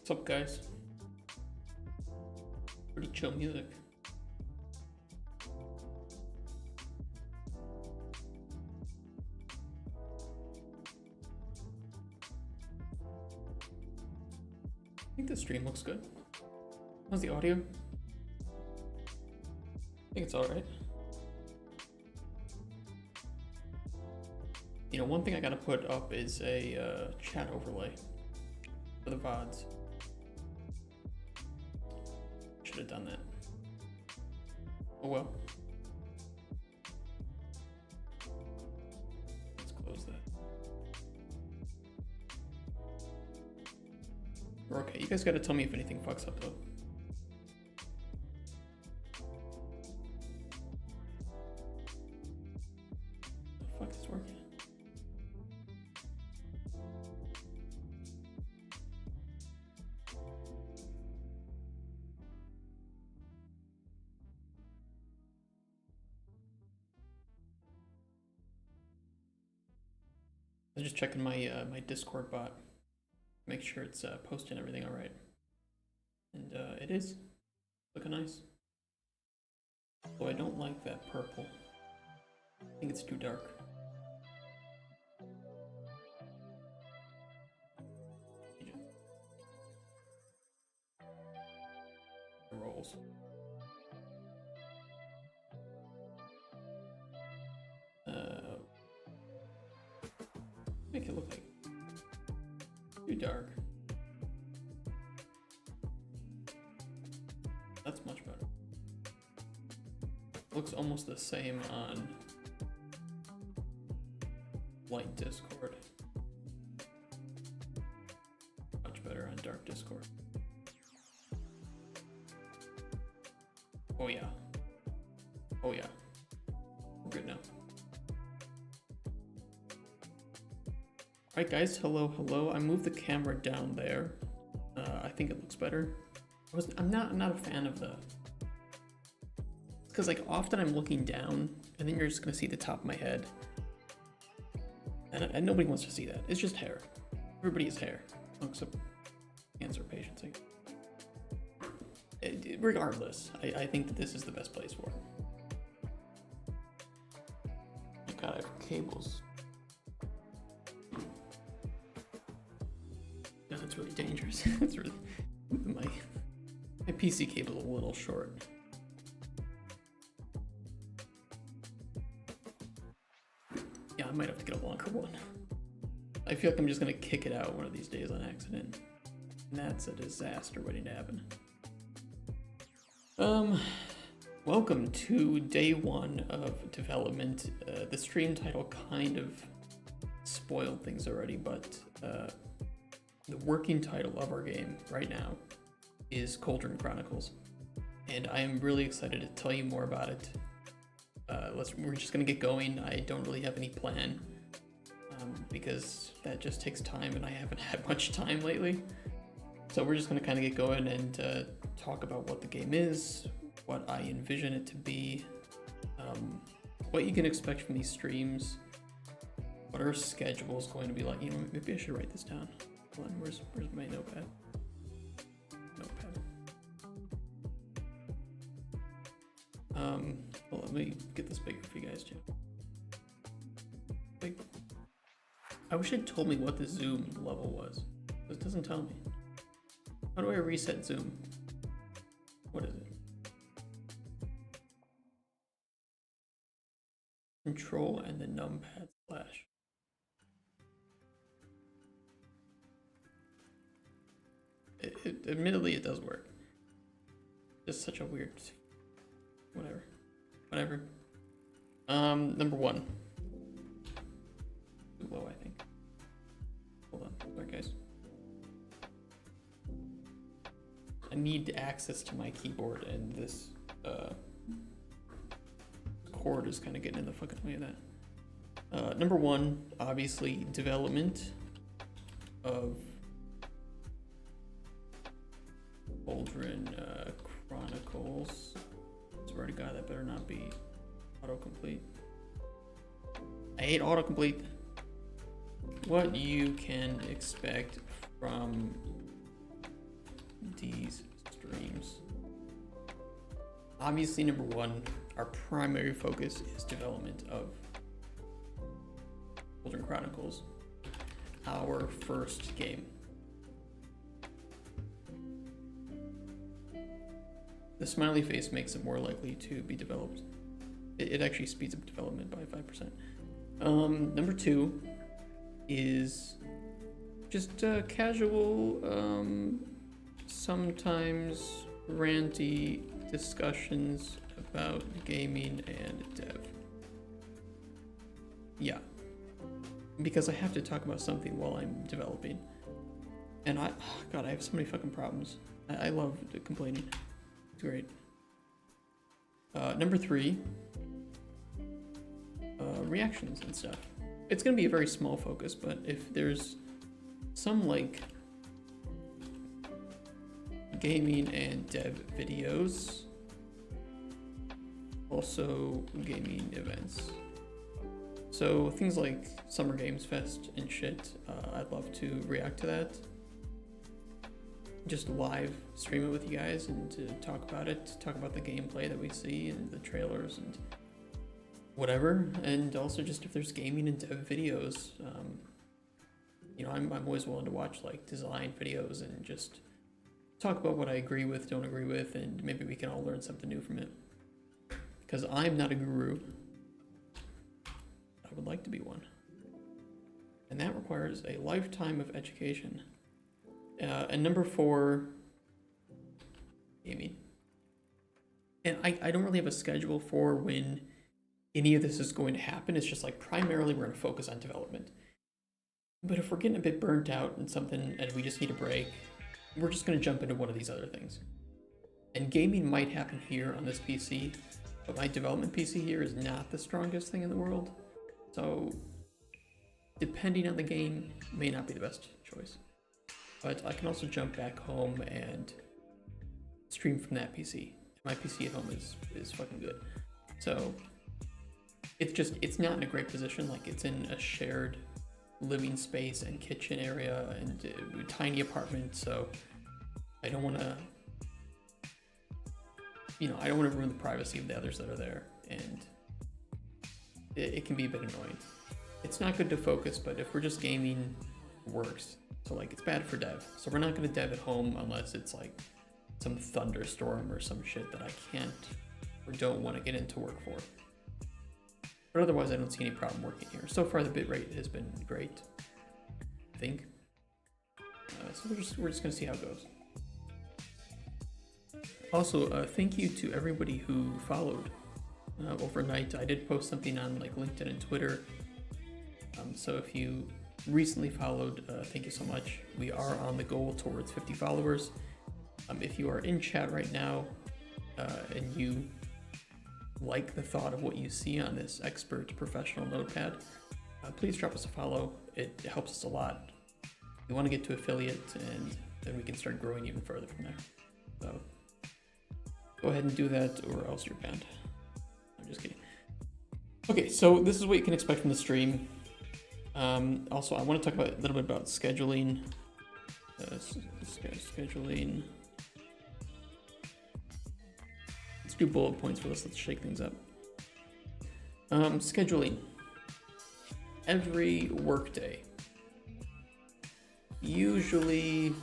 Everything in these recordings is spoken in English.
What's up, guys? Pretty chill music. I think the stream looks good. How's the audio? I think it's alright. You know, one thing I gotta put up is a chat overlay for the VODs. Should have done that. Oh well. Let's close that. We're okay. You guys gotta tell me if anything fucks up though. The fuck is working? I was just checking my my Discord bot, make sure it's posting everything all right, and it is looking nice. Though I don't like that purple. I think it's too dark. The rolls. Make it look like too dark. That's much better. Looks almost the same on light Discord. Much better on dark Discord. Oh yeah. Oh yeah. We're good now. Alright guys, hello, hello. I moved the camera down there. I think it looks better. I'm not a fan of the... Because like often I'm looking down and then you're just gonna see the top of my head. And nobody wants to see that. It's just hair. Everybody has hair. Except cancer patients. Regardless, I think that this is the best place for it. God, I have cables. No, that's really dangerous. That's really my PC cable is a little short. Yeah, I might have to get a longer one. I feel like I'm just gonna kick it out one of these days on accident, and that's a disaster waiting to happen. Welcome to day one of development. The stream title kind of spoiled things already, but the working title of our game right now is Cauldron Chronicles, and I am really excited to tell you more about it. We're just gonna get going. I don't really have any plan because that just takes time, and I haven't had much time lately. So we're just gonna kind of get going and talk about what the game is, what I envision it to be, what you can expect from these streams, what our schedule is going to be like. You know, maybe I should write this down. Hold on, where's my notepad? Notepad. Well, let me get this bigger for you guys too. Big. I wish it told me what the zoom level was. It doesn't tell me. How do I reset zoom? What is it? Control and the numpad slash. Admittedly, it does work. Just such a weird... Whatever. Number one. Too low, I think. Hold on. Sorry, guys. I need access to my keyboard, and this cord is kind of getting in the fucking way of that. Number one, obviously, development of Cauldron Chronicles. Swear to God, that better not be autocomplete. I hate autocomplete. What you can expect from these streams. Obviously, number one, our primary focus is development of Cauldron Chronicles, our first game. The smiley face makes it more likely to be developed. It actually speeds up development by 5%. Number two is just casual, sometimes ranty discussions about gaming and dev. Yeah, because I have to talk about something while I'm developing. And I have so many fucking problems. I love complaining. It's great. Number three, reactions and stuff. It's gonna be a very small focus, but if there's some like gaming and dev videos, also gaming events. So things like Summer Games Fest and shit, I'd love to react to that. Just live stream it with you guys and to talk about it, talk about the gameplay that we see and the trailers and whatever. And also just if there's gaming and dev videos, I'm always willing to watch like design videos and just talk about what I agree with, don't agree with, and maybe we can all learn something new from it. Because I'm not a guru. I would like to be one. And that requires a lifetime of education. And number four, gaming. And I don't really have a schedule for when any of this is going to happen. It's just like primarily we're going to focus on development. But if we're getting a bit burnt out and something and we just need a break, we're just going to jump into one of these other things. And gaming might happen here on this PC, but my development PC here is not the strongest thing in the world. So depending on the game, may not be the best choice. But I can also jump back home and stream from that PC. My PC at home is fucking good. So it's not in a great position. Like it's in a shared living space and kitchen area and a tiny apartment. So I don't want to, I don't want to ruin the privacy of the others that are there. And it can be a bit annoying. It's not good to focus, but if we're just gaming, it works. So like it's bad for dev. So we're not going to dev at home unless it's like some thunderstorm or some shit that I can't or don't want to get into work for. But otherwise I don't see any problem working here. So far the bitrate has been great, I think. So we're just going to see how it goes. Also, thank you to everybody who followed overnight. I did post something on like LinkedIn and Twitter. So if you recently followed, thank you so much. We are on the goal towards 50 followers. If you are in chat right now and you like the thought of what you see on this expert professional notepad, please drop us a follow. It helps us a lot. We want to get to affiliate and then we can start growing even further from there. So go ahead and do that or else you're banned. I'm just kidding. Okay, so this is what you can expect from the stream. Also, I want to talk about a little bit about scheduling. Scheduling. Let's do bullet points for this. Let's shake things up. Scheduling. Every workday. Usually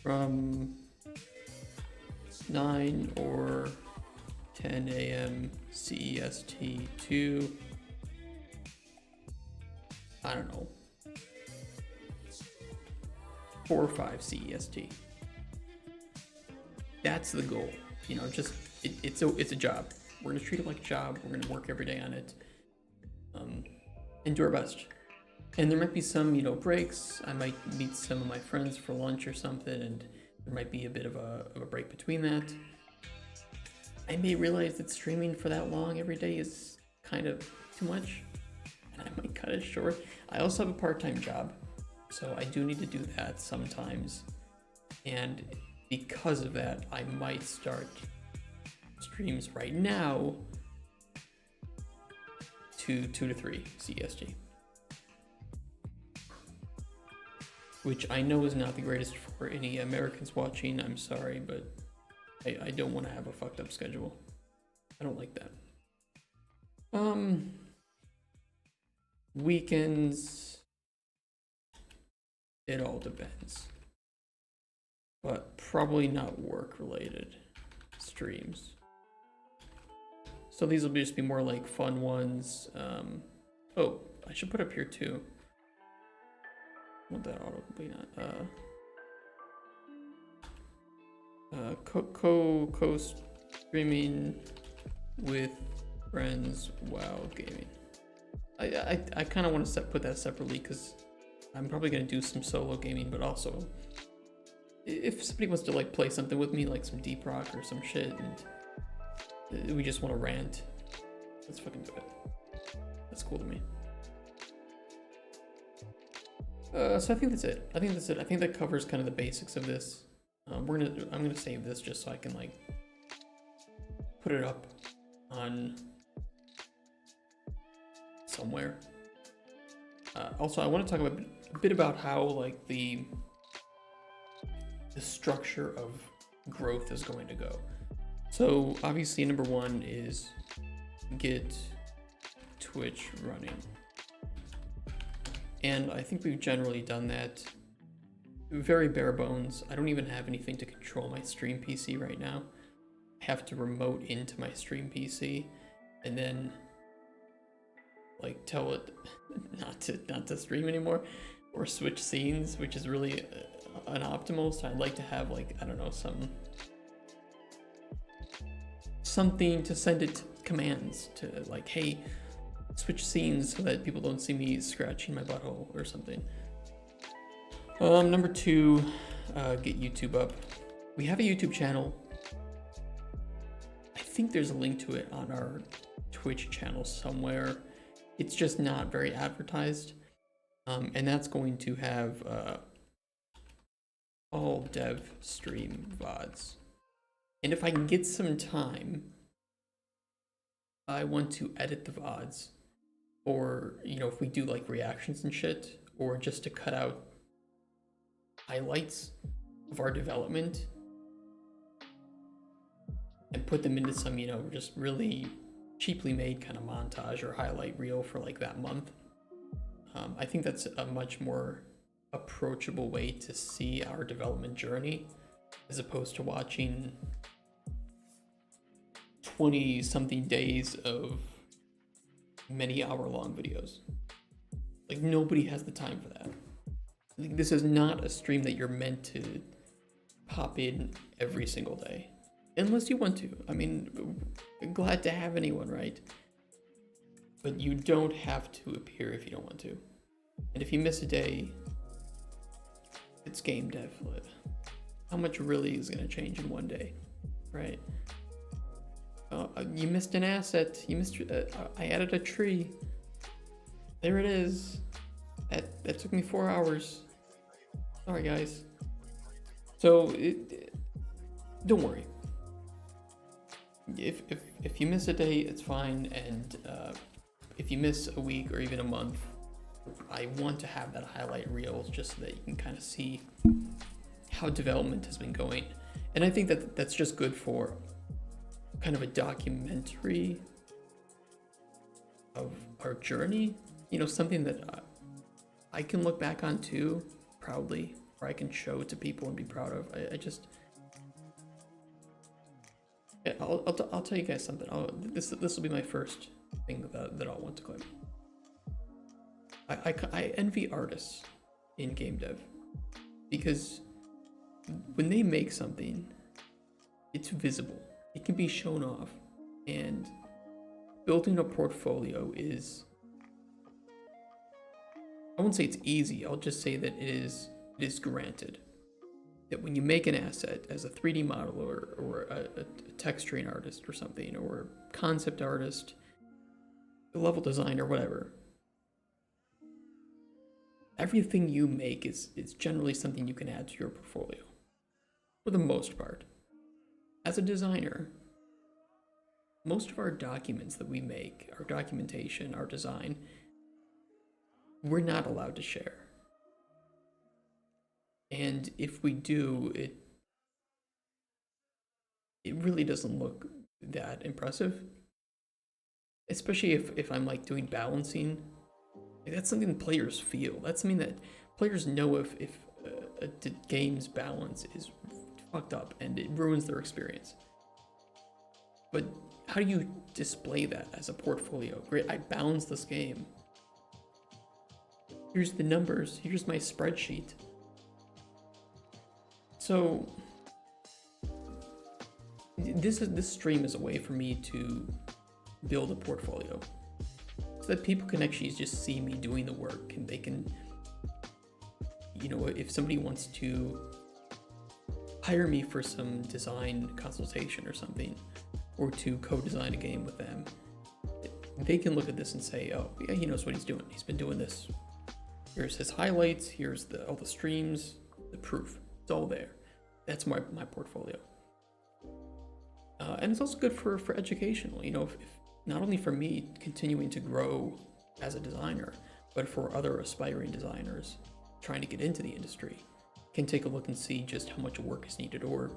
from 9 or 10 a.m. CEST to, I don't know, 4 or 5 CEST. That's the goal. Just it's a job. We're gonna treat it like a job. We're gonna work every day on it, and do our best. And there might be some, breaks. I might meet some of my friends for lunch or something, and there might be a bit of a break between that. I may realize that streaming for that long every day is kind of too much, and I might cut it short. I also have a part-time job, so I do need to do that sometimes. And because of that, I might start streams right now to 2 to 3 CST. which I know is not the greatest for any Americans watching. I'm sorry, but I don't want to have a fucked up schedule. I don't like that. Weekends, it all depends. But probably not work-related streams. So these will just be more like fun ones. Oh, I should put up here too. I want that autocomplete on. Co-streaming with friends while gaming. I kind of want to put that separately because I'm probably going to do some solo gaming, but also if somebody wants to like play something with me, like some deep rock or some shit, and we just want to rant, let's fucking do it. That's cool to me. So I think that's it. I think that covers kind of the basics of this. I'm gonna save this just so I can like put it up on somewhere. Also, I want to talk a bit about how like the structure of growth is going to go. So obviously, number one is get Twitch running. And I think we've generally done that very bare bones. I don't even have anything to control my stream PC right now. I have to remote into my stream PC and then like tell it not to stream anymore or switch scenes, which is really unoptimal. So I'd like to have like, I don't know, something to send it commands to, like, hey, switch scenes so that people don't see me scratching my butthole or something. Number two, get YouTube up. We have a YouTube channel. I think there's a link to it on our Twitch channel somewhere. It's just not very advertised. And that's going to have all dev stream VODs. And if I can get some time, I want to edit the VODs. Or, you know, if we do like reactions and shit, or just to cut out highlights of our development and put them into some, you know, just really cheaply made kind of montage or highlight reel for like that month. I think that's a much more approachable way to see our development journey as opposed to watching 20 something days of many hour-long videos. Like, nobody has the time for that. Like, this is not a stream that you're meant to pop in every single day, unless you want to. I mean, glad to have anyone, right? But you don't have to appear if you don't want to. And if you miss a day, it's game dev. How much really is going to change in one day, right? You missed an asset. You missed. I added a tree. There it is. That took me 4 hours. Sorry, guys. So don't worry. If you miss a day, it's fine. And if you miss a week or even a month, I want to have that highlight reel just so that you can kind of see how development has been going. And I think that that's just good for kind of a documentary of our journey, you know, something that I can look back on too proudly, or I can show to people and be proud of. I'll tell you guys something. This will be my first thing that I'll want to claim. I envy artists in game dev because when they make something, it's visible. It can be shown off, and building a portfolio is, I won't say it's easy, I'll just say that it is granted. That when you make an asset as a 3D modeler or a texturing artist or something, or a concept artist, a level designer, whatever, everything you make is generally something you can add to your portfolio, for the most part. As a designer, most of our documents that we make, our documentation, our design, we're not allowed to share. And if we do, it really doesn't look that impressive. Especially if I'm like doing balancing. Like, that's something players feel. That's something that players know if a game's balance is fucked up and it ruins their experience. But how do you display that as a portfolio? Great, I balanced this game. Here's the numbers. Here's my spreadsheet. So this stream is a way for me to build a portfolio so that people can actually just see me doing the work, and they can, you know, if somebody wants to hire me for some design consultation or something, or to co-design a game with them, they can look at this and say, oh yeah, he knows what he's doing. He's been doing this. Here's his highlights. Here's all the streams, the proof. It's all there. That's my portfolio. And it's also good for educational, you know, if not only for me continuing to grow as a designer, but for other aspiring designers trying to get into the industry, can take a look and see just how much work is needed, or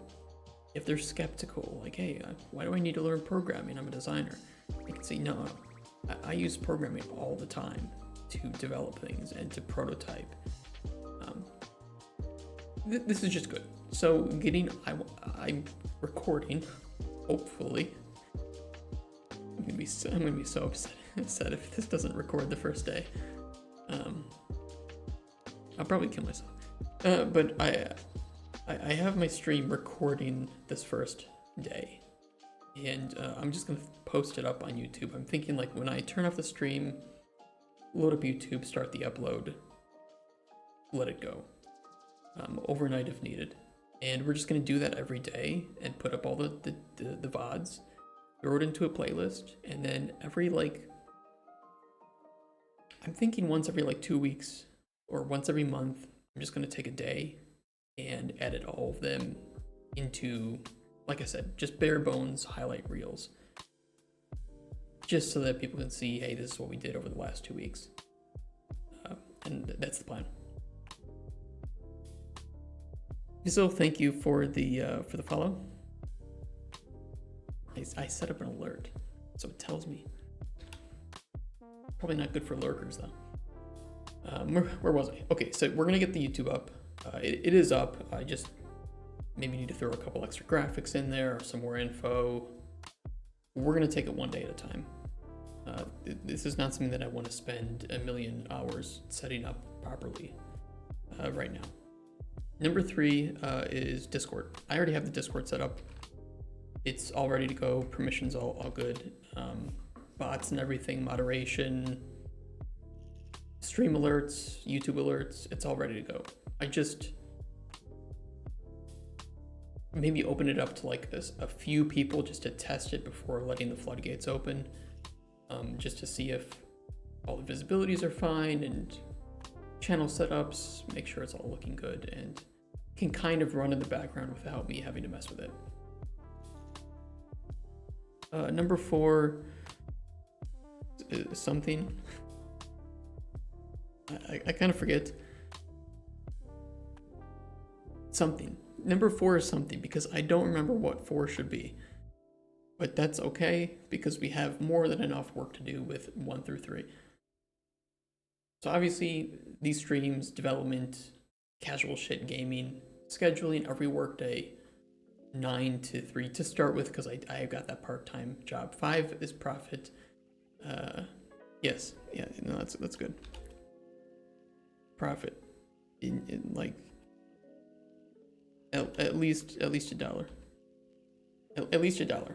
if they're skeptical, like, hey, why do I need to learn programming? I'm a designer. They can say, no, I use programming all the time to develop things and to prototype. This is just good. So I'm recording, hopefully. I'm gonna be so upset if this doesn't record the first day. I'll probably kill myself. But I have my stream recording this first day, and I'm just gonna post it up on YouTube. I'm thinking, like, when I turn off the stream, load up YouTube, start the upload, let it go, overnight if needed. And we're just gonna do that every day and put up all the VODs, throw it into a playlist, and then I'm thinking once every like 2 weeks or once every month, I'm just gonna take a day and edit all of them into, like I said, just bare bones highlight reels, just so that people can see, hey, this is what we did over the last 2 weeks. And that's the plan. So thank you for the follow. I set up an alert, so it tells me. Probably not good for lurkers though. Where was I? Okay, so we're gonna get the YouTube up. It is up. I just maybe need to throw a couple extra graphics in there or some more info. We're gonna take it one day at a time. This is not something that I want to spend a million hours setting up properly right now. Number 3 is Discord. I already have the Discord set up. It's all ready to go. Permissions all good. Bots and everything, moderation, stream alerts, YouTube alerts. It's all ready to go. I just maybe open it up to like a few people just to test it before letting the floodgates open, just to see if all the visibilities are fine and channel setups, make sure it's all looking good and can kind of run in the background without me having to mess with it. Number 4 is something. I kind of forget. Something. Number 4 is something because I don't remember what 4 should be. But that's okay because we have more than enough work to do with 1 through 3. So obviously these streams, development, casual shit, gaming, scheduling every workday, 9 to 3 to start with because I got that part-time job. 5 is profit. Yes, yeah, no, that's good. Profit in like at least $1. At least $1.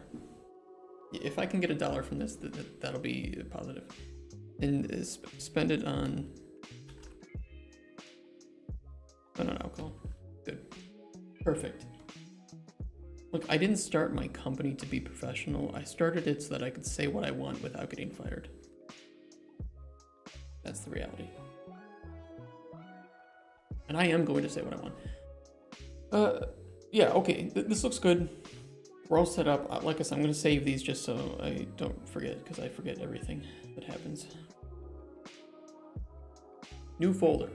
If I can get $1 from this, that'll be positive. And spend it on alcohol. Good. Perfect. Look, I didn't start my company to be professional. I started it so that I could say what I want without getting fired. That's the reality. And I am going to say what I want. Yeah, okay, this looks good. We're all set up. Like I said, I'm going to save these just so I don't forget, because I forget everything that happens. New folder.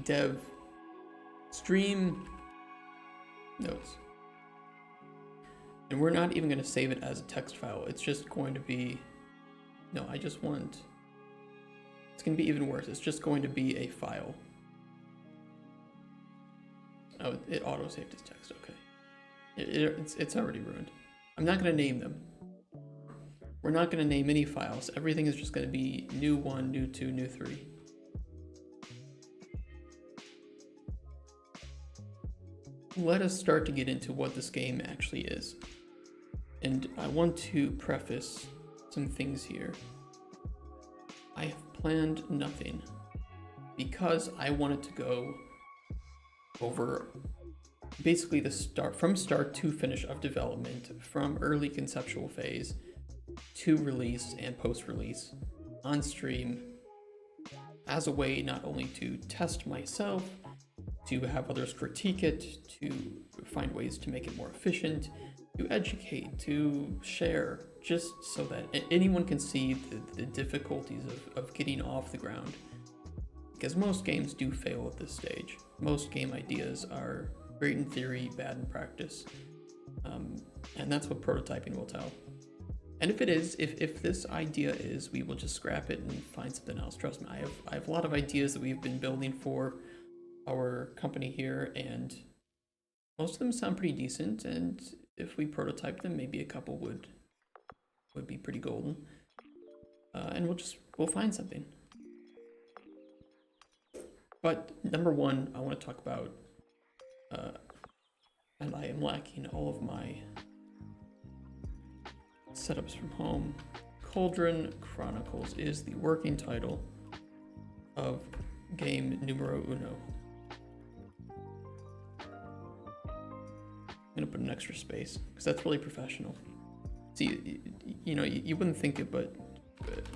dev stream notes. And we're not even going to save it as a text file. It's just going to be, no, it's going to be even worse. It's just going to be a file. Oh, it auto-saved as text, okay. It's already ruined. I'm not going to name them. We're not going to name any files. Everything is just going to be new 1, new 2, new 3. Let us start to get into what this game actually is. And I want to preface some things here. I have planned nothing because I wanted to go over basically from start to finish of development, from early conceptual phase to release and post-release on stream, as a way not only to test myself, to have others critique it, to find ways to make it more efficient, to educate, to share, just so that anyone can see the difficulties of getting off the ground. Because most games do fail at this stage. Most game ideas are great in theory, bad in practice. And that's what prototyping will tell. And if it is, if this idea is, we will just scrap it and find something else. Trust me, I have a lot of ideas that we've been building for our company here, and most of them sound pretty decent, and if we prototype them, maybe a couple would be pretty golden. And we'll find something. But number one, I want to talk about, and I am lacking all of my setups from home. Cauldron Chronicles is the working title of game numero uno. I'm gonna put an extra space because that's really professional. See, you wouldn't think it, but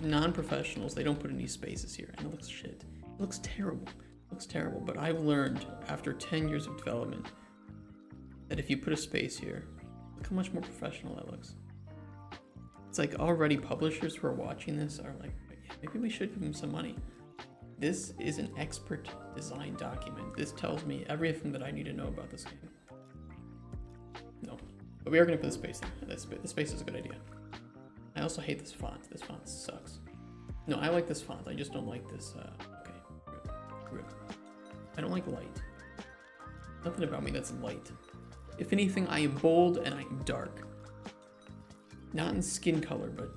non-professionals, they don't put any spaces here, and it looks shit. It looks terrible. It looks terrible. But I've learned after 10 years of development that if you put a space here, look how much more professional that looks. It's like already publishers who are watching this are like, maybe we should give them some money. This is an expert design document. This tells me everything that I need to know about this game. No, but we are going to put the space there. This space is a good idea. I also hate this font. This font sucks. No, I like this font. I just don't like this. Okay, rip. I don't like light. Nothing about me that's light. If anything, I am bold and I am dark. Not in skin color, but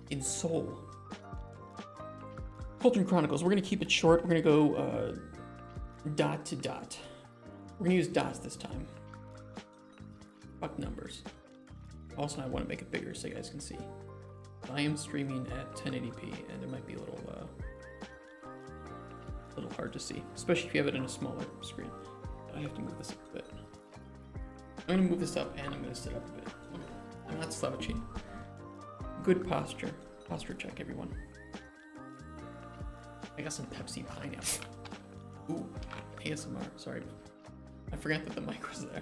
in soul. Cauldron Chronicles, we're going to keep it short. We're going to go dot to dot. We're going to use dots this time. Fuck numbers. Also, I want to make it bigger so you guys can see. I am streaming at 1080p, and it might be a little hard to see, especially if you have it in a smaller screen. But I have to move this up a bit. I'm going to move this up, and I'm going to sit up a bit. I'm not slouching. Good posture. Posture check, everyone. I got some Pepsi pineapple. Ooh, ASMR. Sorry. I forgot that the mic was there.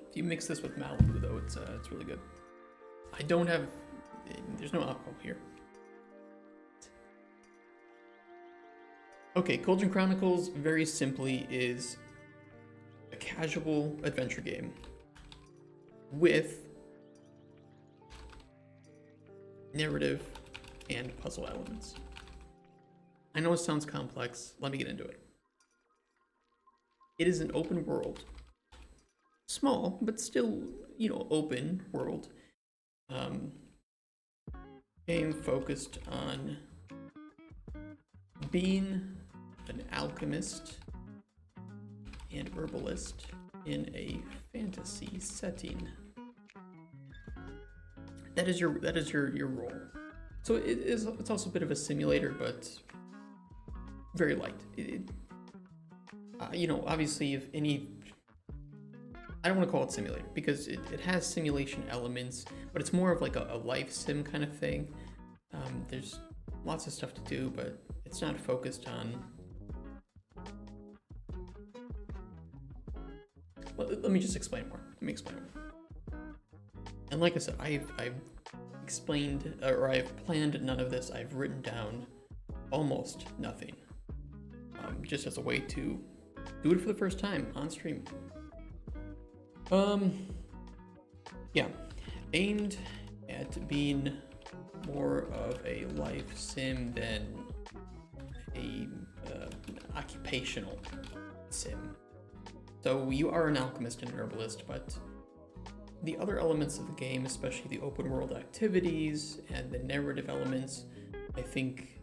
If you mix this with Malibu, though, it's really good. There's no alcohol here. Okay, Cauldron Chronicles, very simply, is a casual adventure game with narrative and puzzle elements. I know it sounds complex. Let me get into it. It is an open world. Small, but still, open world. Game focused on being an alchemist and herbalist in a fantasy setting. That is your role. So it's also a bit of a simulator, but very light. Obviously, if any, I don't want to call it simulator because it has simulation elements, but it's more of like a life sim kind of thing. There's lots of stuff to do, but it's not focused on. Let me just explain more. And like I said, I've explained, or I've planned none of this. I've written down almost nothing, just as a way to do it for the first time on stream. Yeah, aimed at being more of a life sim than a occupational sim. So you are an alchemist and an herbalist, but the other elements of the game, especially the open world activities and the narrative elements, I think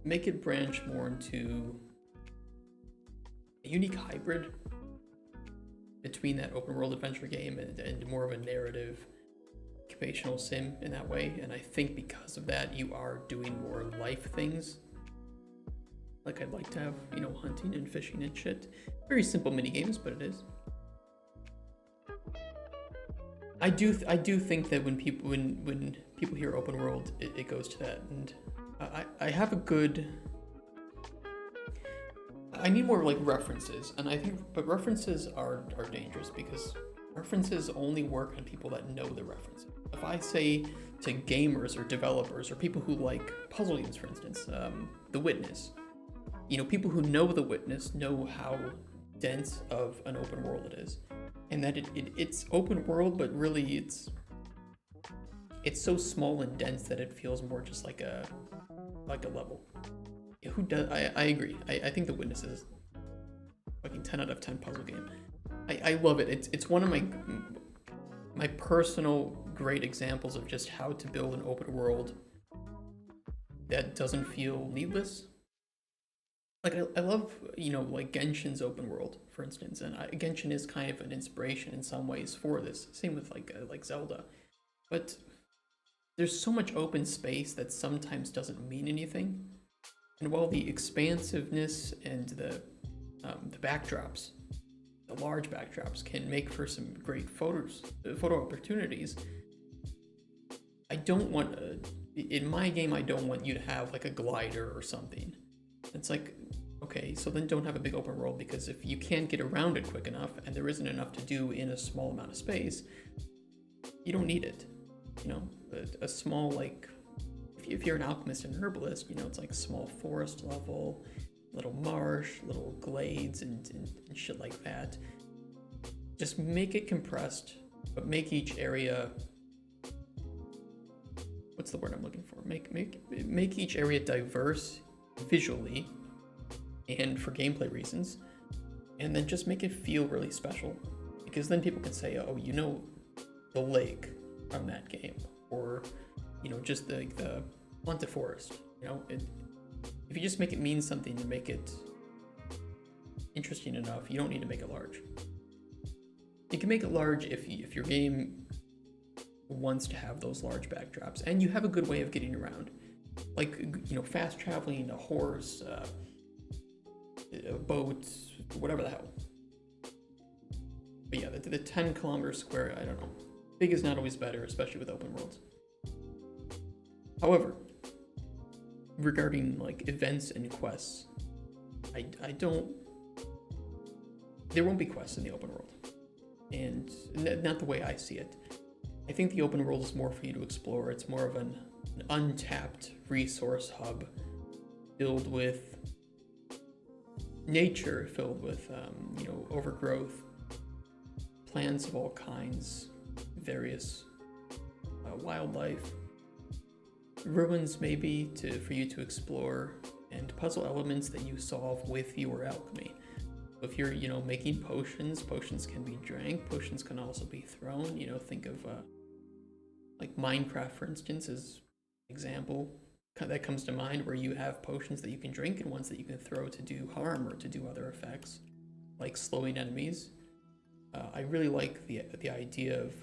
make it branch more into a unique hybrid between that open world adventure game and more of a narrative occupational sim in that way. And I think because of that, you are doing more life things. Like I'd like to have, hunting and fishing and shit. Very simple mini games, but it is. I do think that when people hear open world, it goes to that, and I have a good. I need more like references, and I think, but references are dangerous because references only work on people that know the references. If I say to gamers or developers or people who like puzzle games, for instance, The Witness, people who know The Witness know how dense of an open world it is, and that it's open world, but really it's so small and dense that it feels more just like a level. Who does? I agree. I think The Witness is fucking 10 out of 10 puzzle game. I love it. It's one of my personal great examples of just how to build an open world that doesn't feel needless. Like I love like Genshin's open world, for instance, and Genshin is kind of an inspiration in some ways for this. Same with like Zelda, but there's so much open space that sometimes doesn't mean anything. And while the expansiveness and the backdrops, the large backdrops, can make for some great photo opportunities, I don't want in my game. I don't want you to have like a glider or something. It's like, okay, so then don't have a big open world, because if you can't get around it quick enough and there isn't enough to do in a small amount of space, you don't need it. A small, like, if you're an alchemist and herbalist, it's like small forest level, little marsh, little glades and shit like that. Just make it compressed, but make each area, what's the word I'm looking for? Make each area diverse visually and for gameplay reasons, and then just make it feel really special, because then people can say, oh, the lake from that game, or just the haunted forest. If you just make it mean something to make it interesting enough, you don't need to make it large. You can make it large if your game wants to have those large backdrops and you have a good way of getting around, like fast traveling, a horse, a boat, whatever the hell. But yeah, the 10 kilometer square, I don't know. Big is not always better, especially with open worlds. However, regarding like events and quests, there won't be quests in the open world, and not the way I see it. I think the open world is more for you to explore. It's more of an untapped resource hub filled with nature, filled with overgrowth, plants of all kinds, various wildlife, ruins maybe for you to explore, and puzzle elements that you solve with your alchemy. If you're making potions can be drank, potions can also be thrown. Think of like Minecraft, for instance, as an example that comes to mind, where you have potions that you can drink and ones that you can throw to do harm or to do other effects, like slowing enemies. I really like the idea of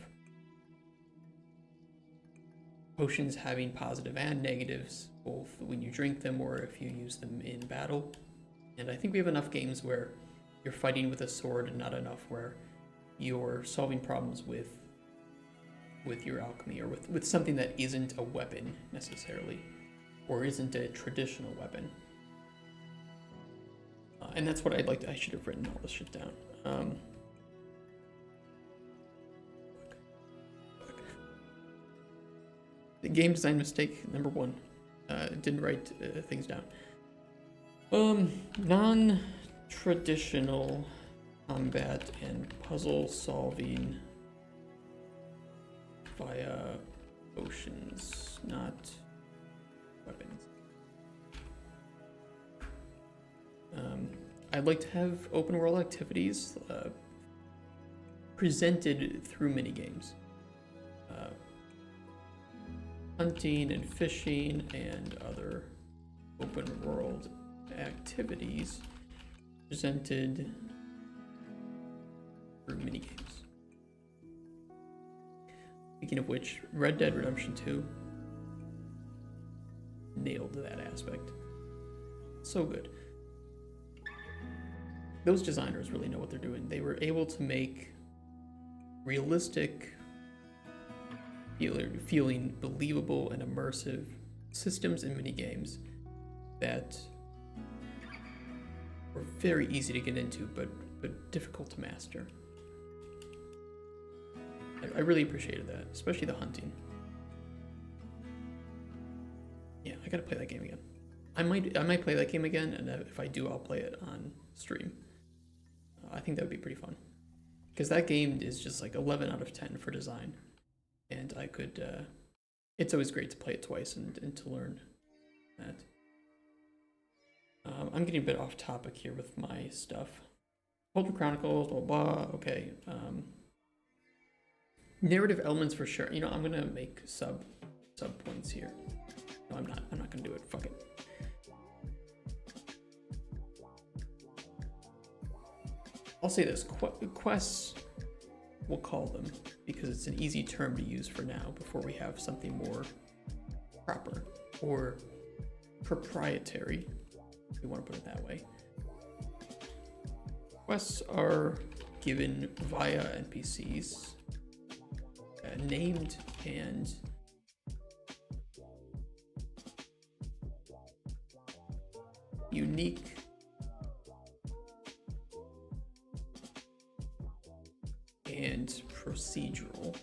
potions having positive and negatives, both when you drink them or if you use them in battle. And I think we have enough games where you're fighting with a sword, and not enough where you're solving problems with your alchemy, or with something that isn't a weapon necessarily, or isn't a traditional weapon. And that's what I should have written all this shit down. The game design mistake number one. Didn't write things down. Non-traditional combat and puzzle solving via potions, not weapons. I'd like to have open world activities presented through minigames. Hunting and fishing and other open world activities presented through minigames. Speaking of which, Red Dead Redemption 2 nailed that aspect. So good. Those designers really know what they're doing. They were able to make realistic, feeling believable and immersive systems and minigames that were very easy to get into, but difficult to master. I really appreciated that, especially the hunting. Yeah, I gotta play that game again. I might play that game again, and if I do, I'll play it on stream. I think that would be pretty fun, because that game is just like 11 out of 10 for design, and I could. It's always great to play it twice and to learn that. I'm getting a bit off topic here with my stuff. Cauldron Chronicles, blah blah. Okay. Narrative elements for sure. You know, I'm gonna make sub points here. No, I'm not. I'm not gonna do it. Fuck it. I'll say this: quests. We'll call them because it's an easy term to use for now. Before we have something more proper or proprietary, if you want to put it that way. Quests are given via NPCs. Named and unique and procedural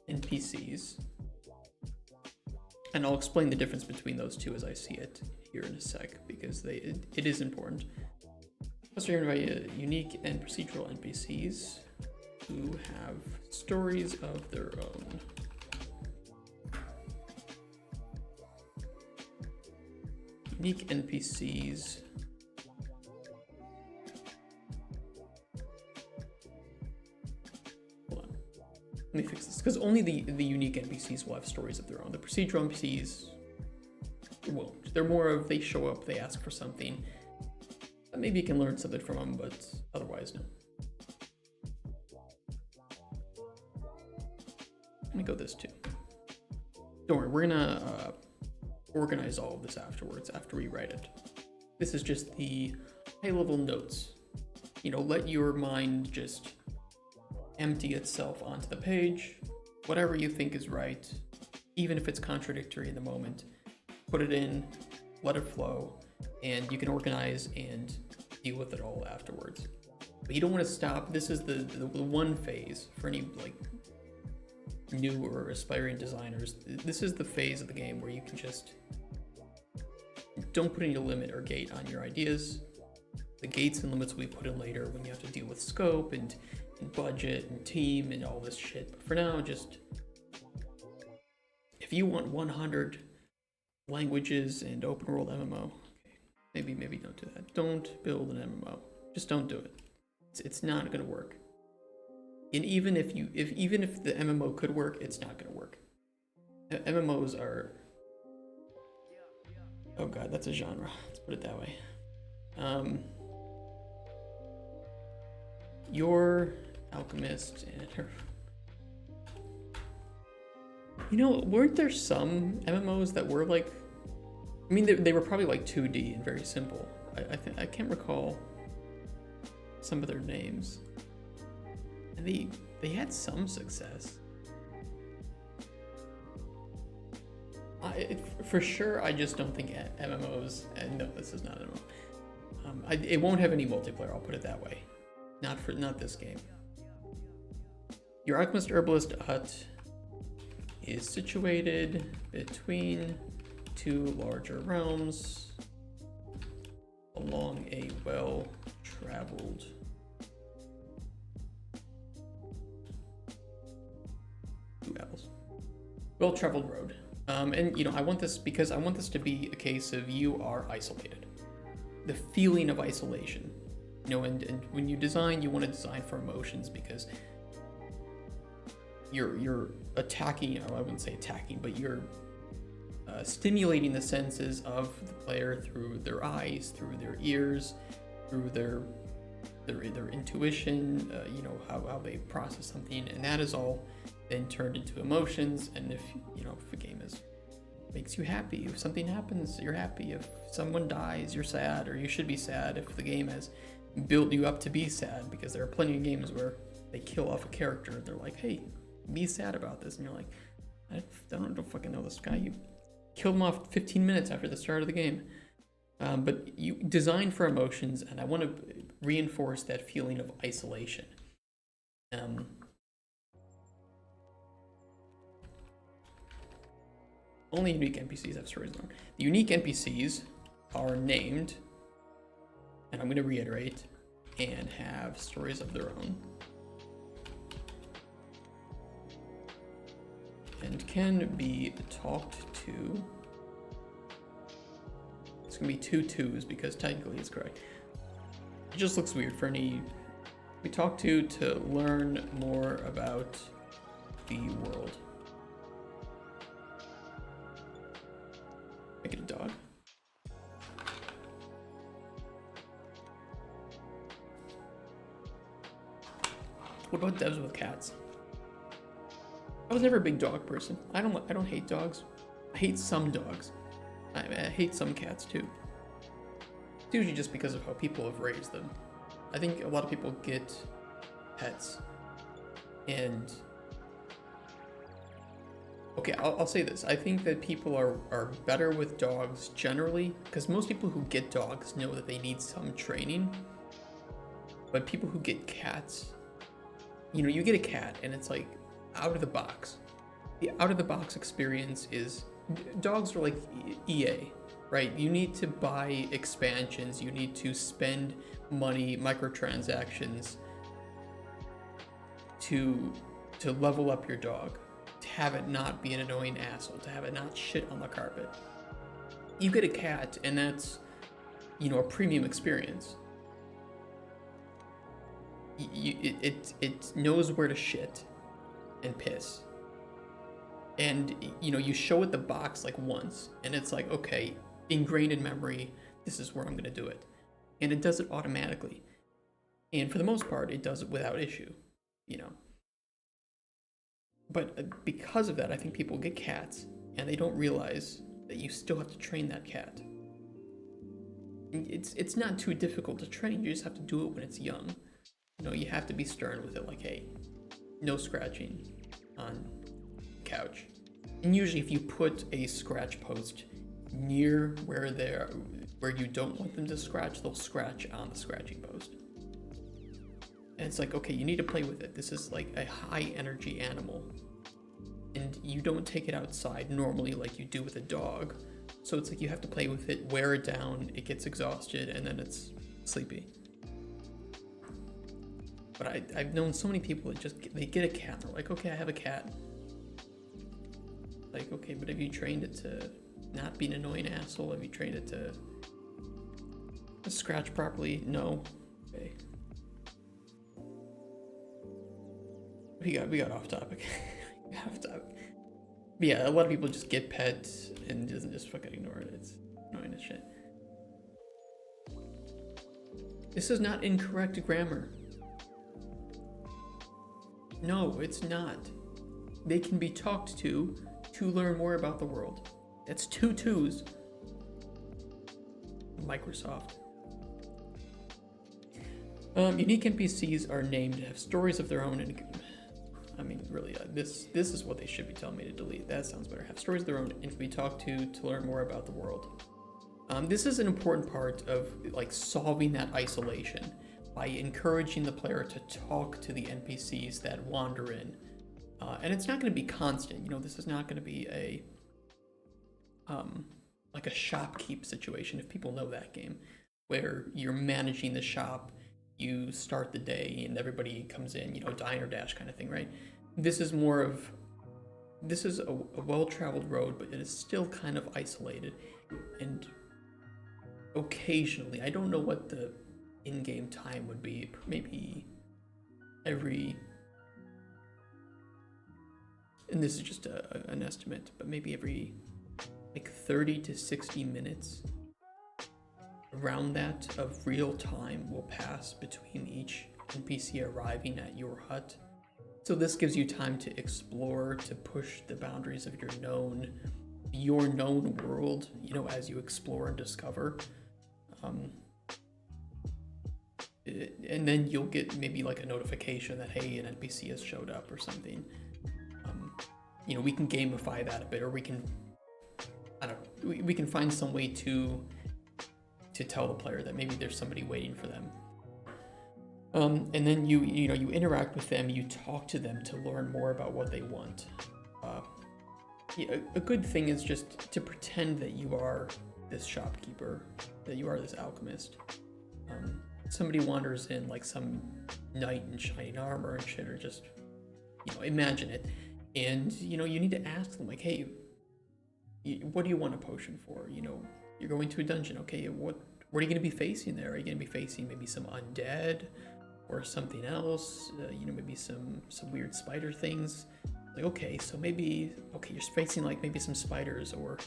NPCs, and I'll explain the difference between those two as I see it here in a sec, because it is important. Quests are given by unique and procedural NPCs who have stories of their own. Unique NPCs hold on. Let me fix this, because only the unique NPCs will have stories of their own. The procedural NPCs won't. They're more of, they show up, they ask for something. Maybe you can learn something from them, but otherwise, no. I'm gonna go this too. Don't worry, we're gonna organize all of this afterwards, after we write it. This is just the high-level notes. You know, let your mind just empty itself onto the page. Whatever you think is right, even if it's contradictory in the moment, put it in, let it flow, and you can organize and deal with it all afterwards. But you don't want to stop. This is the one phase for any like new or aspiring designers. This is the phase of the game where you can just don't put any limit or gate on your ideas. The gates and limits will be put in later when you have to deal with scope and budget and team and all this shit. But for now, just if you want 100 languages and open world MMO, okay, maybe don't do that. Don't build an MMO. Just don't do it. It's not gonna work. And even if the MMO could work, it's not gonna work. MMOs are, oh god, that's a genre. Let's put it that way. Your Alchemist and you know, weren't there some MMOs that were like, I mean, they were probably like 2D and very simple. I can't recall some of their names. And they had some success. For sure, I just don't think MMOs, and no, this is not an MMO. It won't have any multiplayer, I'll put it that way. Not this game. Your Alchemist Herbalist Hut is situated between two larger realms along a well-traveled well-traveled road. And you know, I want this because I want this to be a case of you are isolated. The feeling of isolation. You know, and when you design, you want to design for emotions because you're attacking, or I wouldn't say attacking, but you're stimulating the senses of the player through their eyes, through their ears, through their intuition, you know, how they process something, and that is all then turned into emotions. And if you know, if a game makes you happy, if something happens, you're happy. If someone dies, you're sad, or you should be sad. If the game has built you up to be sad, because there are plenty of games where they kill off a character, they're like, hey, be sad about this, and you're like, I don't fucking know this guy. You killed him off 15 minutes after the start of the game. But you design for emotions, and I want to reinforce that feeling of isolation. Only unique NPCs have stories of their own. The unique NPCs are named, and I'm going to reiterate, and have stories of their own. And can be talked to. It's going to be 2 twos because technically it's correct. It just looks weird for any. We talk to learn more about the world. Make it a dog. What about devs with cats? I was never a big dog person. I don't hate dogs. I hate some dogs. I hate some cats too. It's usually just because of how people have raised them. I think a lot of people get pets and okay, I'll say this. I think that people are better with dogs generally, because most people who get dogs know that they need some training. But people who get cats, you know, you get a cat and it's like out of the box. The out of the box experience is, dogs are like EA, right? You need to buy expansions, you need to spend money, microtransactions to level up your dog. To have it not be an annoying asshole, to have it not shit on the carpet. You get a cat, and that's, you know, a premium experience. It knows where to shit and piss. And, you know, you show it the box like once, and it's like, okay, ingrained in memory, this is where I'm gonna do it. And it does it automatically. And for the most part, it does it without issue, you know. But because of that, I think people get cats and they don't realize that you still have to train that cat. It's not too difficult to train, you just have to do it when it's young. You know, you have to be stern with it, like, hey, no scratching on the couch. And usually if you put a scratch post near where you don't want them to scratch, they'll scratch on the scratching post. And it's like, okay, you need to play with it. This is like a high energy animal. And you don't take it outside normally like you do with a dog. So it's like you have to play with it, wear it down, it gets exhausted, and then it's sleepy. But I've known so many people that they get a cat, and they're like, okay, I have a cat. Like, okay, but have you trained it to not be an annoying asshole? Have you trained it to scratch properly? No. Okay. We got off topic. But yeah, a lot of people just get pets and just fucking ignore it. It's annoying as shit. This is not incorrect grammar. No, it's not. They can be talked to learn more about the world. That's 2 twos. Microsoft. Unique NPCs are named to have stories of their own, and I mean, really, this is what they should be telling me to delete. That sounds better. Have stories of their own and can be talked to learn more about the world. This is an important part of like solving that isolation by encouraging the player to talk to the NPCs that wander in. And it's not going to be constant. This is not going to be like a shopkeep situation, if people know that game, where you're managing the shop, you start the day and everybody comes in, dine or dash kind of thing, right? This is a well-traveled road, but it is still kind of isolated. And occasionally, I don't know what the in-game time would be, maybe every, and this is just an estimate, but maybe every like 30 to 60 minutes, around that, of real time will pass between each NPC arriving at your hut. So this gives you time to explore, to push the boundaries of your known world, as you explore and discover. And then you'll get maybe like a notification that, hey, an NPC has showed up or something. We can gamify that a bit, or we can find some way to tell the player that maybe there's somebody waiting for them. And then you interact with them, you talk to them to learn more about what they want. A good thing is just to pretend that you are this shopkeeper, that you are this alchemist. Somebody wanders in, like some knight in shining armor and shit, or just, imagine it. And, you need to ask them, like, hey, what do you want a potion for? You're going to a dungeon. Okay, what are you going to be facing there? Are you going to be facing maybe some undead or something else? Maybe some weird spider things. Like, okay, so you're facing like maybe some spiders, or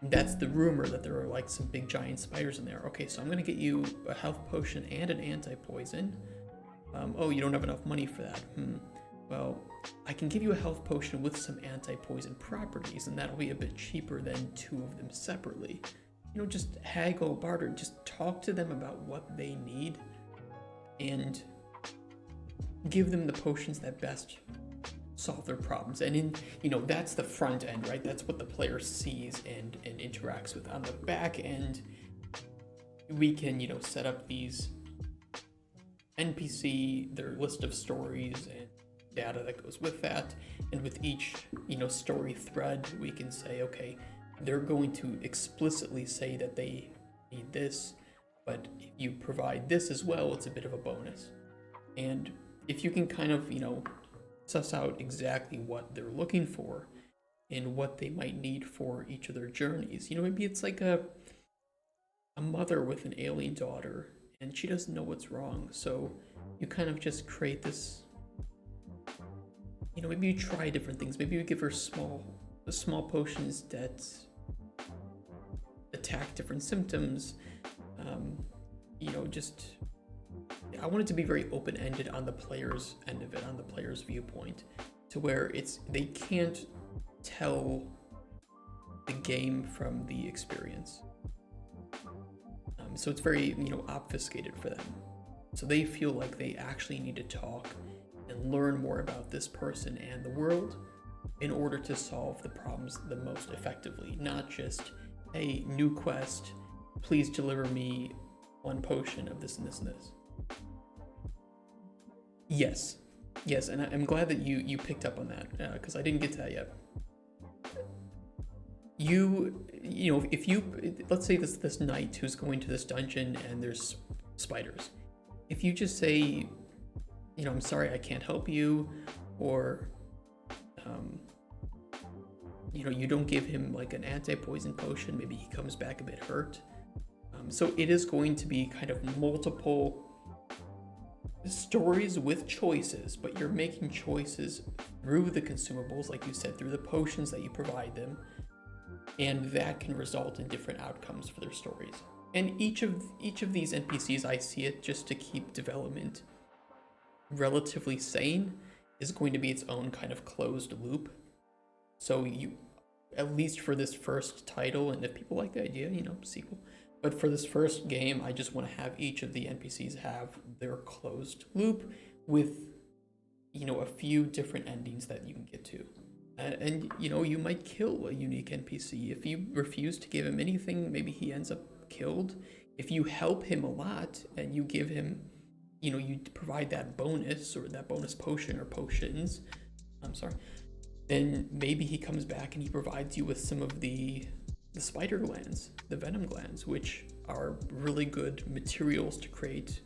that's the rumor that there are like some big giant spiders in there. Okay, so I'm going to get you a health potion and an anti-poison. Oh, you don't have enough money for that. Well, I can give you a health potion with some anti-poison properties, and that'll be a bit cheaper than two of them separately. Just haggle, barter, just talk to them about what they need and give them the potions that best solve their problems. And that's the front end, right? That's what the player sees and interacts with. On the back end, we can, set up these NPC, their list of stories and data that goes with that. And with each, story thread, we can say, okay, they're going to explicitly say that they need this, but if you provide this as well, it's a bit of a bonus. And if you can kind of, suss out exactly what they're looking for and what they might need for each of their journeys. Maybe it's like a mother with an alien daughter and she doesn't know what's wrong. So you kind of just create this, maybe you try different things. Maybe you give her small potions that attack different symptoms. I want it to be very open-ended on the player's end of it, on the player's viewpoint, to where they can't tell the game from the experience. So it's very, obfuscated for them. So they feel like they actually need to talk and learn more about this person and the world in order to solve the problems the most effectively, not just, hey, new quest, please deliver me one potion of this and this and this. Yes, and I'm glad that you picked up on that, because I didn't get to that yet. If you, let's say this knight who's going to this dungeon and there's spiders. If you just say, I'm sorry, I can't help you, or, you don't give him like an anti-poison potion, maybe he comes back a bit hurt. So it is going to be kind of multiple stories with choices, but you're making choices through the consumables, like you said, through the potions that you provide them, and that can result in different outcomes for their stories. And each of these NPCs, I see it, just to keep development relatively sane, is going to be its own kind of closed loop. So you, at least for this first title, and if people like the idea, sequel, but for this first game, I just want to have each of the NPCs have their closed loop with, a few different endings that you can get to. And you might kill a unique NPC. If you refuse to give him anything, maybe he ends up killed. If you help him a lot and you give him, you provide that bonus or that bonus potion or potions, I'm sorry, then maybe he comes back and he provides you with some of the spider glands, the venom glands, which are really good materials to create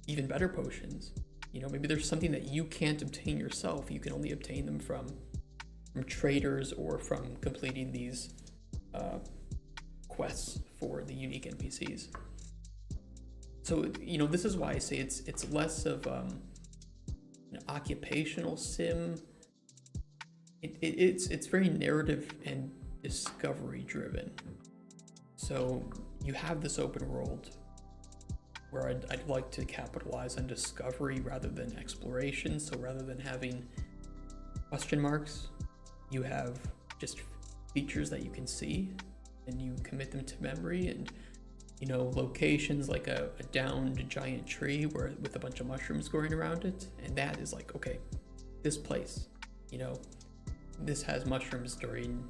even better potions. You know, maybe there's something that you can't obtain yourself. You can only obtain them from traders or from completing these quests for the unique NPCs. So, you know, this is why I say it's less of an occupational sim. It's very narrative and discovery driven. So you have this open world where I'd like to capitalize on discovery rather than exploration. So rather than having question marks, you have just features that you can see and you commit them to memory, and you know, locations like a downed giant tree with a bunch of mushrooms growing around it, and that is like, okay, this place, you know, this has mushrooms during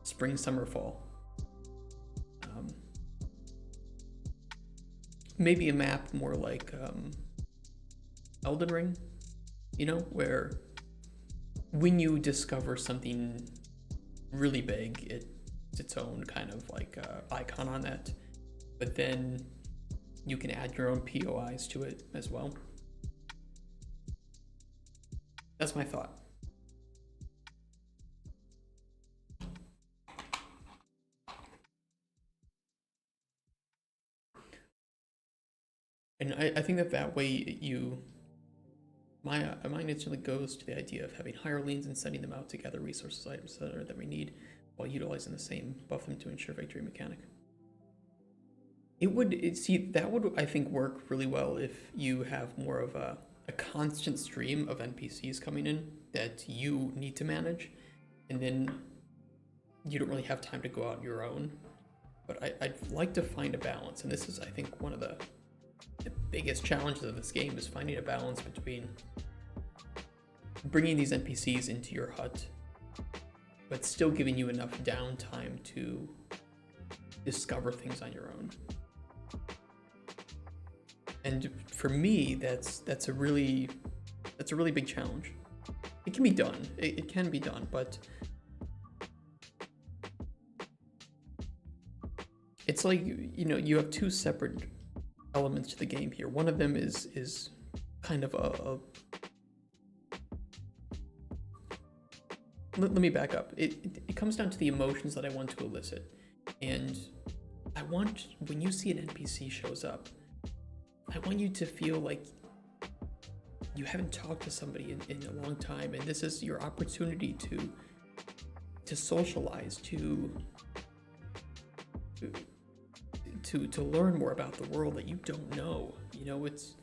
spring, summer, fall. Maybe a map more like Elden Ring, you know, where when you discover something really big, it's its own kind of like icon on that, but then you can add your own POIs to it as well. That's my thought. And I think that way my mind instantly goes to the idea of having hirelings and sending them out to gather resources, items that we need, while utilizing the same buff them to ensure victory mechanic. That would, I think, work really well if you have more of a constant stream of NPCs coming in that you need to manage, and then you don't really have time to go out on your own. But I'd like to find a balance, and this is, I think, one of the biggest challenges of this game is finding a balance between bringing these NPCs into your hut, but still giving you enough downtime to discover things on your own. And for me, that's a really big challenge. It can be done. It can be done, but it's like, you know, you have two separate elements to the game here. One of them is kind of let me back up. It comes down to the emotions that I want to elicit, and I want, when you see an NPC shows up, I want you to feel like you haven't talked to somebody in a long time, and this is your opportunity to socialize, to learn more about the world that you don't know. You know, it's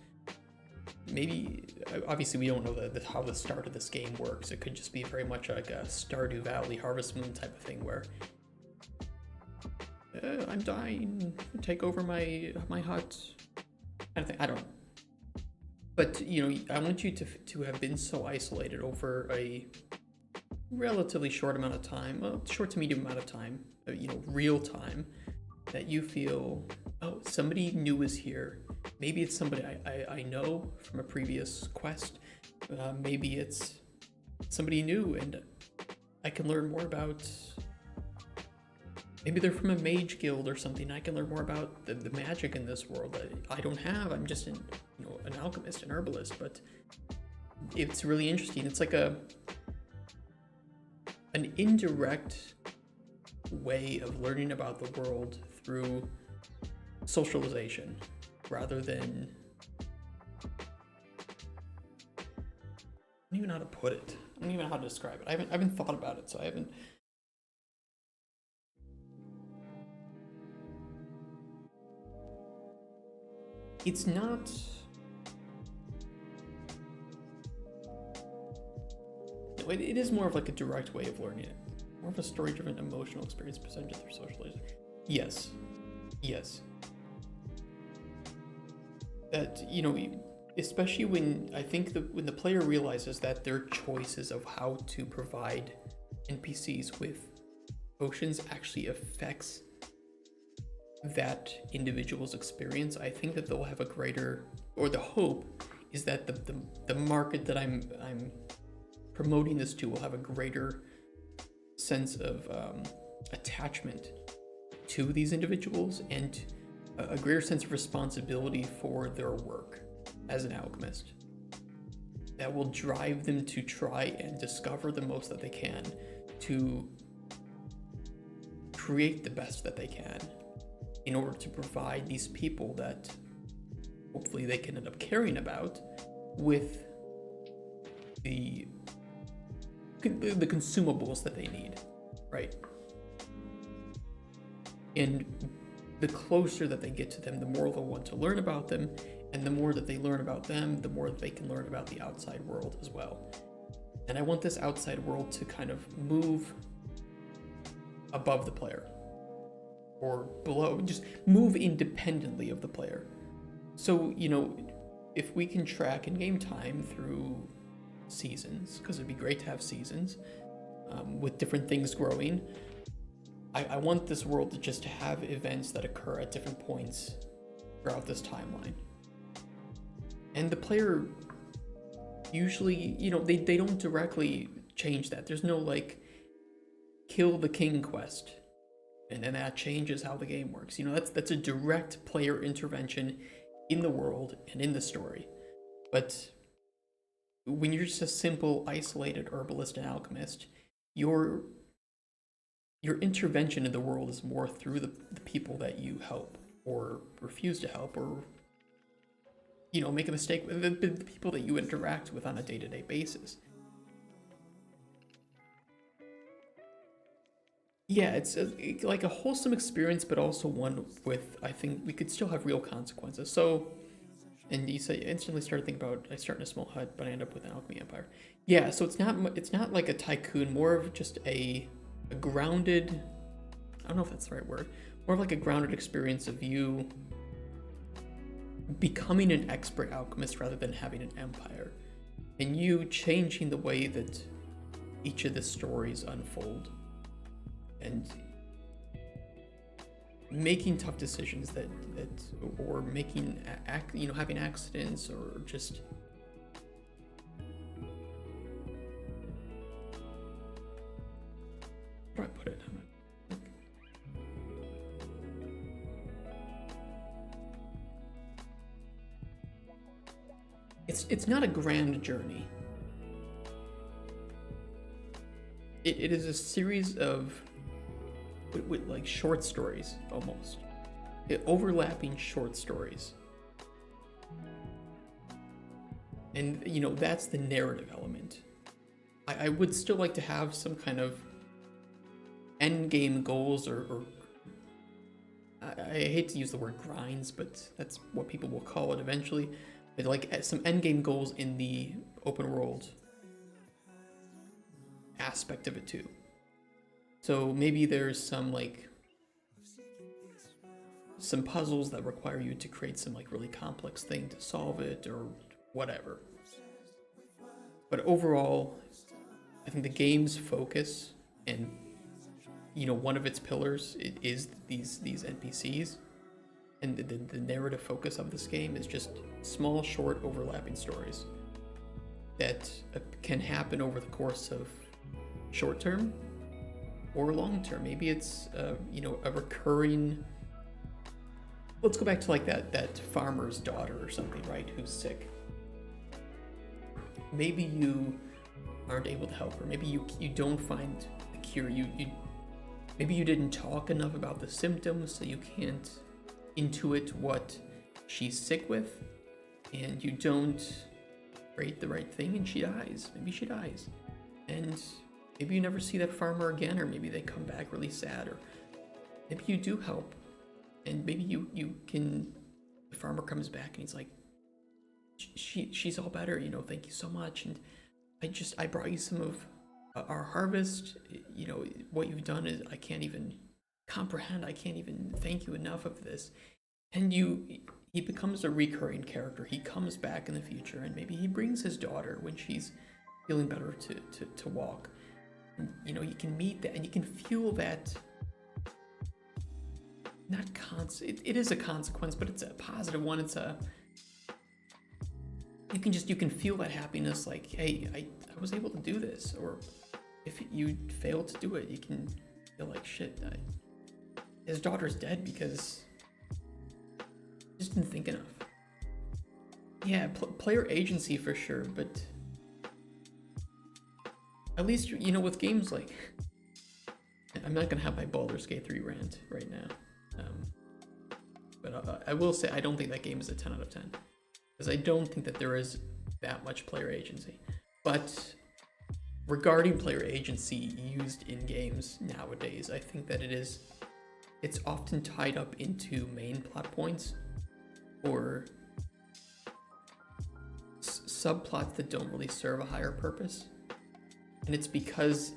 maybe, obviously we don't know how the start of this game works. It could just be very much like a Stardew Valley, Harvest Moon type of thing where I'm dying, take over my hut kind of thing. I don't know. But, you know, I want you to have been so isolated over a relatively short amount of time, short to medium amount of time, you know, real time, that you feel, oh, somebody new is here. Maybe it's somebody I know from a previous quest. Maybe it's somebody new and I can learn more about, maybe they're from a mage guild or something. I can learn more about the magic in this world that I don't have. I'm just an alchemist, an herbalist, but it's really interesting. It's like an indirect way of learning about the world through socialization rather than, I don't even know how to put it. I don't even know how to describe it. I haven't thought about it, so I haven't. It's not. It is more of like a direct way of learning it. More of a story-driven emotional experience presented through socialization. Yes. That, you know, especially when I think when the player realizes that their choices of how to provide NPCs with potions actually affects that individual's experience, I think that they'll have a greater, or the hope is that the market that I'm promoting this to will have a greater sense of attachment to these individuals and a greater sense of responsibility for their work as an alchemist. That will drive them to try and discover the most that they can, to create the best that they can in order to provide these people that hopefully they can end up caring about with the consumables that they need, right? And the closer that they get to them, the more they'll want to learn about them, and the more that they learn about them, the more that they can learn about the outside world as well. And I want this outside world to kind of move above the player, or below, just move independently of the player. So, you know, if we can track in-game time through seasons, because it'd be great to have seasons with different things growing, I want this world to just have events that occur at different points throughout this timeline. And the player usually, you know, they don't directly change that. There's no like kill the king quest and then that changes how the game works. You know, that's a direct player intervention in the world and in the story. But when you're just a simple isolated herbalist and alchemist, your intervention in the world is more through the people that you help or refuse to help, or, you know, make a mistake with the people that you interact with on a day-to-day basis. Yeah, it's like a wholesome experience, but also one with, I think, we could still have real consequences. So, and you say, instantly started thinking about, I start in a small hut, but I end up with an alchemy empire. Yeah, so it's not like a tycoon, more of just a grounded, I don't know if that's the right word, more of like a grounded experience of you becoming an expert alchemist rather than having an empire, and you changing the way that each of the stories unfold, and making tough decisions that or making having accidents, or just how do I put it? It's not a grand journey. It is a series of with like short stories, almost overlapping short stories, and you know, that's the narrative element. I would still like to have some kind of end game goals, or I hate to use the word grinds, but that's what people will call it eventually. But like some end game goals in the open world aspect of it too. So maybe there's some puzzles that require you to create some like really complex thing to solve it, or whatever. But overall, I think the game's focus, and you know, one of its pillars is these NPCs, and the narrative focus of this game is just small, short, overlapping stories that can happen over the course of short term or long term. Maybe it's you know, a recurring, let's go back to like that farmer's daughter or something, right, who's sick. Maybe you aren't able to help her. Maybe you don't find the cure. Maybe you didn't talk enough about the symptoms, so you can't intuit what she's sick with, and you don't rate the right thing, and she dies. Maybe she dies, and maybe you never see that farmer again, or maybe they come back really sad, or maybe you do help, and maybe the farmer comes back and he's like, she's all better, you know, thank you so much, and I brought you some of our harvest. You know, what you've done is, I can't even comprehend, I can't even thank you enough of this. And he becomes a recurring character. He comes back in the future, and maybe he brings his daughter when she's feeling better to walk. And, you know, you can meet that, and you can feel that, it is a consequence, but it's a positive one. It's you can feel that happiness, like, hey, I was able to do this. Or if you fail to do it, you can feel like shit. His daughter's dead because I just didn't think enough. Yeah, player agency for sure, but at least, you know, with games like, I'm not gonna have my Baldur's Gate 3 rant right now, but I will say I don't think that game is a 10 out of 10, because I don't think that there is that much player agency. But regarding player agency used in games nowadays, I think that it's often tied up into main plot points or subplots that don't really serve a higher purpose. And it's because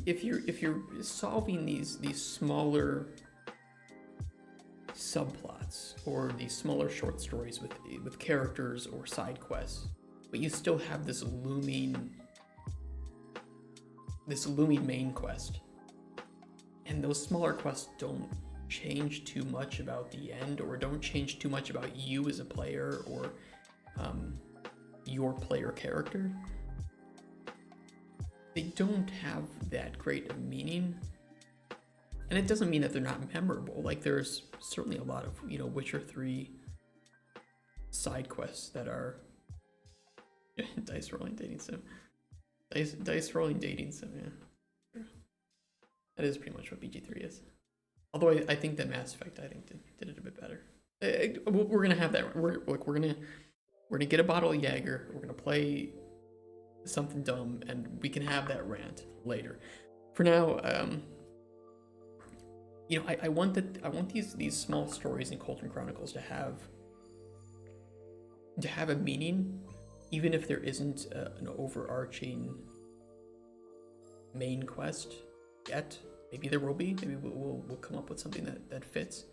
if you're solving these smaller subplots or these smaller short stories with characters or side quests, but you still have this looming main quest, and those smaller quests don't change too much about the end, or don't change too much about you as a player, or your player character, they don't have that great of meaning. And it doesn't mean that they're not memorable. Like, there's certainly a lot of, you know, Witcher 3 side quests that are dice rolling dating sim. Dice rolling dating sim, yeah. That is pretty much what BG3 is. Although I think that Mass Effect, I think, did it a bit better. We're gonna have that. We're gonna get a bottle of Jaeger. We're gonna play something dumb, and we can have that rant later. For now, you know, I want these small stories in Cauldron Chronicles to have a meaning, even if there isn't an overarching main quest yet. Maybe there will be. Maybe we'll come up with something that fits.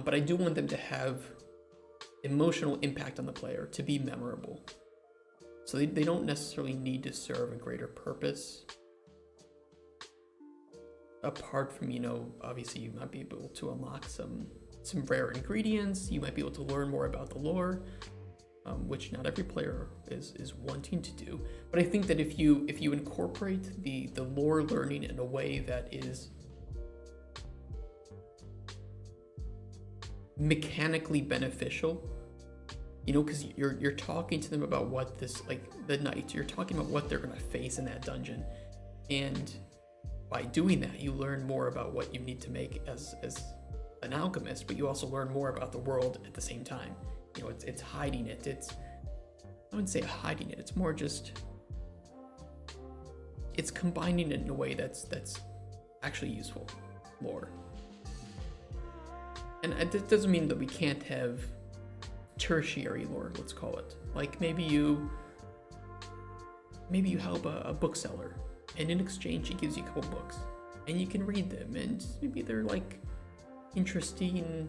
But I do want them to have emotional impact on the player, to be memorable. So they don't necessarily need to serve a greater purpose. Apart from, you know, obviously you might be able to unlock some rare ingredients. You might be able to learn more about the lore, which not every player is wanting to do. But I think that if you incorporate the lore learning in a way that is mechanically beneficial, you know, because you're talking to them about what this, like the knights, you're talking about what they're gonna face in that dungeon, and by doing that, you learn more about what you need to make as an alchemist, but you also learn more about the world at the same time. You know, it's hiding it. I wouldn't say hiding it. It's more just, it's combining it in a way that's actually useful lore. And it doesn't mean that we can't have tertiary lore, let's call it. Like maybe you help a bookseller, and in exchange he gives you a couple books, and you can read them, and maybe they're like interesting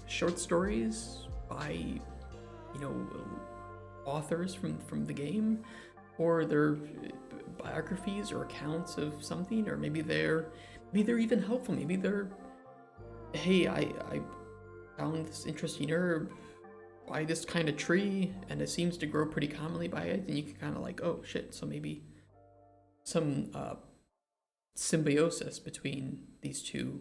short stories by, you know, authors from the game, or they're biographies or accounts of something, or maybe they're even helpful. Maybe they're, hey, I found this interesting herb by this kind of tree, and it seems to grow pretty commonly by it, and you can kind of like, oh shit, so maybe some symbiosis between these two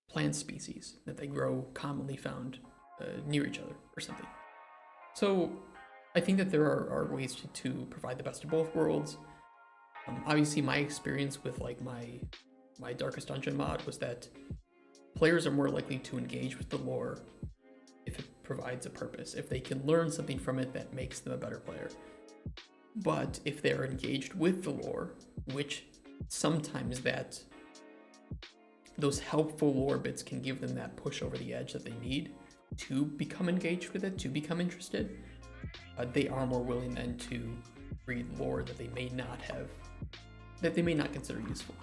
plant species that they grow commonly found near each other or something. So I think that there are ways to provide the best of both worlds. Obviously my experience with like my Darkest Dungeon mod was that players are more likely to engage with the lore if it provides a purpose, if they can learn something from it that makes them a better player. But if they're engaged with the lore, which sometimes those helpful lore bits can give them that push over the edge that they need to become engaged with it, to become interested, they are more willing then to read lore that they may not consider useful.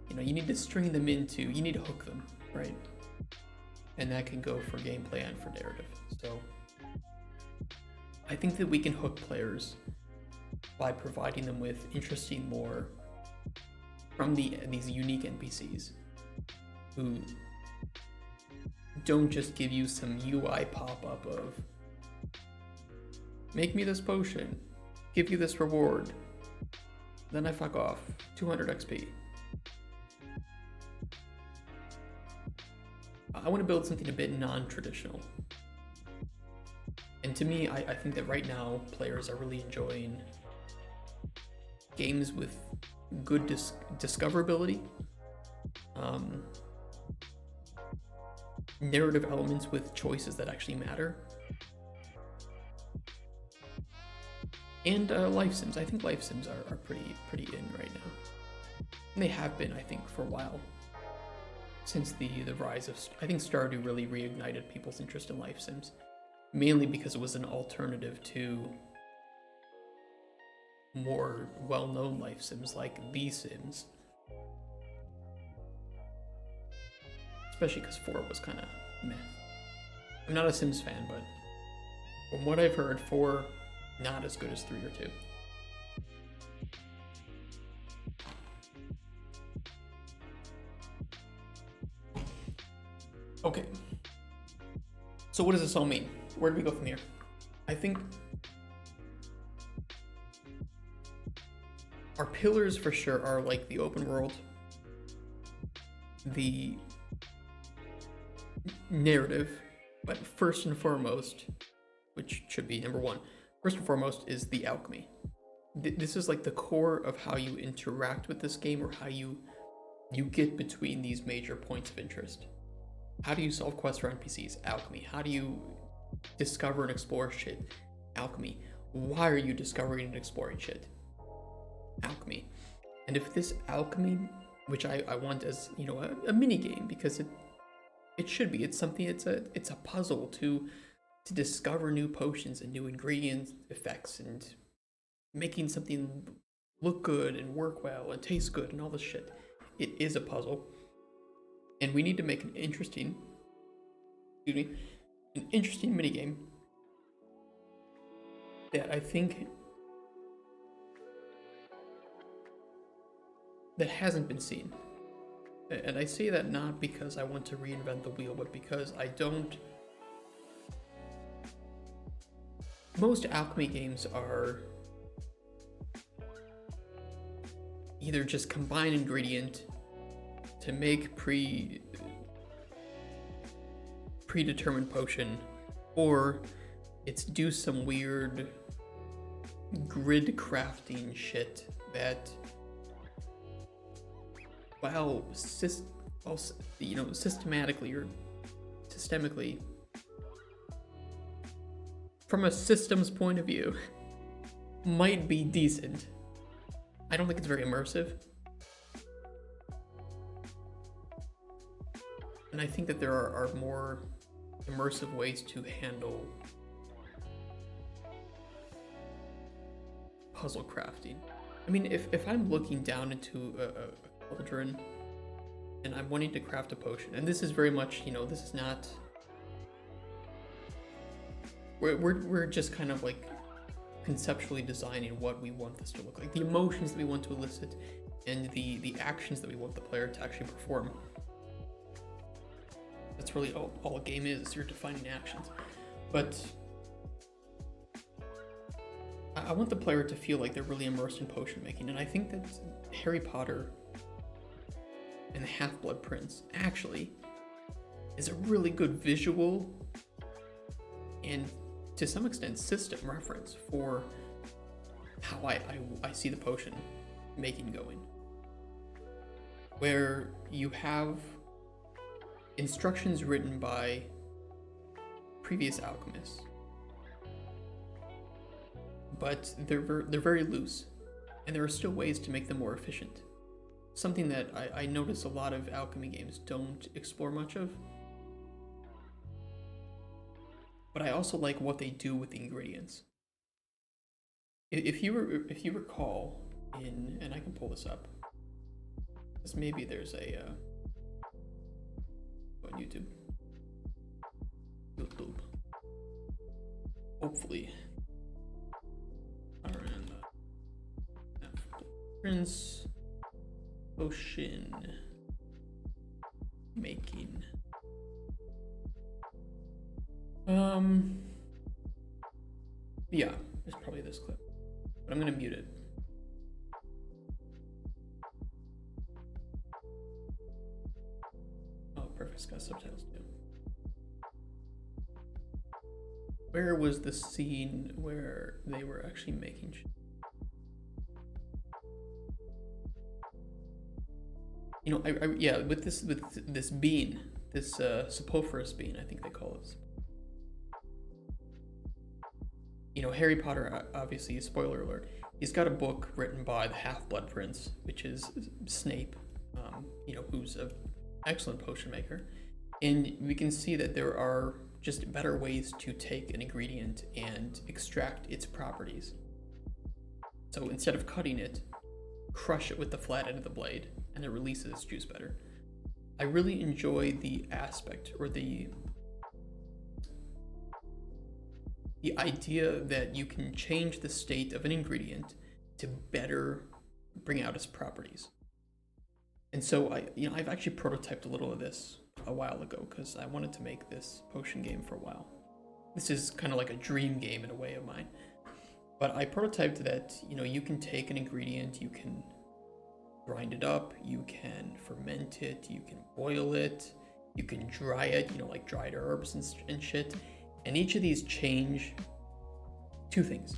You know, you need to string them into, you need to hook them, right? And that can go for gameplay and for narrative. So I think that we can hook players by providing them with interesting lore from these unique NPCs who don't just give you some UI pop-up of make me this potion, give you this reward, then I fuck off. 200 XP. I want to build something a bit non-traditional. And to me, I think that right now players are really enjoying games with good discoverability, narrative elements with choices that actually matter, and life sims. I think life sims are pretty in right now. And they have been, I think, for a while. Since the rise of, I think Stardew really reignited people's interest in life sims, mainly because it was an alternative to more well-known life sims like The Sims. Especially because 4 was kind of meh. I'm not a Sims fan, but from what I've heard, 4 not as good as 3 or 2. Okay. So what does this all mean? Where do we go from here? I think our pillars for sure are like the open world, the narrative, but first and foremost, which should be number one, first and foremost is the alchemy. This is like the core of how you interact with this game, or how you get between these major points of interest. How do you solve quests for NPCs? Alchemy. How do you discover and explore shit? Alchemy. Why are you discovering and exploring shit? Alchemy. And if this alchemy, which I want as, you know, a mini game, because it should be, it's something, it's a puzzle to discover new potions and new ingredient effects and making something look good and work well and taste good and all this shit. It is a puzzle. And we need to make an interesting minigame that I think that hasn't been seen. And I say that not because I want to reinvent the wheel, but because most alchemy games are either just combine ingredient to make predetermined potion, or it's do some weird grid crafting shit that, systemically, from a systems point of view, might be decent. I don't think it's very immersive. And I think that there are more immersive ways to handle puzzle crafting. I mean, if I'm looking down into a cauldron and I'm wanting to craft a potion, and this is very much, you know, this is not, we're just kind of like conceptually designing what we want this to look like, the emotions that we want to elicit, and the actions that we want the player to actually perform. That's really all a game is, you're defining actions. But I want the player to feel like they're really immersed in potion making, and I think that Harry Potter and the Half-Blood Prince actually is a really good visual and, to some extent, system reference for how I see the potion making going. Where you have instructions written by previous alchemists, but they're very loose, and there are still ways to make them more efficient. Something that I notice a lot of alchemy games don't explore much of. But I also like what they do with the ingredients. If you recall in, and I can pull this up, because maybe there's a on YouTube. Hopefully. Around Prince potion making Yeah, it's probably this clip, but I'm gonna mute it. Oh, perfect. It's got subtitles too. Where was the scene where they were actually making you know, yeah, with this bean, this Sapophoros bean, I think they call it. You know, Harry Potter, obviously, spoiler alert, he's got a book written by the Half-Blood Prince, which is Snape, you know, who's an excellent potion maker. And we can see that there are just better ways to take an ingredient and extract its properties. So instead of cutting it, crush it with the flat end of the blade, and it releases its juice better. I really enjoy the aspect, or the idea that you can change the state of an ingredient to better bring out its properties. And so I've actually prototyped a little of this a while ago because I wanted to make this potion game for a while. This is kind of like a dream game in a way of mine. But I prototyped that, you know, you can take an ingredient, you can grind it up, you can ferment it, you can boil it, you can dry it, you know, like dried herbs and shit. And each of these change two things.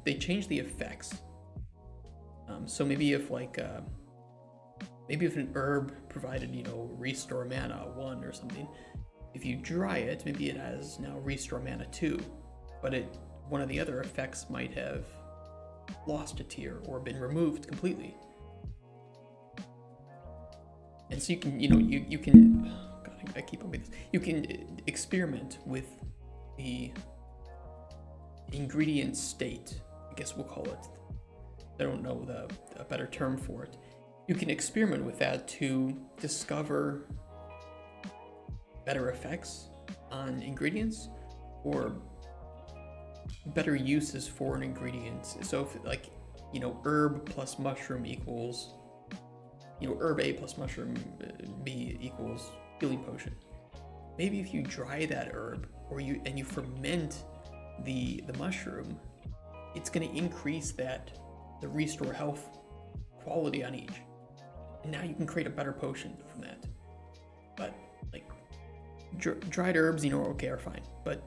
They change the effects. So maybe if maybe if an herb provided, you know, restore mana 1 or something, if you dry it, maybe it has now restore mana 2, but one of the other effects might have lost a tier or been removed completely. And so you can, you know, you can, oh God, I keep on with this. You can experiment with the ingredient state, I guess we'll call it. I don't know a better term for it. You can experiment with that to discover better effects on ingredients or better uses for an ingredient. So if, like, you know, herb plus mushroom equals, you know, herb A plus mushroom B equals healing potion. Maybe if you dry that herb or you ferment the mushroom, it's going to increase the restore health quality on each. And now you can create a better potion from that. But like dried herbs, you know, okay, are fine. But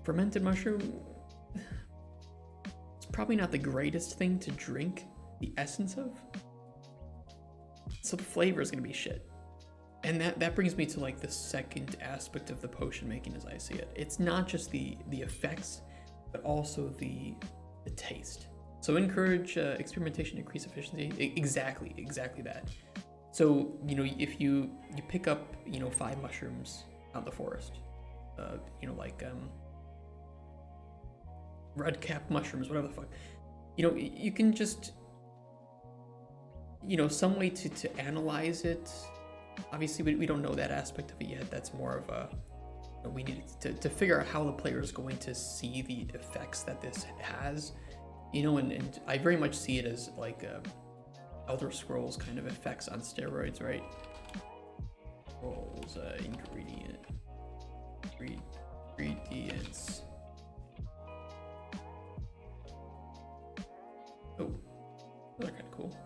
fermented mushroom, it's probably not the greatest thing to drink the essence of. So the flavor is going to be shit. And that brings me to like the second aspect of the potion making as I see it. It's not just the effects, but also the taste. So encourage experimentation, increase efficiency. Exactly that. So, you know, if you pick up, you know, 5 mushrooms out in the forest, you know, like red cap mushrooms, whatever the fuck, you know, you can just, you know, some way to analyze it. Obviously, we don't know that aspect of it yet. That's more of a, we need to figure out how the player is going to see the effects that this has, you know, and I very much see it as like Elder Scrolls kind of effects on steroids, right? Scrolls, ingredients. Oh, those are kind of cool.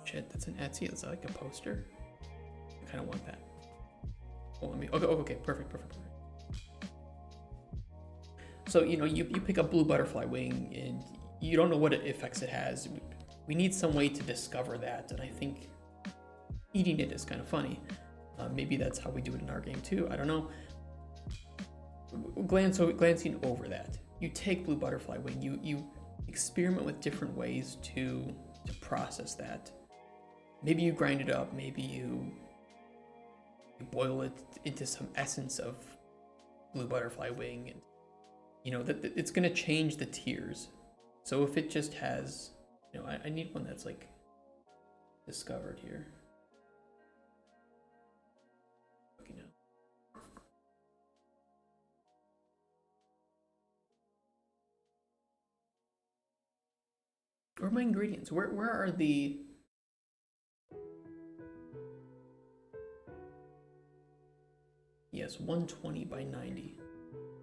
Shit, that's an Etsy. That's like a poster. I kind of want that. Oh, let me. Okay, perfect. So, you know, you pick up blue butterfly wing, and you don't know what effects it has. We need some way to discover that, and I think eating it is kind of funny. Maybe that's how we do it in our game too. I don't know. Glancing over that, you take blue butterfly wing. You experiment with different ways to process that. Maybe you grind it up. Maybe you boil it into some essence of blue butterfly wing, and you know that it's going to change the tiers. So if it just has, you know, I need one that's like discovered here. Okay, no. Where are my ingredients? Where are the? Yeah, Yes, 120 by 90.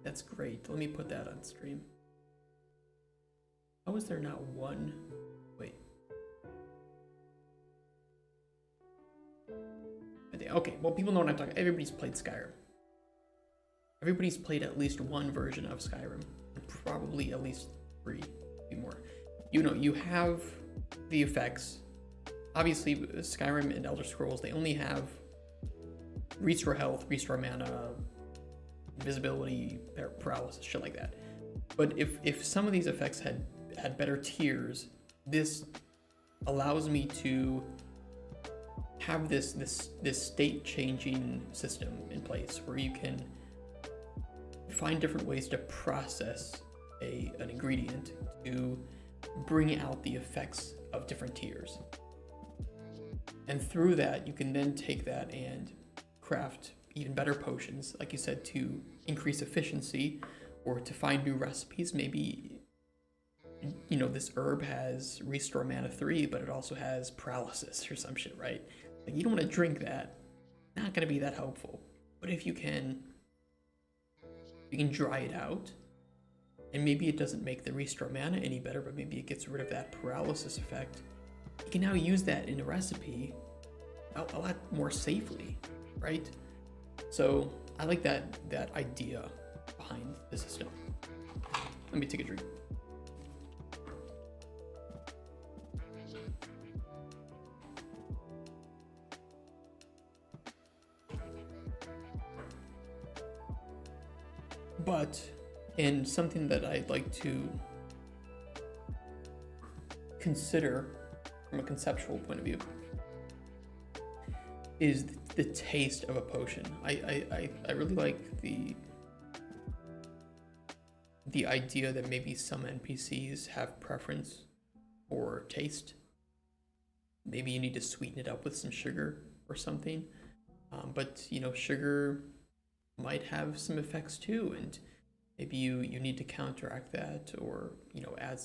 That's great. Let me put that on stream. How is there not one? Wait. Okay, well, people know what I'm talking about. Everybody's played Skyrim. Everybody's played at least one version of Skyrim. Probably at least 3, maybe more. You know, you have the effects. Obviously, Skyrim and Elder Scrolls, they only have restore health, restore mana, invisibility, paralysis, shit like that. But if some of these effects had better tiers, this allows me to have this state changing system in place where you can find different ways to process an ingredient to bring out the effects of different tiers. And through that, you can then take that and craft even better potions, like you said, to increase efficiency or to find new recipes. Maybe, you know, this herb has restore mana 3, but it also has paralysis or some shit, right? Like, you don't want to drink that. Not going to be that helpful. But if you can dry it out, and maybe it doesn't make the restore mana any better, but maybe it gets rid of that paralysis effect. You can now use that in a recipe a lot more safely, right? So I like that idea behind the system. Let me take a drink. But, and something that I'd like to consider from a conceptual point of view is the taste of a potion. I really like the idea that maybe some NPCs have preference for taste. Maybe you need to sweeten it up with some sugar or something. But, you know, sugar might have some effects too, and maybe you need to counteract that, or, you know, add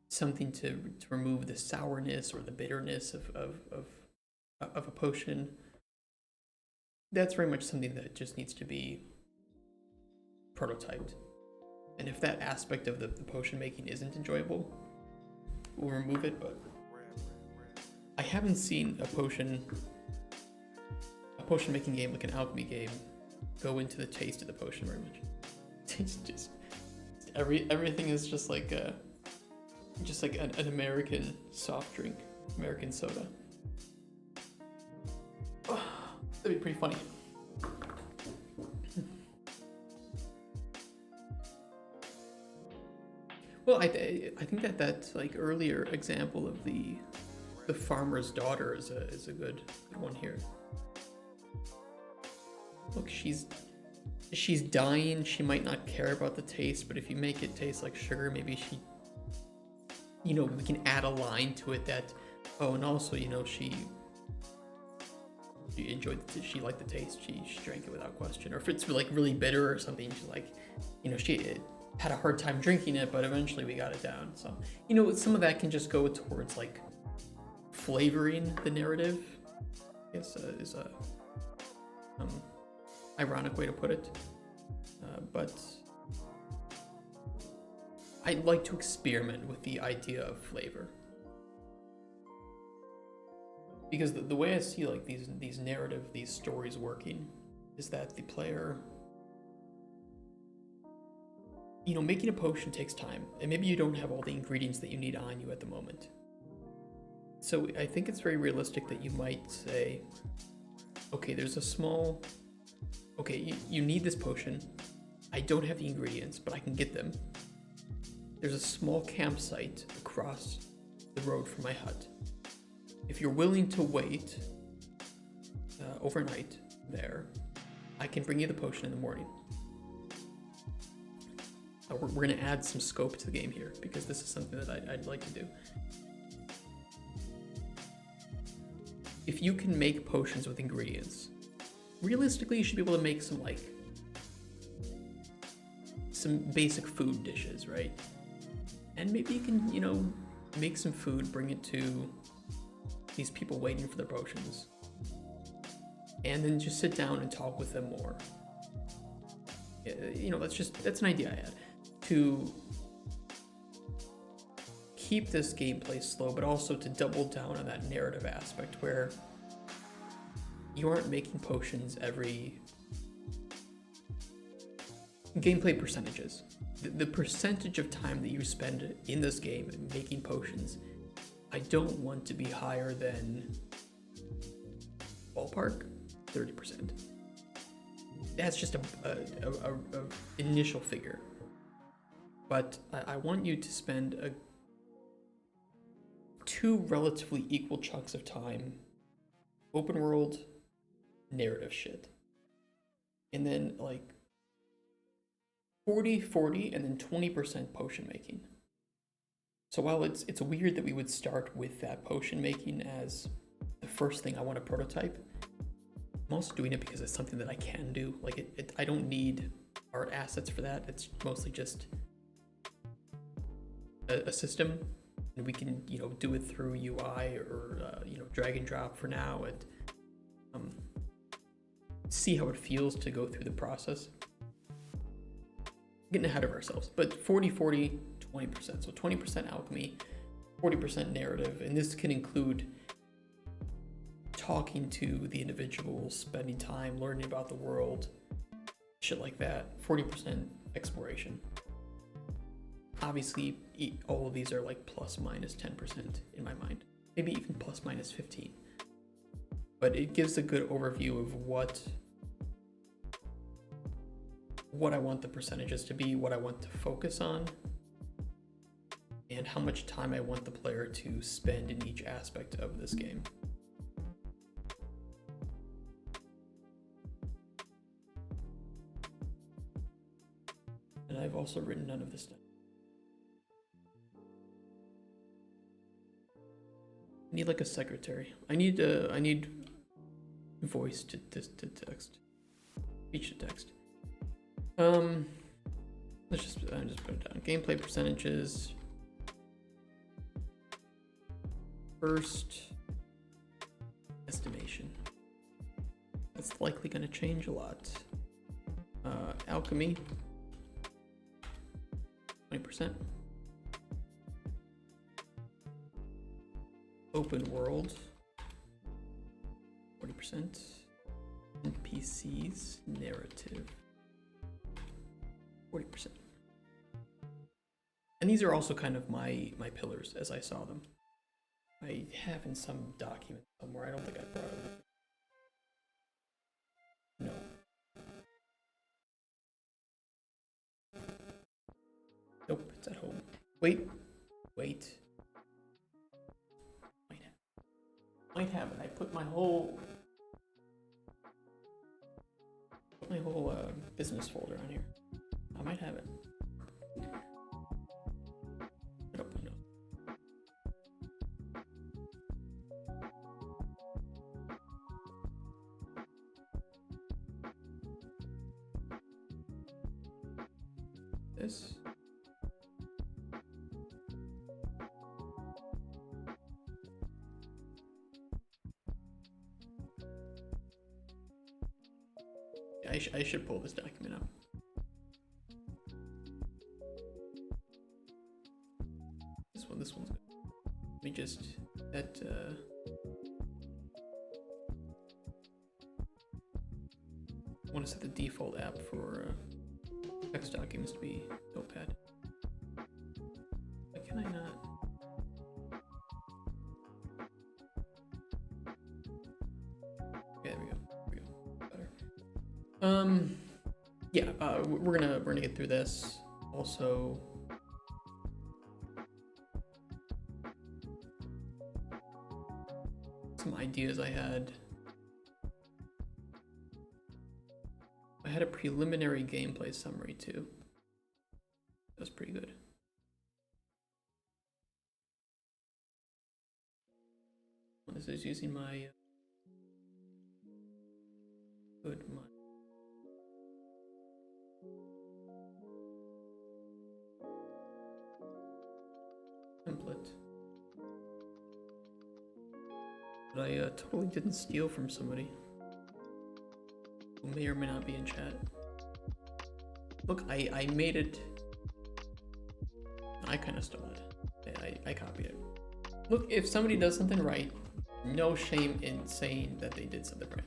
something to remove the sourness or the bitterness of a potion. That's very much something that just needs to be prototyped. And if that aspect of the potion making isn't enjoyable, we'll remove it. But I haven't seen a potion making game, like an alchemy game, go into the taste of the potion very much. It's just everything is just like an American soft drink, American soda. Oh, that'd be pretty funny. Well, I think that like earlier example of the farmer's daughter is a good one here. Look, she's dying. She might not care about the taste, but if you make it taste like sugar, maybe she, you know, we can add a line to it that, oh, and also, you know, she she liked the taste. She drank it without question. Or if it's like really bitter or something, she's like, you know, she had a hard time drinking it, but eventually we got it down. So, you know, some of that can just go towards like flavoring the narrative. I guess is a ironic way to put it, but I'd like to experiment with the idea of flavor, because the way I see like these narrative, these stories working is that the player, you know, making a potion takes time, and maybe you don't have all the ingredients that you need on you at the moment. So I think it's very realistic that you might say, okay, there's a small, okay, you need this potion. I don't have the ingredients, but I can get them. There's a small campsite across the road from my hut. If you're willing to wait overnight there, I can bring you the potion in the morning. We're going to add some scope to the game here, because this is something that I'd like to do. If you can make potions with ingredients, realistically, you should be able to make some basic food dishes, right? And maybe you can, you know, make some food, bring it to these people waiting for their potions. and then just sit down and talk with them more. You know, that's an idea I had, to keep this gameplay slow, but also to double down on that narrative aspect where you aren't making potions every gameplay percentages. The percentage of time that you spend in this game making potions, I don't want to be higher than ballpark 30%. That's just a initial figure. But I want you to spend two relatively equal chunks of time open world narrative shit. And then like 40, and then 20% potion making. So while it's weird that we would start with that potion making as the first thing I want to prototype, I'm also doing it because it's something that I can do. Like I don't need art assets for that. It's mostly just a system, and we can, you know, do it through UI or you know, drag and drop for now, and see how it feels to go through the process. Getting ahead of ourselves, but 40, 20%. So 20% alchemy, 40% narrative, and this can include talking to the individuals, spending time learning about the world, shit like that. 40% exploration. Obviously, all of these are like plus minus 10% in my mind, maybe even plus minus 15. But it gives a good overview of what I want the percentages to be, what I want to focus on, and how much time I want the player to spend in each aspect of this game. And I've also written none of this down. I need like a secretary. I need voice to text, speech to text. Let's just put it down. Gameplay percentages. First estimation. That's likely going to change a lot. Alchemy. 20%. Open world. 40%. NPCs. Narrative. 40%. And these are also kind of my pillars as I saw them. I have in some document somewhere. I don't think I brought it with me. No. Nope, it's at home. Wait. Might have it. I put my whole business folder on here. I might have it. Put up Windows. This. I should pull this document up. This one's good. Let me just I want to set the default app for text documents to be Notepad. Why can I not? Okay, there we go. Better. Yeah, we're gonna get through this. Also, some ideas I had. I had a preliminary gameplay summary too. That was pretty good. This is using my good mind. Template that I totally didn't steal from somebody. who may or may not be in chat. Look, I made it. I kind of stole it. I copied it. Look, if somebody does something right, no shame in saying that they did something right.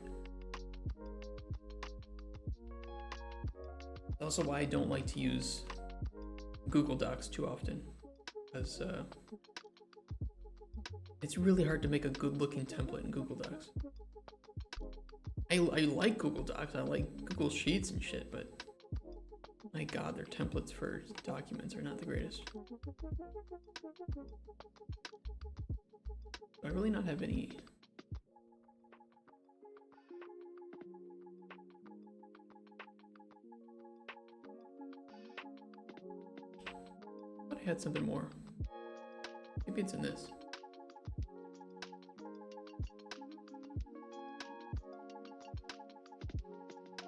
Also why I don't like to use Google Docs too often, because it's really hard to make a good looking template in Google Docs. I like Google Docs, I like Google Sheets and shit, but my god, their templates for documents are not the greatest. Do I really not have any? I thought I had something more. Maybe it's in this.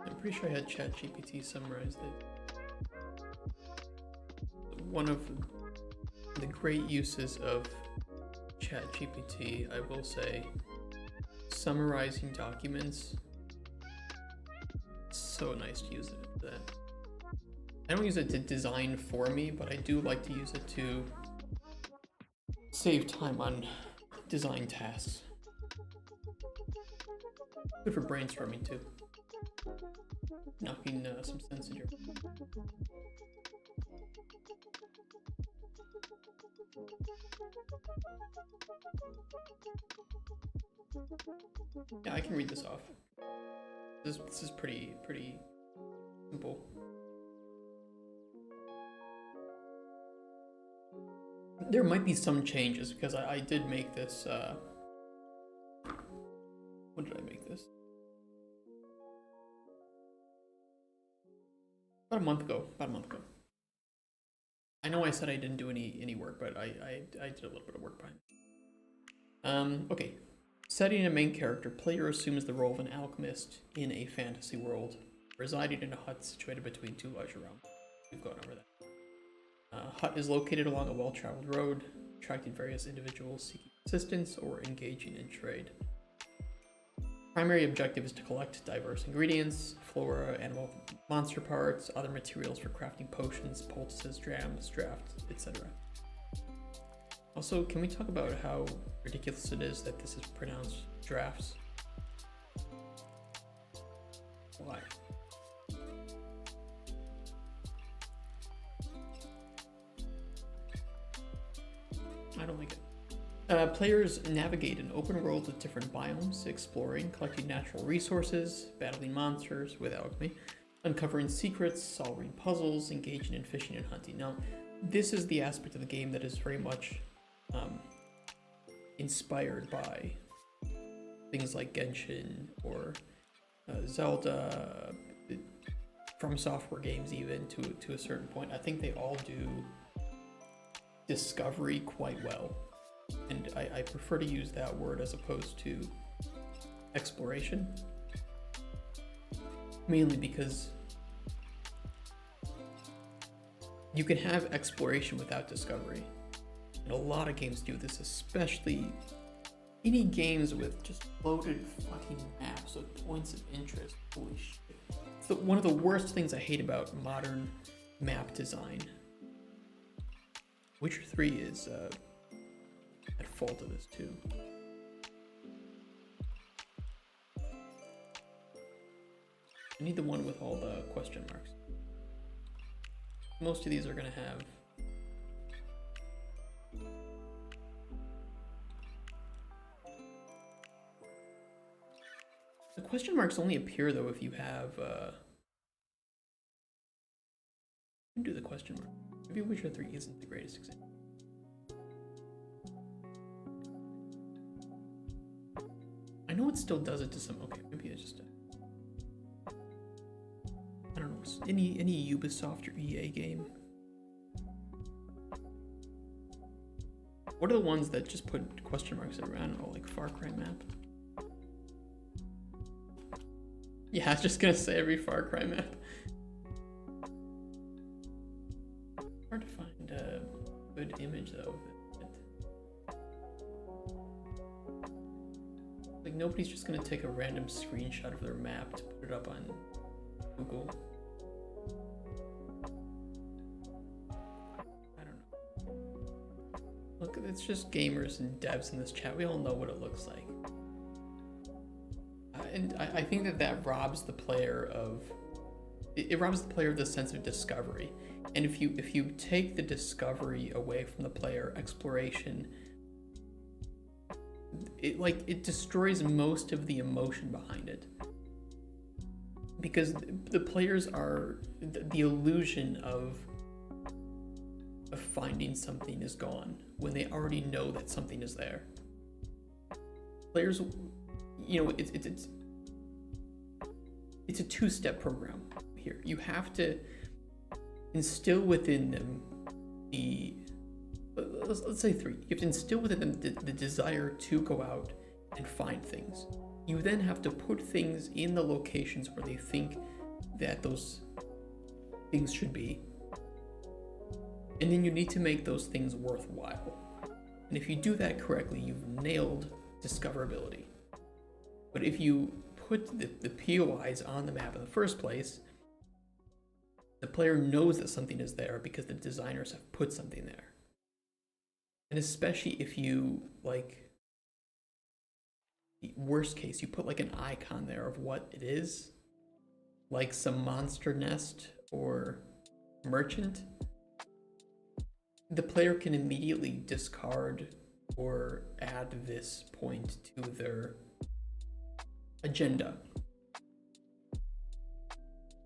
I'm pretty sure I had ChatGPT summarized it. One of the great uses of ChatGPT, I will say, summarizing documents. So nice to use it for that. I don't use it to design for me, but I do like to use it to save time on design tasks. Good for brainstorming too. Knocking some sense into your... Yeah, I can read this off. This is pretty simple. There might be some changes because I did make this. When did I make this? About a month ago. I know I said I didn't do any work, but I did a little bit of work behind. Okay. Setting a main character, player assumes the role of an alchemist in a fantasy world, residing in a hut situated between two larger realms. We've gone over that. Hut is located along a well-traveled road, attracting various individuals seeking assistance or engaging in trade. Primary objective is to collect diverse ingredients, flora, animal, monster parts, other materials for crafting potions, poultices, jams, drafts, etc. Also, can we talk about how ridiculous it is that this is pronounced drafts? Why? I don't like it. Players navigate an open world with different biomes, exploring, collecting natural resources, battling monsters with alchemy, uncovering secrets, solving puzzles, engaging in fishing and hunting. Now, this is the aspect of the game that is very much inspired by things like Genshin or Zelda, From Software games even to a certain point. I think they all do discovery quite well. And I prefer to use that word as opposed to exploration. Mainly because you can have exploration without discovery. And a lot of games do this, especially any games with just loaded fucking maps with points of interest. Holy shit. It's one of the worst things I hate about modern map design. Witcher 3 is at fault of this too. I need the one with all the question marks. Most of these are gonna have the question marks only appear though if you have you can do the question mark. Maybe Witcher 3 isn't the greatest example. I know it still does it to some. Okay, maybe it's just I don't know, any Ubisoft or EA game. What are the ones that just put question marks around? Oh, like Far Cry map. Yeah, I was just gonna say every Far Cry map. Hard to find a good image though of it. Like Like, nobody's just gonna take a random screenshot of their map to put it up on Google. I don't know. Look, it's just gamers and devs in this chat. We all know what it looks like. And I think that robs the player of... It robs the player of the sense of discovery. And if you take the discovery away from the player, exploration, it destroys most of the emotion behind it. Because the players are... The illusion of finding something is gone when they already know that something is there. Players, you know, it's a two-step program here. You have to instill within them let's say three. You have to instill within them the desire to go out and find things. You then have to put things in the locations where they think that those things should be. And then you need to make those things worthwhile. And if you do that correctly, you've nailed discoverability. But if you put the POIs on the map in the first place, the player knows that something is there because the designers have put something there. And especially if you, like, worst case, you put like an icon there of what it is, like some monster nest or merchant, the player can immediately discard or add this point to their agenda.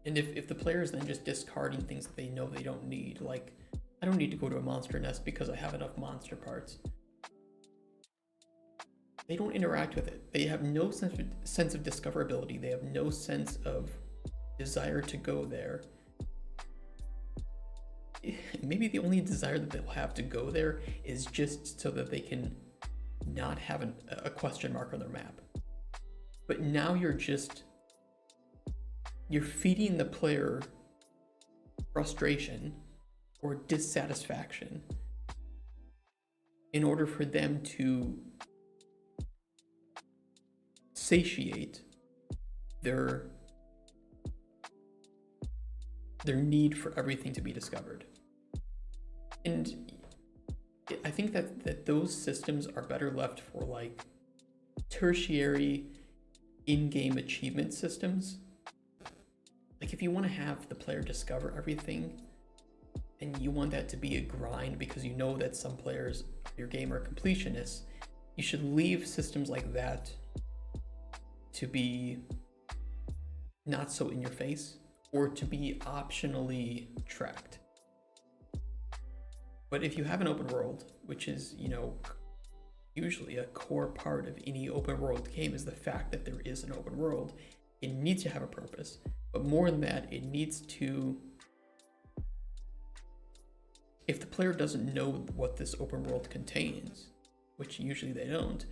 And if the player is then just discarding things that they know they don't need, like, I don't need to go to a monster nest because I have enough monster parts, they don't interact with it. They have no sense of discoverability. They have no sense of desire to go there. Maybe the only desire that they'll have to go there is just so that they can not have a question mark on their map. But now you're feeding the player frustration or dissatisfaction in order for them to satiate their need for everything to be discovered. And I think that those systems are better left for like tertiary in-game achievement systems. Like, if you want to have the player discover everything and you want that to be a grind because you know that some players of your game are completionists, you should leave systems like that to be not so in your face or to be optionally tracked. But if you have an open world, which is, you know, usually a core part of any open world game is the fact that there is an open world, it needs to have a purpose. But more than that, it needs to... If the player doesn't know what this open world contains, which usually they don't,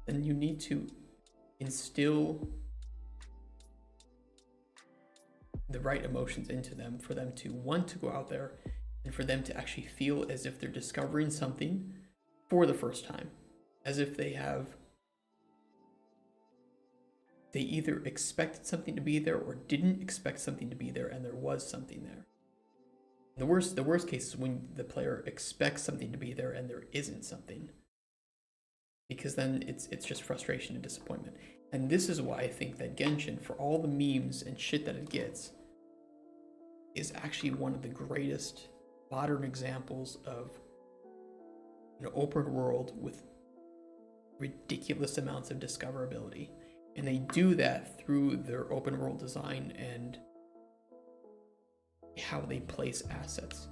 then you need to instill the right emotions into them for them to want to go out there and for them to actually feel as if they're discovering something for the first time. As if they either expected something to be there or didn't expect something to be there and there was something there. The worst case is when the player expects something to be there and there isn't something. Because then it's just frustration and disappointment. And this is why I think that Genshin, for all the memes and shit that it gets, is actually one of the greatest modern examples of an open world with ridiculous amounts of discoverability. And they do that through their open world design and how they place assets.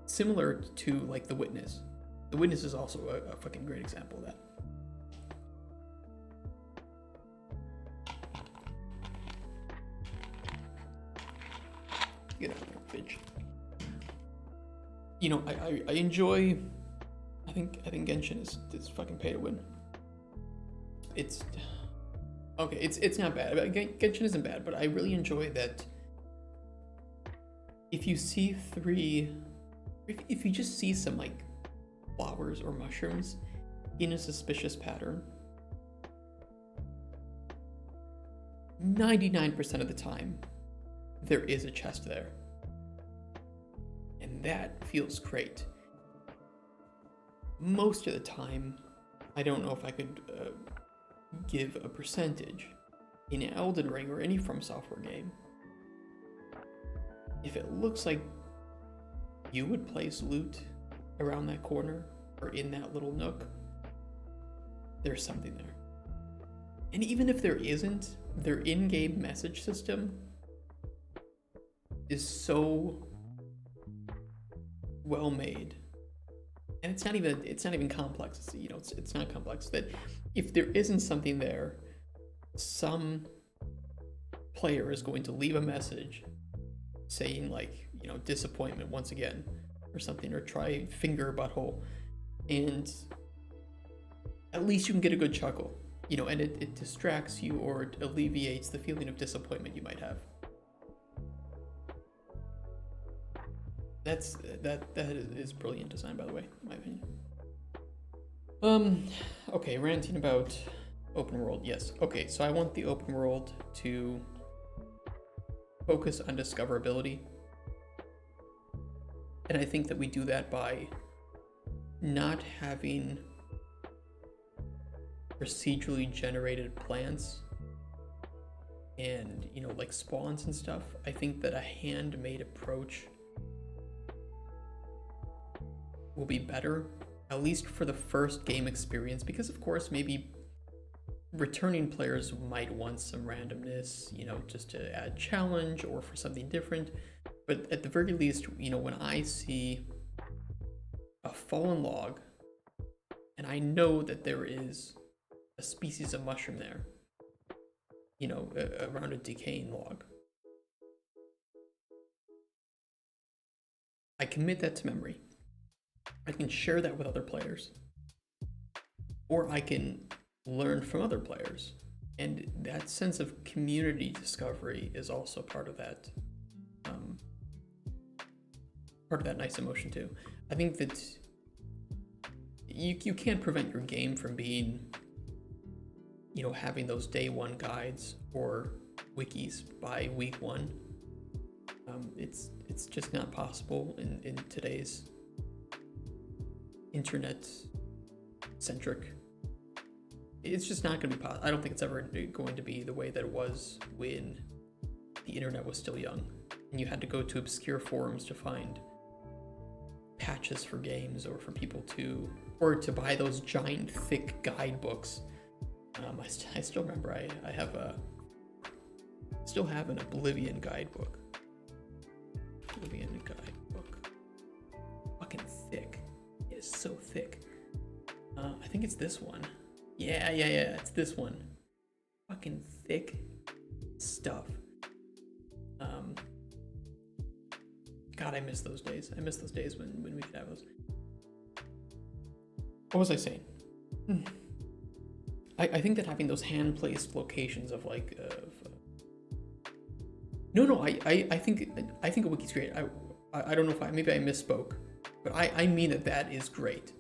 Similar to like The Witness. The Witness is also a fucking great example of that. Get out of there, bitch. You know, I enjoy... I think Genshin is fucking pay to win. It's... Okay, it's not bad. Genshin isn't bad, but I really enjoy that if you see if you just see some like flowers or mushrooms in a suspicious pattern, 99% of the time, there is a chest there. And that feels great. Most of the time, I don't know if I could give a percentage. In Elden Ring or any From Software game, if it looks like you would place loot around that corner or in that little nook, there's something there. And even if there isn't, their in-game message system is so well made, and it's not even complex. It's not complex. That if there isn't something there, some player is going to leave a message saying disappointment once again or something, or try finger butthole, and at least you can get a good chuckle, and it distracts you or it alleviates the feeling of disappointment you might have. That is brilliant design, by the way, in my opinion. Okay, ranting about open world. Yes. Okay, so I want the open world to focus on discoverability. And I think that we do that by not having procedurally generated plants and, like spawns and stuff. I think that a handmade approach will be better, at least for the first game experience, because of course maybe returning players might want some randomness, just to add challenge or for something different. But at the very least, when I see a fallen log and I know that there is a species of mushroom there, around a decaying log, I commit that to memory. I can share that with other players, or I can learn from other players, and that sense of community discovery is also part of that nice emotion too. I think that you can't prevent your game from being, having those day one guides or wikis by week one. It's just not possible in today's internet centric. It's just not going to be possible. I don't think it's ever going to be the way that it was when the internet was still young and you had to go to obscure forums to find patches for games, or for people to buy those giant thick guidebooks. I still remember I still have an Oblivion guidebook. Fucking thick. It is so thick. I think it's this one. Yeah, it's this one. Fucking thick stuff. God, I miss those days. I miss those days when we could have those. What was I saying? I think that having those hand-placed locations of I think a wiki's great. I don't know if maybe I misspoke, but I mean that is great.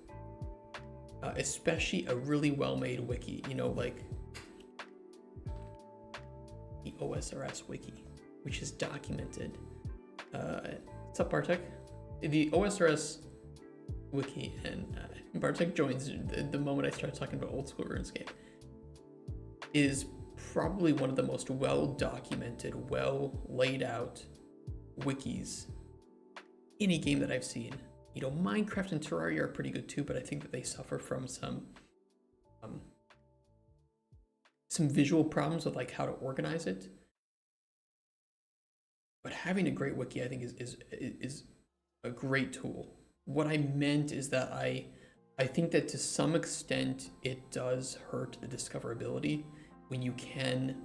Especially a really well-made wiki, like the OSRS wiki, which is documented. What's up, Bartek? The OSRS wiki, and Bartek joins the moment I start talking about old school RuneScape, is probably one of the most well-documented, well-laid-out wikis in a game that I've seen. Minecraft and Terraria are pretty good too, but I think that they suffer from some visual problems with how to organize it. But having a great wiki, I think, is a great tool. What I meant is that I think that to some extent it does hurt the discoverability when you can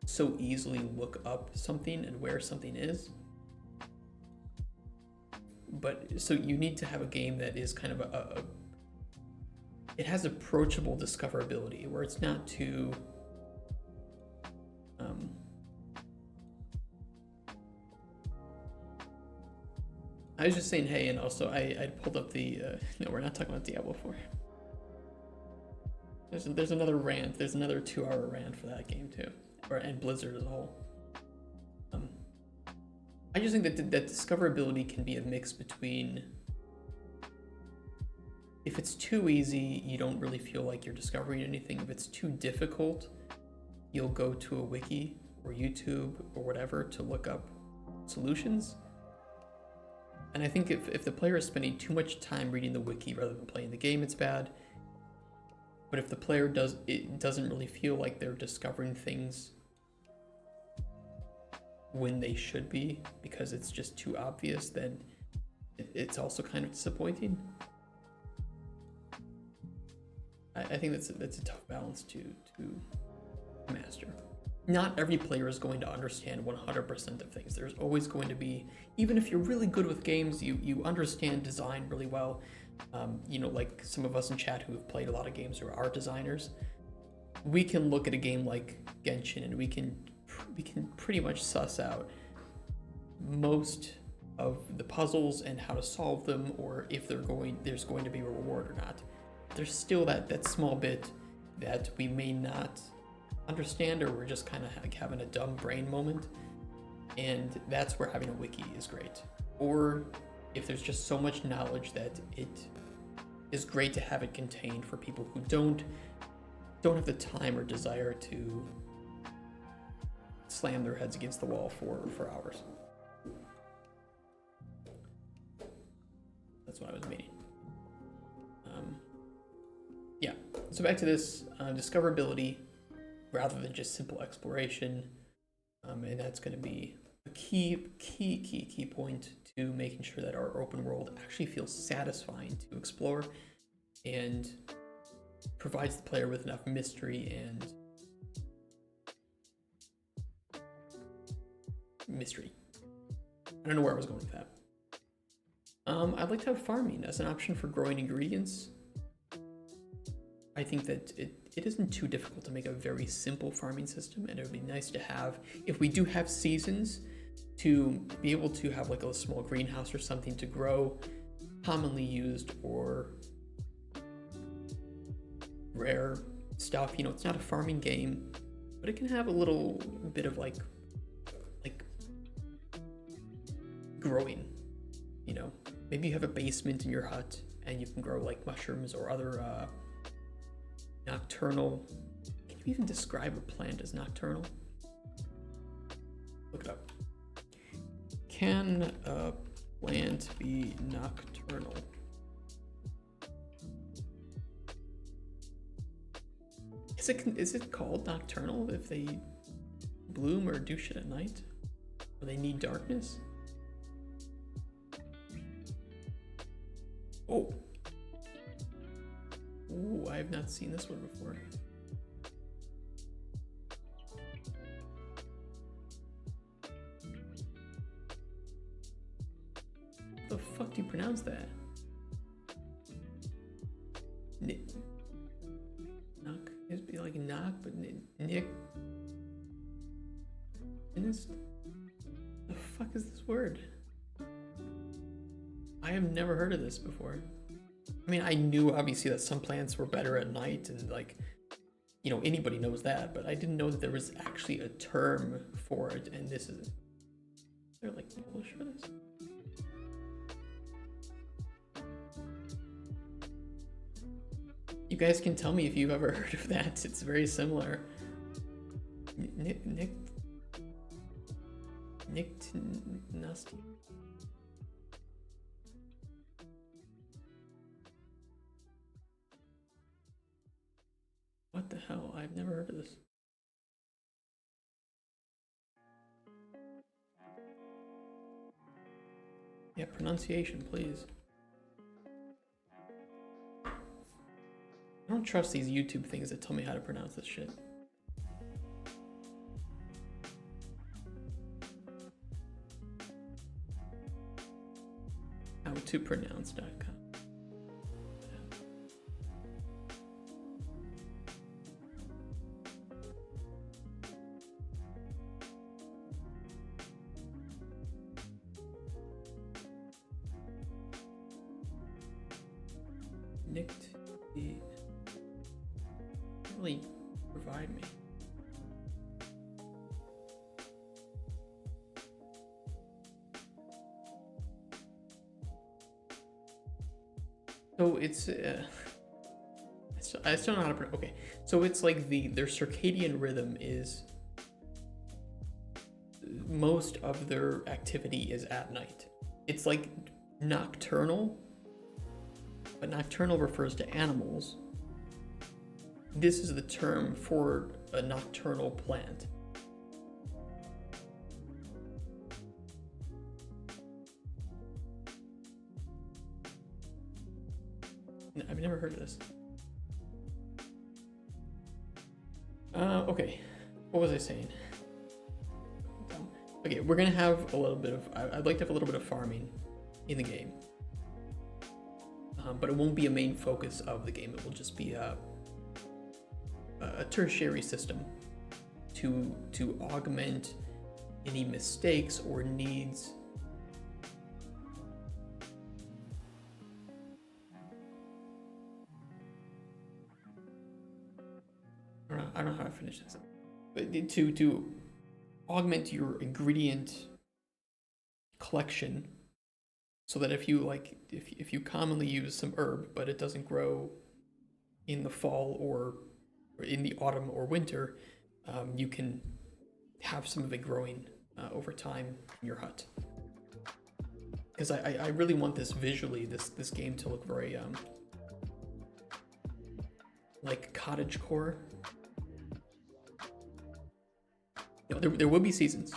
so easily look up something and where something is. But so you need to have a game that is kind of it has approachable discoverability, where it's not too I was just saying hey, and also I pulled up the no, we're not talking about Diablo 4. There's another rant. There's another 2-hour rant for that game too. and Blizzard as a whole. I just think that discoverability can be a mix between, if it's too easy, you don't really feel like you're discovering anything. If it's too difficult, you'll go to a wiki or YouTube or whatever to look up solutions. And I think if the player is spending too much time reading the wiki rather than playing the game, it's bad. But if the player doesn't really feel like they're discovering things when they should be, because it's just too obvious, then it's also kind of disappointing. I think that's a tough balance to master. Not every player is going to understand 100% of things. There's always going to be, even if you're really good with games, you understand design really well. You know, like some of us in chat who have played a lot of games or are designers, we can look at a game like Genshin and we can pretty much suss out most of the puzzles and how to solve them, or if there's going to be a reward or not. There's still that small bit that we may not understand, or we're just kind of like having a dumb brain moment, and that's where having a wiki is great. Or if there's just so much knowledge that it is great to have it contained for people who don't have the time or desire to slam their heads against the wall for hours. That's what I was meaning. Yeah, so back to this discoverability rather than just simple exploration, and that's going to be a key point to making sure that our open world actually feels satisfying to explore and provides the player with enough mystery. I don't know where I was going with that. I'd like to have farming as an option for growing ingredients. I think that it isn't too difficult to make a very simple farming system, and it would be nice to have, if we do have seasons, to be able to have like a small greenhouse or something to grow commonly used or rare stuff. You know, it's not a farming game, but it can have a little bit of like growing. You know, maybe you have a basement in your hut and you can grow like mushrooms or other nocturnal. Can you even describe a plant as nocturnal? Look it up. Can a plant be nocturnal? Is it called nocturnal if they bloom or do shit at night? Or they need darkness? Oh. Ooh, I have not seen this one before. How the fuck do you pronounce that? Knock? It'd be like knock, but Nick. The fuck is this word? I have never heard of this before. I mean, I knew obviously that some plants were better at night, and like, you know, anybody knows that, but I didn't know that there was actually a term for it, and this is there like English for this? You guys can tell me if you've ever heard of that. It's very similar. Nick Nasty. What the hell? I've never heard of this. Yeah, pronunciation, please. I don't trust these YouTube things that tell me how to pronounce this shit. Howtopronounce.com. Nick really provide me. So it's I still don't know how to pronounce. Okay, so it's like their circadian rhythm is most of their activity is at night. It's like nocturnal, but nocturnal refers to animals. This is the term for a nocturnal plant. I've never heard of this. Okay, what was I saying? Okay, we're gonna have a little bit of, I'd like to have a little bit of farming in the game. But it won't be a main focus of the game. It will just be a tertiary system to augment any mistakes or needs. I don't know how to finish this. But to augment your ingredient collection, so that if you commonly use some herb but it doesn't grow in the fall or in the autumn or winter, you can have some of it growing over time in your hut. Because I really want this visually, this game to look very like cottagecore. No, there will be seasons.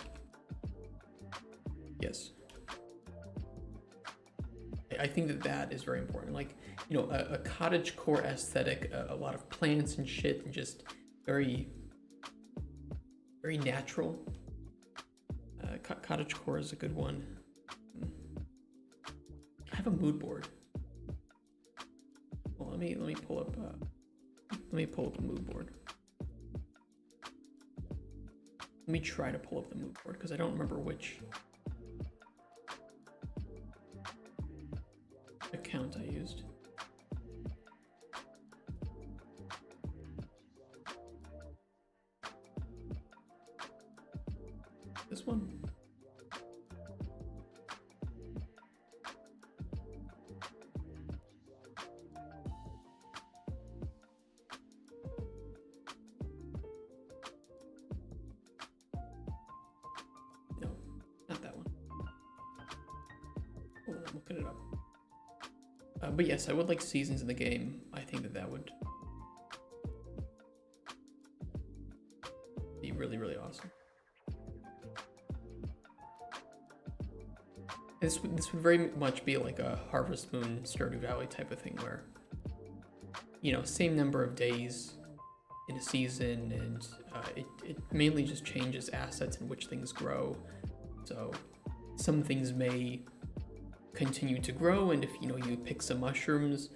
Yes. I think that is very important. Like, you know, a cottagecore aesthetic, a lot of plants and shit, and just very, very natural. Cottagecore is a good one. I have a mood board. Well, let me pull up. Let me pull up a mood board. Let me try to pull up the mood board because I don't remember which account I used. This one? No, not that one. Hold on, I'm looking it up. But yes, I would like seasons in the game. I think that would be really, really awesome. This would very much be like a Harvest Moon, Stardew Valley type of thing where, you know, same number of days in a season, and it mainly just changes assets in which things grow. So some things may continue to grow, and if you pick some mushrooms,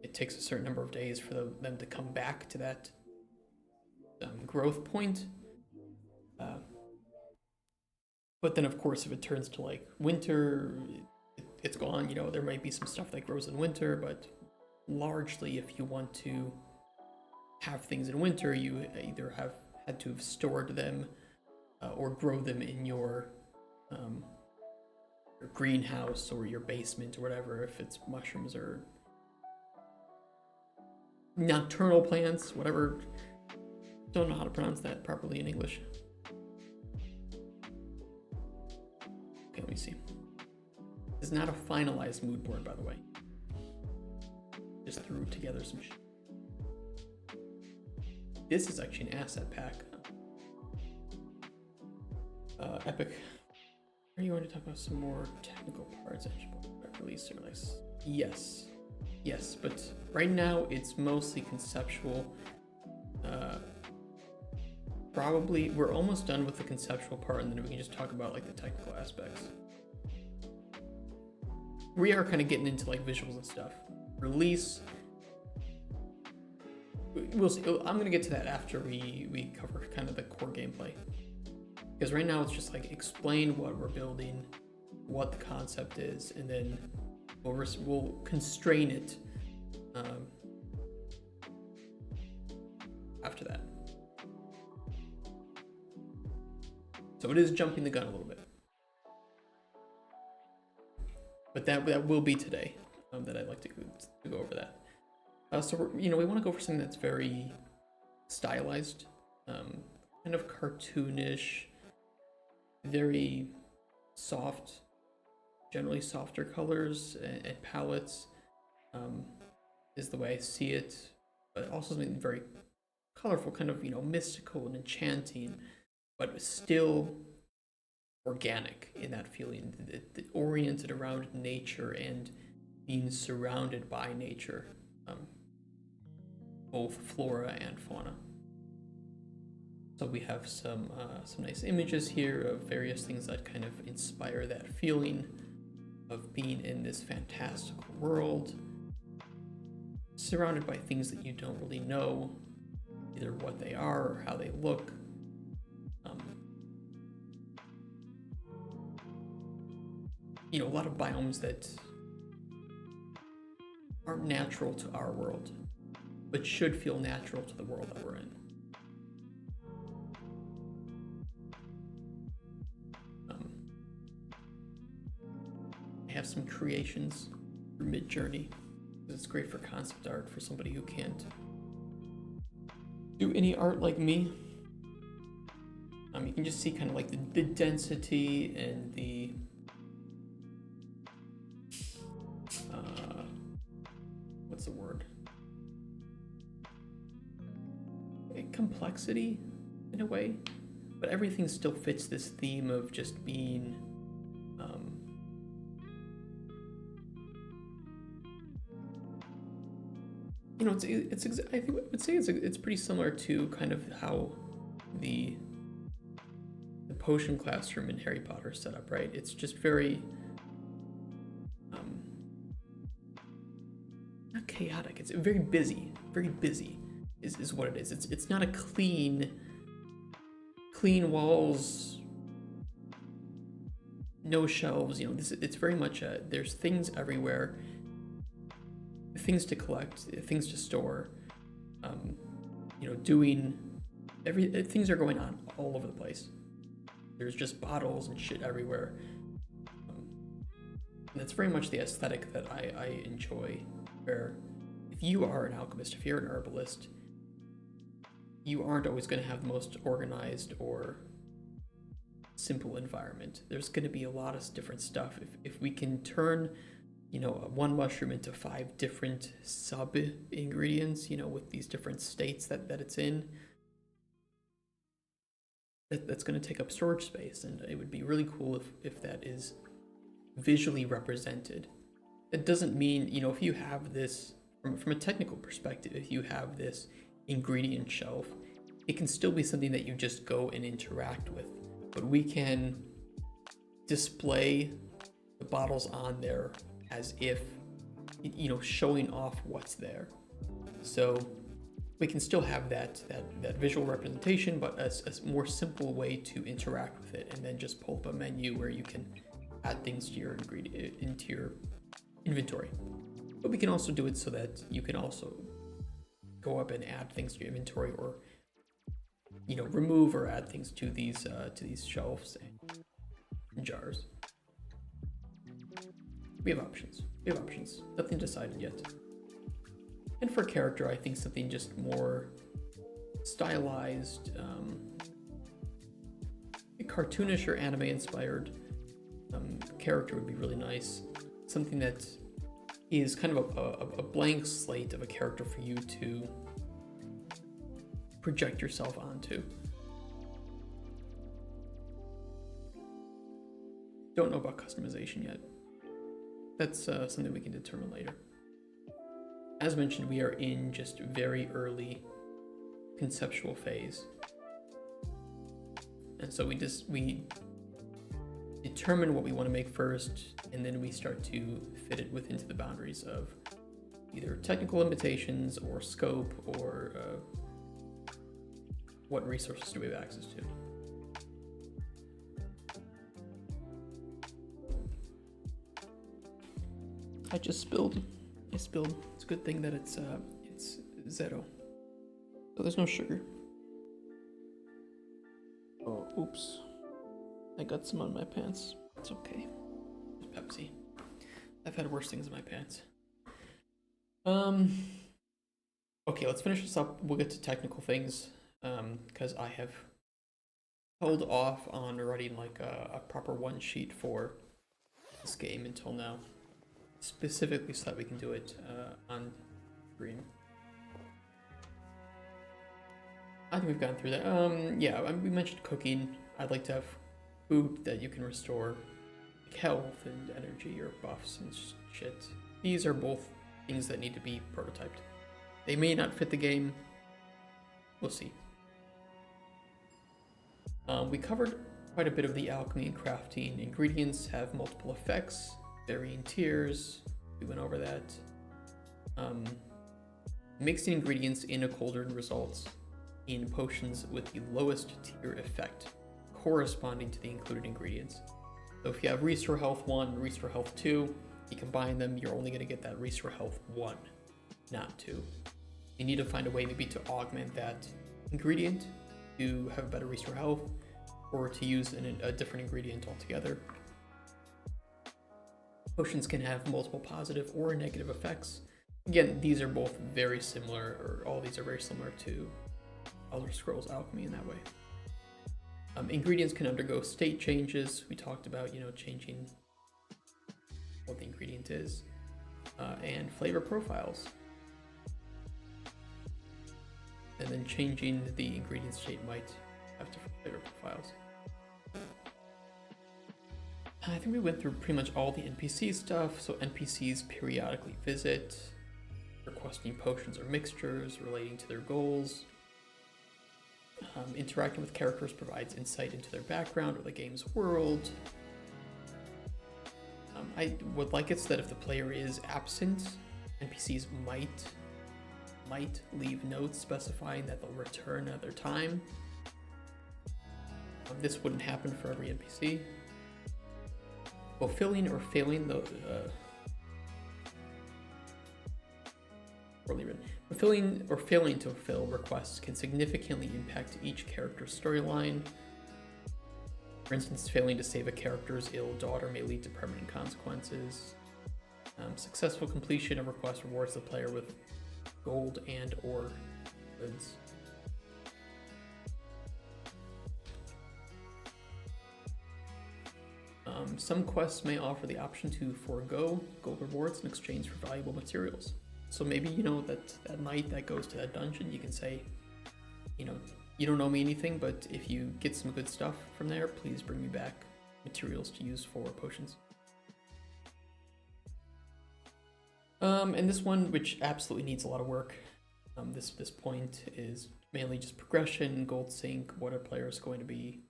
it takes a certain number of days for them to come back to that growth point. But then, of course, if it turns to like winter, it's gone. There might be some stuff that grows in winter, but largely, if you want to have things in winter, you either have had to have stored them or grow them in your greenhouse or your basement or whatever, if it's mushrooms or nocturnal plants, whatever. Don't know how to pronounce that properly in English. Okay, let me see. This is not a finalized mood board, by the way. Just threw together some shit. This is actually an asset pack. Epic. Are you going to talk about some more technical parts? Release or release? Yes. Yes, but right now it's mostly conceptual. Probably we're almost done with the conceptual part, and then we can just talk about like the technical aspects. We are kind of getting into like visuals and stuff. Release. We'll see. I'm gonna get to that after we cover kind of the core gameplay. Because right now it's just like explain what we're building, what the concept is, and then we'll constrain it after that. So it is jumping the gun a little bit. but that will be today, that I'd like to go over that. So we want to go for something that's very stylized, kind of cartoonish, very soft, generally softer colors and palettes, is the way I see it, but also something very colorful, kind of mystical and enchanting, but still organic in that feeling, oriented around nature and being surrounded by nature, both flora and fauna. So we have some nice images here of various things that kind of inspire that feeling of being in this fantastical world, surrounded by things that you don't really know, either what they are or how they look. A lot of biomes that aren't natural to our world, but should feel natural to the world that we're in. I have some creations for Midjourney. It's great for concept art for somebody who can't do any art like me. You can just see kind of like the density and the what's the word? Complexity in a way, but everything still fits this theme of just being I would say it's pretty similar to kind of how the potion classroom in Harry Potter is set up, right? It's just very not chaotic. It's very busy is what it is. It's not a clean walls, no shelves. It's very much there's things everywhere, things to collect, things to store. Doing things are going on all over the place. There's just bottles and shit everywhere. And that's very much the aesthetic that I enjoy, where if you are an alchemist, if you're an herbalist, you aren't always going to have the most organized or simple environment. There's going to be a lot of different stuff. If we can turn, one mushroom into 5 different sub ingredients, with these different states that it's in, that's going to take up storage space, and it would be really cool if that is visually represented. It doesn't mean, if you have this from a technical perspective, if you have this ingredient shelf, it can still be something that you just go and interact with, but we can display the bottles on there as if showing off what's there. So we can still have that visual representation, but a more simple way to interact with it, and then just pull up a menu where you can add things to your into your inventory. But we can also do it so that you can also go up and add things to your inventory, or remove or add things to these shelves and jars. We have options. Nothing decided yet. And for character, I think something just more stylized, cartoonish or anime inspired character would be really nice. Something that is kind of a blank slate of a character for you to project yourself onto. Don't know about customization yet. That's something we can determine later. As mentioned, we are in just very early conceptual phase. And so we determine what we want to make first, and then we start to fit it into the boundaries of either technical limitations or scope, or what resources do we have access to. I spilled. It's a good thing that it's zero. So there's no sugar. Oh, oops. I got some on my pants. It's okay. It's Pepsi. I've had worse things in my pants. Okay, let's finish this up. We'll get to technical things, because I have held off on writing like a proper one sheet for this game until now, specifically so that we can do it on stream. I think we've gone through that. Yeah, we mentioned cooking. I'd like to have food that you can restore, like health and energy or buffs and shit. These are both things that need to be prototyped. They may not fit the game. We'll see. We covered quite a bit of the alchemy and crafting. Ingredients have multiple effects, varying tiers. We went over that. Mixing ingredients in a cauldron results in potions with the lowest tier effect, corresponding to the included ingredients. So if you have Restore Health 1, Restore Health 2, you combine them, you're only going to get that Restore Health 1, not 2. You need to find a way maybe to augment that ingredient to have a better Restore Health, or to use a different ingredient altogether. Potions can have multiple positive or negative effects. Again, these are both very similar, or all these are very similar to Elder Scrolls Alchemy in that way. Ingredients can undergo state changes. We talked about, changing what the ingredient is, and flavor profiles. And then changing the ingredient state might have different flavor profiles. I think we went through pretty much all the NPC stuff. So NPCs periodically visit, requesting potions or mixtures relating to their goals. Interacting with characters provides insight into their background or the game's world. I would like it so that if the player is absent, NPCs might leave notes specifying that they'll return at their time. This wouldn't happen for every NPC. Fulfilling or failing the poorly written. Fulfilling or failing to fulfill requests can significantly impact each character's storyline. For instance, failing to save a character's ill daughter may lead to permanent consequences. Successful completion of request rewards the player with gold and or goods. Some quests may offer the option to forego gold rewards in exchange for valuable materials. So maybe, that knight that goes to that dungeon, you can say, you don't owe me anything, but if you get some good stuff from there, please bring me back materials to use for potions. And this one, which absolutely needs a lot of work, this point is mainly just progression, gold sync, what are players going to be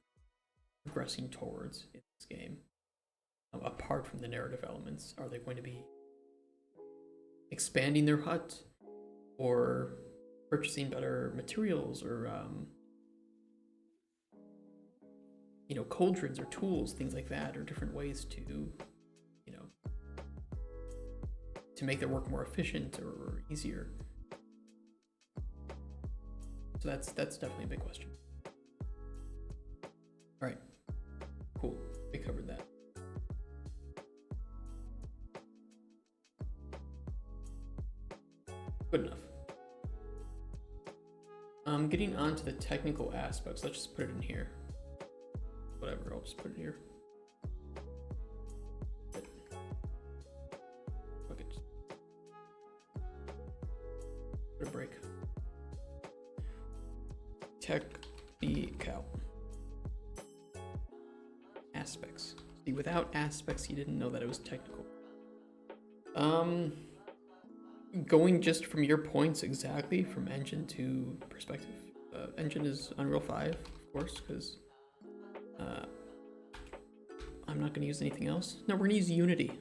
progressing towards in this game? Apart from the narrative elements, are they going to be expanding their hut, or purchasing better materials, or cauldrons or tools, things like that, or different ways to to make their work more efficient or easier. So that's definitely a big question. All right, cool, we covered that. Good enough. Getting on to the technical aspects. Let's just put it in here. Whatever, I'll just put it here. Okay, just put a break. Technical aspects. See, without aspects, you didn't know that it was technical. Going just from your points exactly, from engine to perspective. Engine is Unreal 5, of course, because I'm not going to use anything else. No, we're going to use Unity.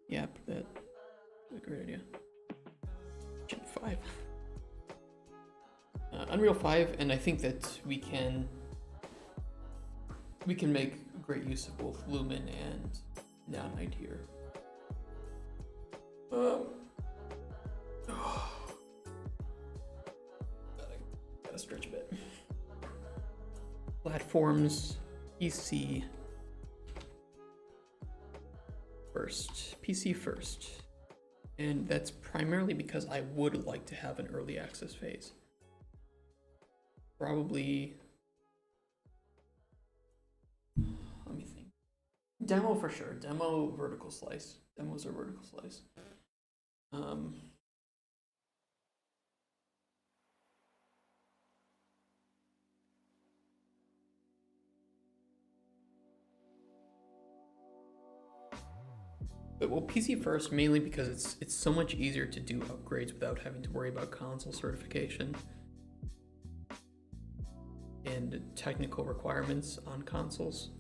Yep, that's a great idea. Engine 5. Unreal 5, and I think that we can make great use of both Lumen and Downlight here. Gotta stretch a bit. Platforms, PC. first, PC first. And that's primarily because I would like to have an early access phase. Probably, let me think. Demo for sure. Demo, vertical slice. Demos are vertical slice. But well, PC first mainly because it's so much easier to do upgrades without having to worry about console certification and technical requirements on consoles.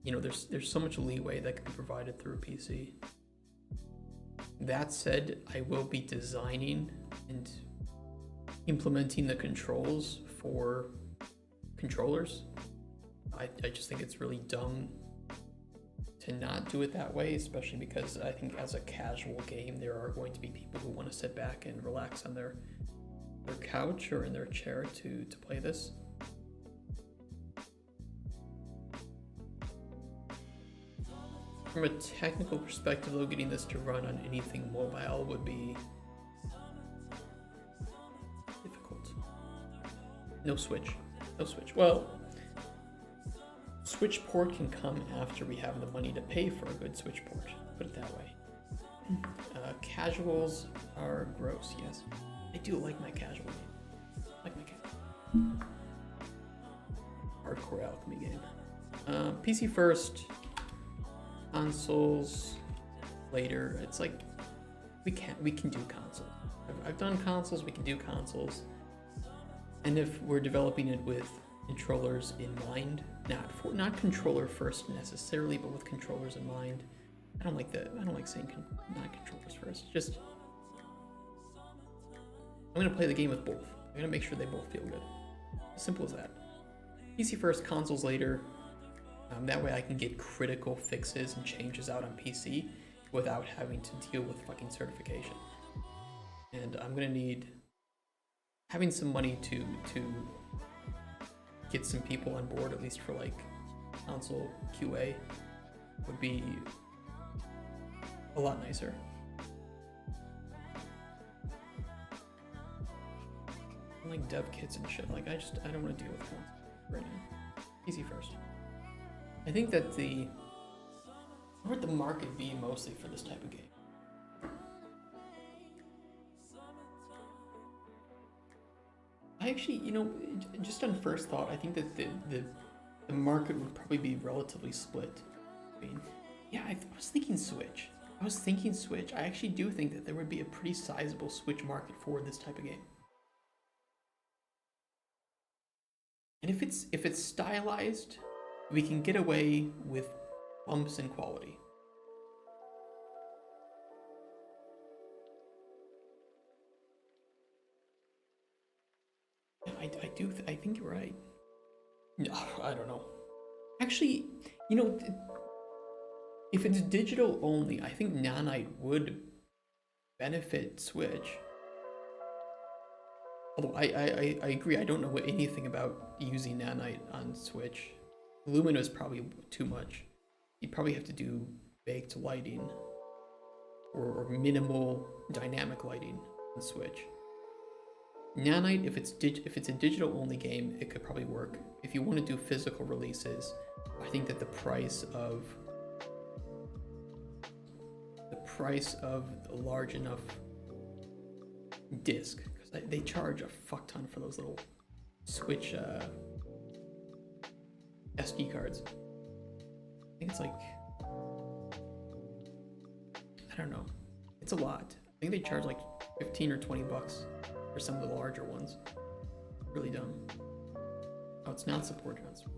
You know, there's so much leeway that can be provided through a PC. That said, I will be designing and implementing the controls for controllers. I just think it's really dumb to not do it that way, especially because I think as a casual game, there are going to be people who want to sit back and relax on their couch or in their chair to play this. From a technical perspective, though, getting this to run on anything mobile would be difficult. No Switch. No Switch. Well, Switch port can come after we have the money to pay for a good Switch port. Put it that way. Casuals are gross, yes. I do like my casual game. Hardcore alchemy game. PC first. Consoles later. It's like we can do consoles. I've done consoles, we can do consoles. And if we're developing it with controllers in mind, not controller first necessarily, but with controllers in mind. I don't like saying not controllers first. Just I'm gonna play the game with both. I'm gonna make sure they both feel good. As simple as that. PC first, consoles later. That way I can get critical fixes and changes out on PC without having to deal with fucking certification. And I'm gonna need having some money to get some people on board, at least for like console QA, would be a lot nicer. Like dev kits and shit. Like I don't want to deal with console right now. PC first. I think that where would the market be mostly for this type of game? I actually, just on first thought, I think that the market would probably be relatively split. I mean, yeah, I was thinking Switch. I actually do think that there would be a pretty sizable Switch market for this type of game. And if it's stylized, we can get away with bumps in quality. I think you're right. No, I don't know. Actually, if it's digital only, I think Nanite would benefit Switch. Although I agree, I don't know anything about using Nanite on Switch. Lumina is probably too much. You'd probably have to do baked lighting or minimal dynamic lighting on Switch. Nanite, if it's a digital only game, it could probably work. If you want to do physical releases, I think that the price of a large enough disc, because they charge a fuck ton for those little Switch SD cards. I think it's like, I don't know. It's a lot. I think they charge like 15 or 20 bucks for some of the larger ones. Really dumb. Oh, it's not supported on Switch.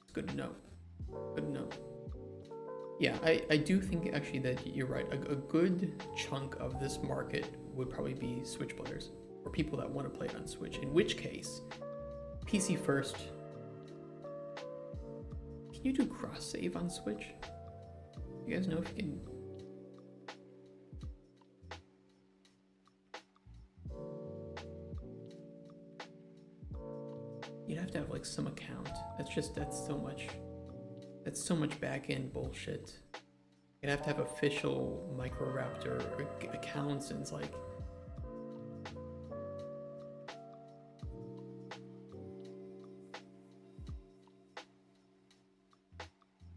It's good to know. Good to know. Yeah, I do think actually that you're right. A good chunk of this market would probably be Switch players or people that want to play it on Switch. In which case, PC first. Can you do cross save on Switch? You guys know if you can? you'd have to have like some account. That's so much back-end bullshit. You'd have to have official Microraptor accounts, and it's like,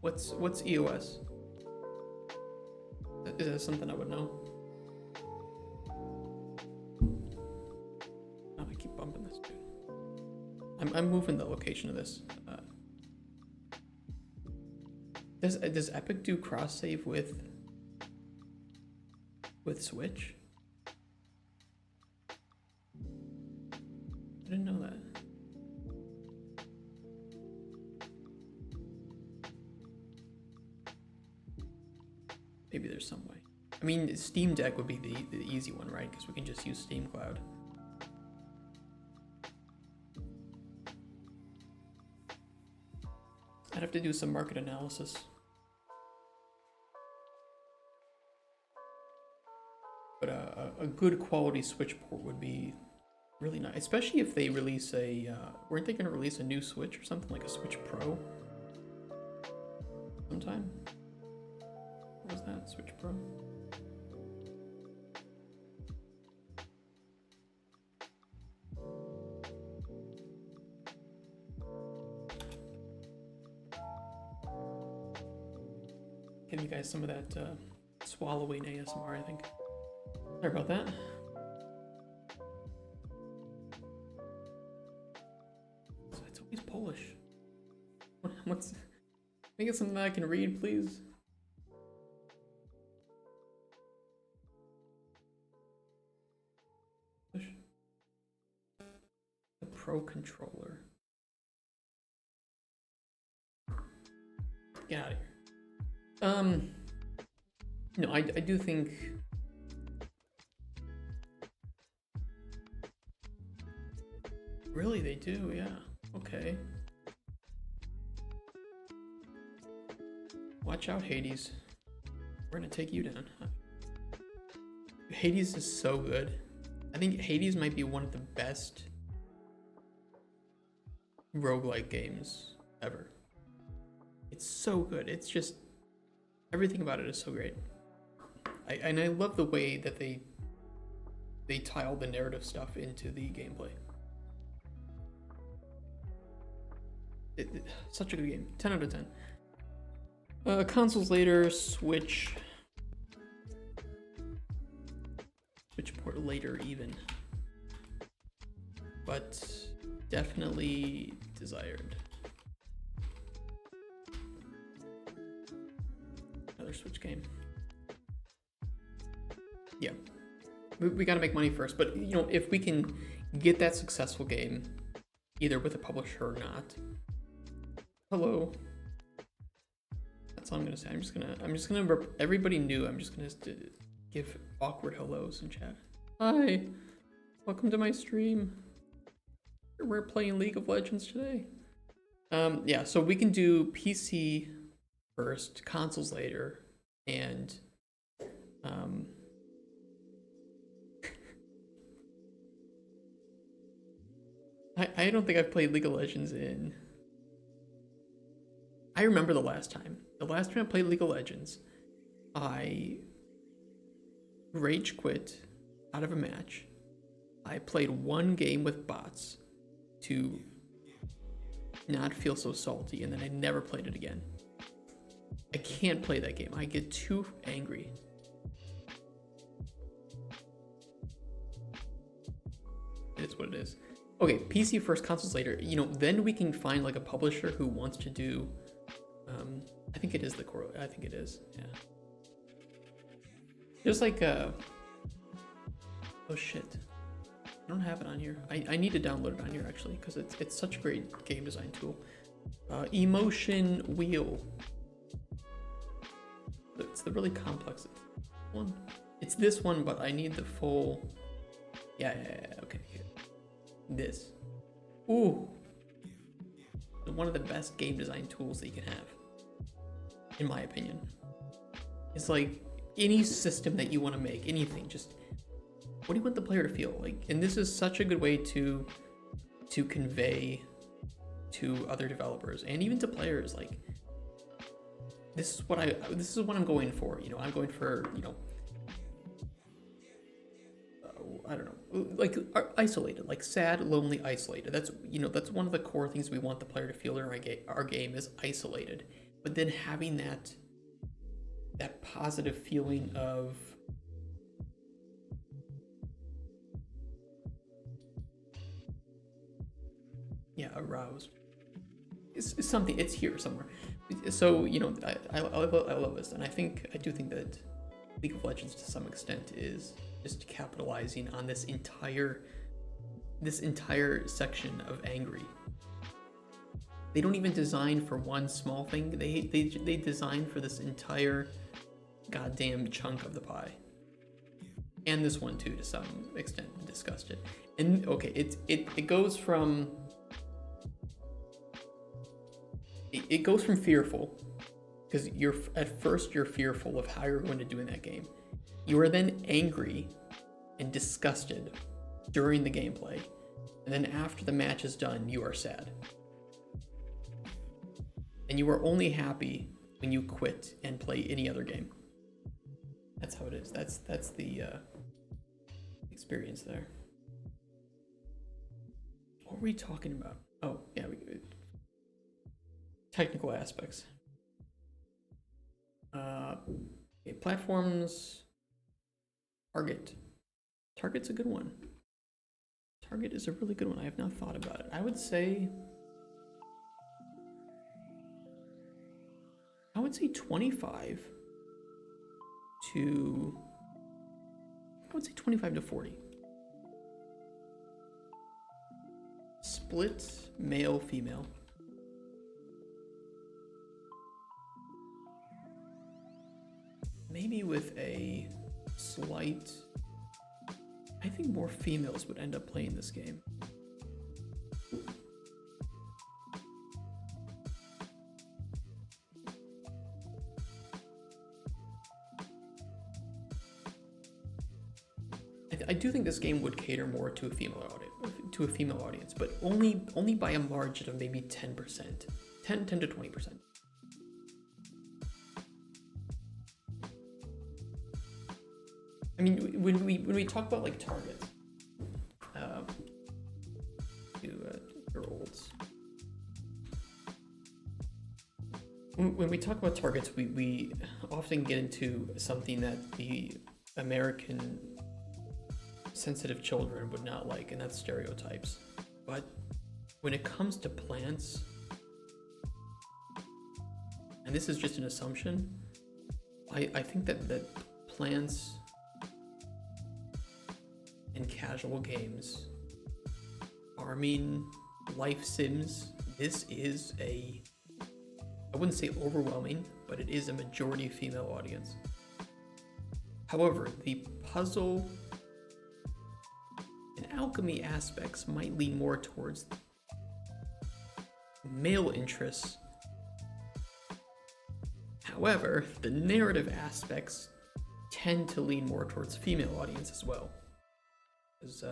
what's EOS? Is that something I would know? Oh, I keep bumping this dude. I'm moving the location of this. Does Epic do cross save with Switch? I didn't know that. Maybe there's some way. I mean, Steam Deck would be the easy one, right? Because we can just use Steam Cloud. I'd have to do some market analysis. But a good quality Switch port would be really nice, especially if they release a, weren't they gonna release a new Switch or something, like a Switch Pro sometime? What was that, Switch Pro? Give you guys some of that swallowing ASMR, I think. Sorry about that. So it's always Polish. What's... Make it something that I can read, please. The Pro Controller. Get out of here. No, I do think really they do, yeah. Okay. Watch out, Hades. We're gonna take you down. Hades is so good. I think Hades might be one of the best roguelike games ever. It's so good. It's just, everything about it is so great. And I love the way that they tie all the narrative stuff into the gameplay. Such a good game. 10 out of 10. Consoles later, Switch port later even. But definitely desired. Another Switch game. Yeah. We gotta make money first, but you know, if we can get that successful game, either with a publisher or not. Hello. That's all I'm gonna say. I'm just gonna everybody new, I'm just gonna give awkward hellos in chat. Hi, welcome to my stream. We're playing League of Legends today. Yeah, so we can do PC first, consoles later, and I don't think I've played League of Legends in... I remember the last time. The last time I played League of Legends, I rage quit out of a match. I played one game with bots to not feel so salty, and then I never played it again. I can't play that game. I get too angry. It is what it is. Okay, PC first, consoles later. You know, then we can find like a publisher who wants to do. I think it is the core. I think it is. Yeah. Just like oh shit, I don't have it on here. I need to download it on here actually because it's such a great game design tool. Emotion Wheel. It's the really complex one. It's this one, but I need the full. Yeah. Okay. This. Ooh. One of the best game design tools that you can have, in my opinion. It's like any system that you want to make, anything, just what do you want the player to feel like? And this is such a good way to convey to other developers and even to players. Like, this is what I'm going for. You know, I'm going for, you know, I don't know, like isolated, like sad, lonely, isolated. That's, you know, that's one of the core things we want the player to feel during our game is isolated. But then having that positive feeling of aroused. It's something. It's here somewhere. So, you know, I love this, and I do think that League of Legends to some extent is just capitalizing on this entire section of angry. They don't even design for one small thing. They design for this entire goddamn chunk of the pie. And this one too, to some extent, discussed it. And okay, it goes from fearful, because at first you're fearful of how you're going to do in that game. You are then angry and disgusted during the gameplay, and then after the match is done, you are sad. And you are only happy when you quit and play any other game. That's how it is. That's the experience there. What were we talking about? Oh, yeah, technical aspects. Okay, platforms. Target's a good one. Target is a really good one. I have not thought about it. I would say 25 to 40. Split male, female. Maybe with a slight, I think more females would end up playing this game. I do think this game would cater more to a female audience, but only by a margin of maybe 10%, 10 to 20%. I mean, when we talk about like targets, your olds. When we talk about targets, we often get into something that the American sensitive children would not like, and that's stereotypes. But when it comes to plants, and this is just an assumption, I think that plants in casual games, farming, life sims, this is I wouldn't say overwhelming, but it is a majority female audience. However, the puzzle and alchemy aspects might lean more towards male interests. However, the narrative aspects tend to lean more towards female audience as well. Because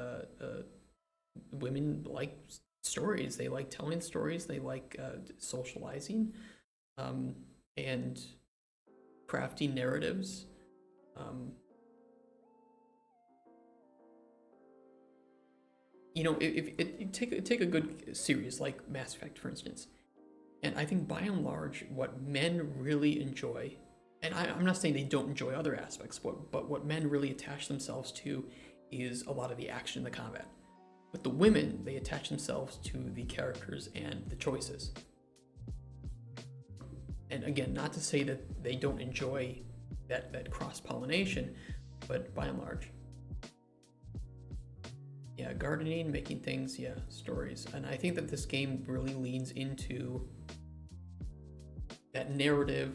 women like stories, they like telling stories, they like socializing, and crafting narratives. You know, if take a good series like Mass Effect, for instance, and I think by and large, what men really enjoy, and I'm not saying they don't enjoy other aspects, but what men really attach themselves to is a lot of the action and the combat. But the women, they attach themselves to the characters and the choices. And again, not to say that they don't enjoy that cross-pollination, but by and large. Yeah, gardening, making things, yeah, stories. And I think that this game really leans into that narrative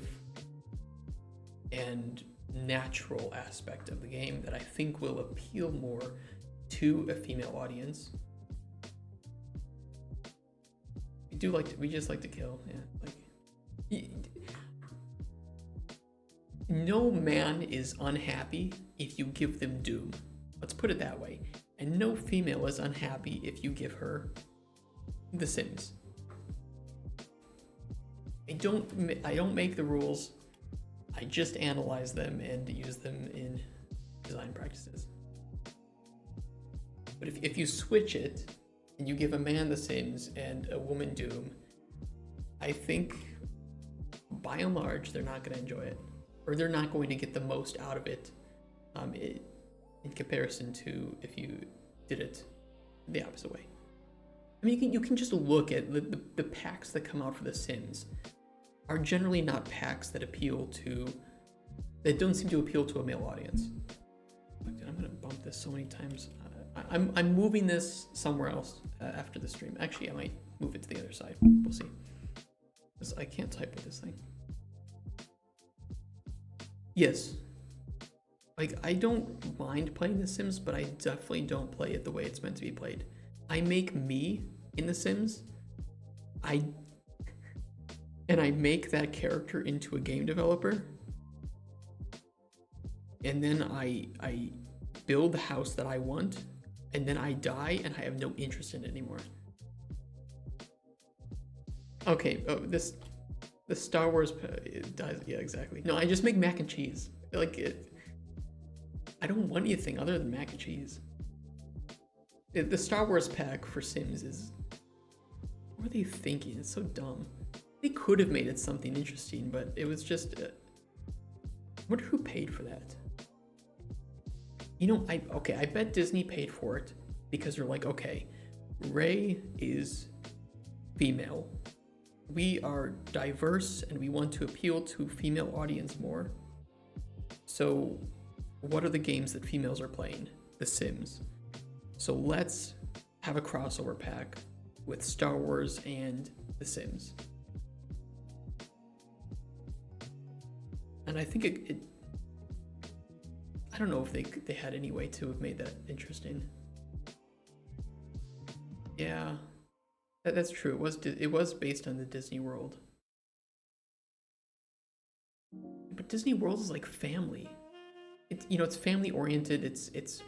and natural aspect of the game that I think will appeal more to a female audience. We just like to kill, yeah. No man is unhappy if you give them doom. Let's put it that way. And no female is unhappy if you give her The Sims. I don't make the rules. I just analyze them and use them in design practices. But if you switch it and you give a man The Sims and a woman Doom, I think by and large they're not going to enjoy it, or they're not going to get the most out of it, in comparison to if you did it the opposite way. I mean, you can just look at the packs that come out for The Sims are generally not packs that don't seem to appeal to a male audience. I'm gonna bump this so many times. I'm moving this somewhere else after the stream. Actually, I might move it to the other side. We'll see. Because I can't type with this thing. Yes. Like, I don't mind playing The Sims, but I definitely don't play it the way it's meant to be played. I make me in The Sims. I make that character into a game developer. And then I build the house that I want, and then I die and I have no interest in it anymore. Okay, the Star Wars it dies. Yeah, exactly. No, I just make mac and cheese. I don't want anything other than mac and cheese. The Star Wars pack for Sims is, what are they thinking? It's so dumb. They could have made it something interesting, but it was just, I wonder who paid for that. You know, I bet Disney paid for it because they're like, okay, Rey is female. We are diverse and we want to appeal to female audience more. So what are the games that females are playing? The Sims. So let's have a crossover pack with Star Wars and The Sims. And I think it I don't know if they had any way to have made that interesting. Yeah, that's true. It was based on the Disney World, but Disney World is like family. It's family oriented. It's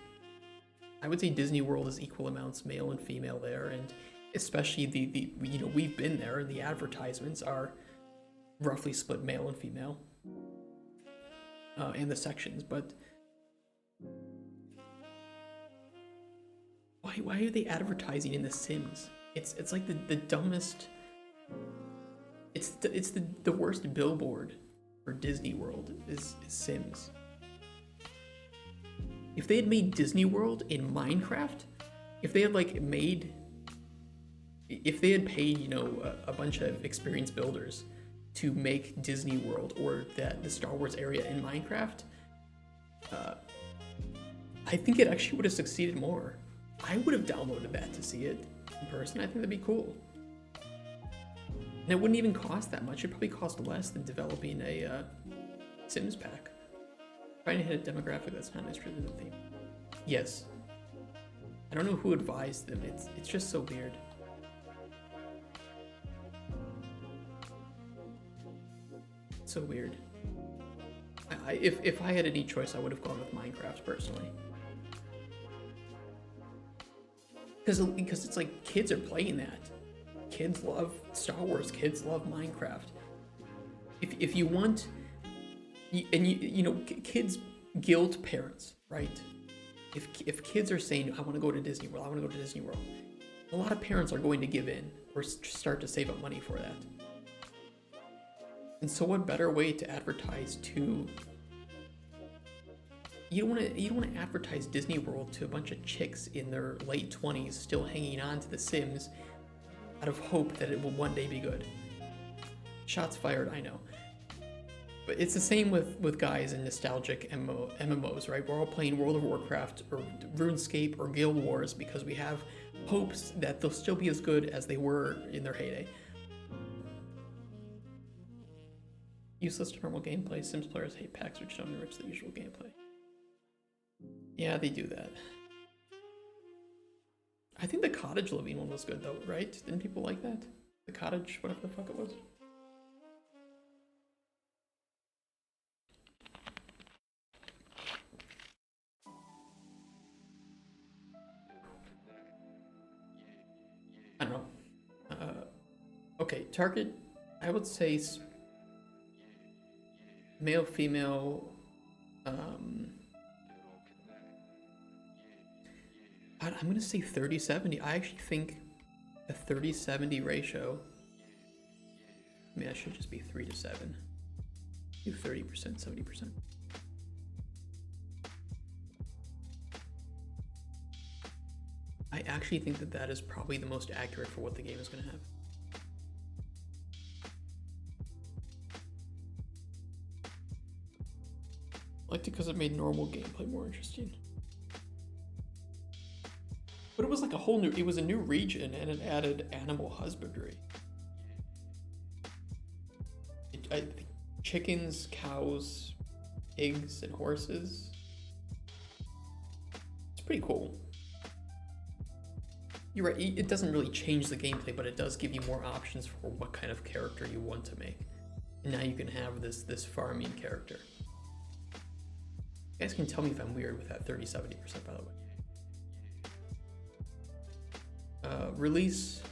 I would say Disney World is equal amounts male and female there, and especially the we've been there, and the advertisements are roughly split male and female, and the sections, but. Why are they advertising in The Sims? It's like the dumbest. It's the worst billboard for Disney World is Sims. If they had made Disney World in Minecraft, if they had paid a bunch of experienced builders to make Disney World or the Star Wars area in Minecraft, I think it actually would have succeeded more. I would have downloaded that to see it in person. I think that'd be cool. And it wouldn't even cost that much. It'd probably cost less than developing a Sims pack. Trying to hit a demographic that's not interested in the theme. Yes. I don't know who advised them. It's just so weird. It's so weird. If I had any choice, I would have gone with Minecraft personally. Because it's like kids are playing that. Kids love Star Wars. Kids love Minecraft. If you want, kids guilt parents, right? If kids are saying, I want to go to Disney World, I want to go to Disney World, a lot of parents are going to give in or start to save up money for that. And so what better way to advertise to... You don't want to advertise Disney World to a bunch of chicks in their late 20s still hanging on to The Sims out of hope that it will one day be good. Shots fired, I know. But it's the same with guys in nostalgic MMOs, right? We're all playing World of Warcraft or RuneScape or Guild Wars because we have hopes that they'll still be as good as they were in their heyday. Useless to normal gameplay. Sims players hate packs which don't enrich the usual gameplay. Yeah, they do that. I think the cottage living one was good though, right? Didn't people like that? The cottage, whatever the fuck it was. I don't know. Okay, Target I would say male, female. I'm gonna say 30-70. I actually think a 30-70 ratio. I mean, that should just be 3 to 7. Do 30%, 70%. I actually think that that is probably the most accurate for what the game is going to have. I liked it because it made normal gameplay more interesting. But it was like a whole new, it was a new region and it added animal husbandry. I think chickens, cows, pigs, and horses. It's pretty cool. You're right, it doesn't really change the gameplay, but it does give you more options for what kind of character you want to make. And now you can have this farming character. You guys can tell me if I'm weird with that 30-70%, by the way. Release.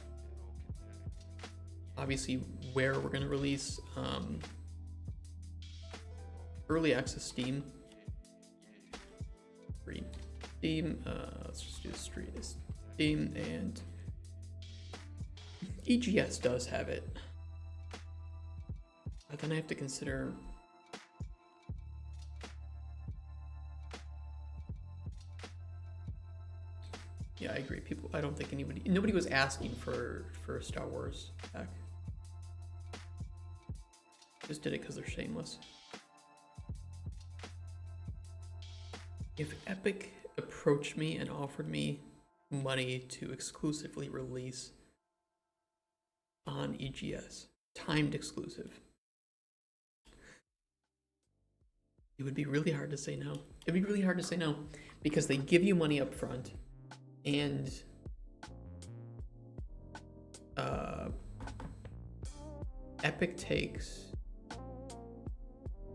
Obviously, where we're going to release. Early access Steam. Free. Steam. Let's just do the street. Steam, and EGS does have it. But then I have to consider. Yeah, I agree. I don't think nobody was asking for Star Wars back. Just did it because they're shameless. If Epic approached me and offered me money to exclusively release on EGS, timed exclusive, it would be really hard to say no. It'd be really hard to say no because they give you money up front. And Epic takes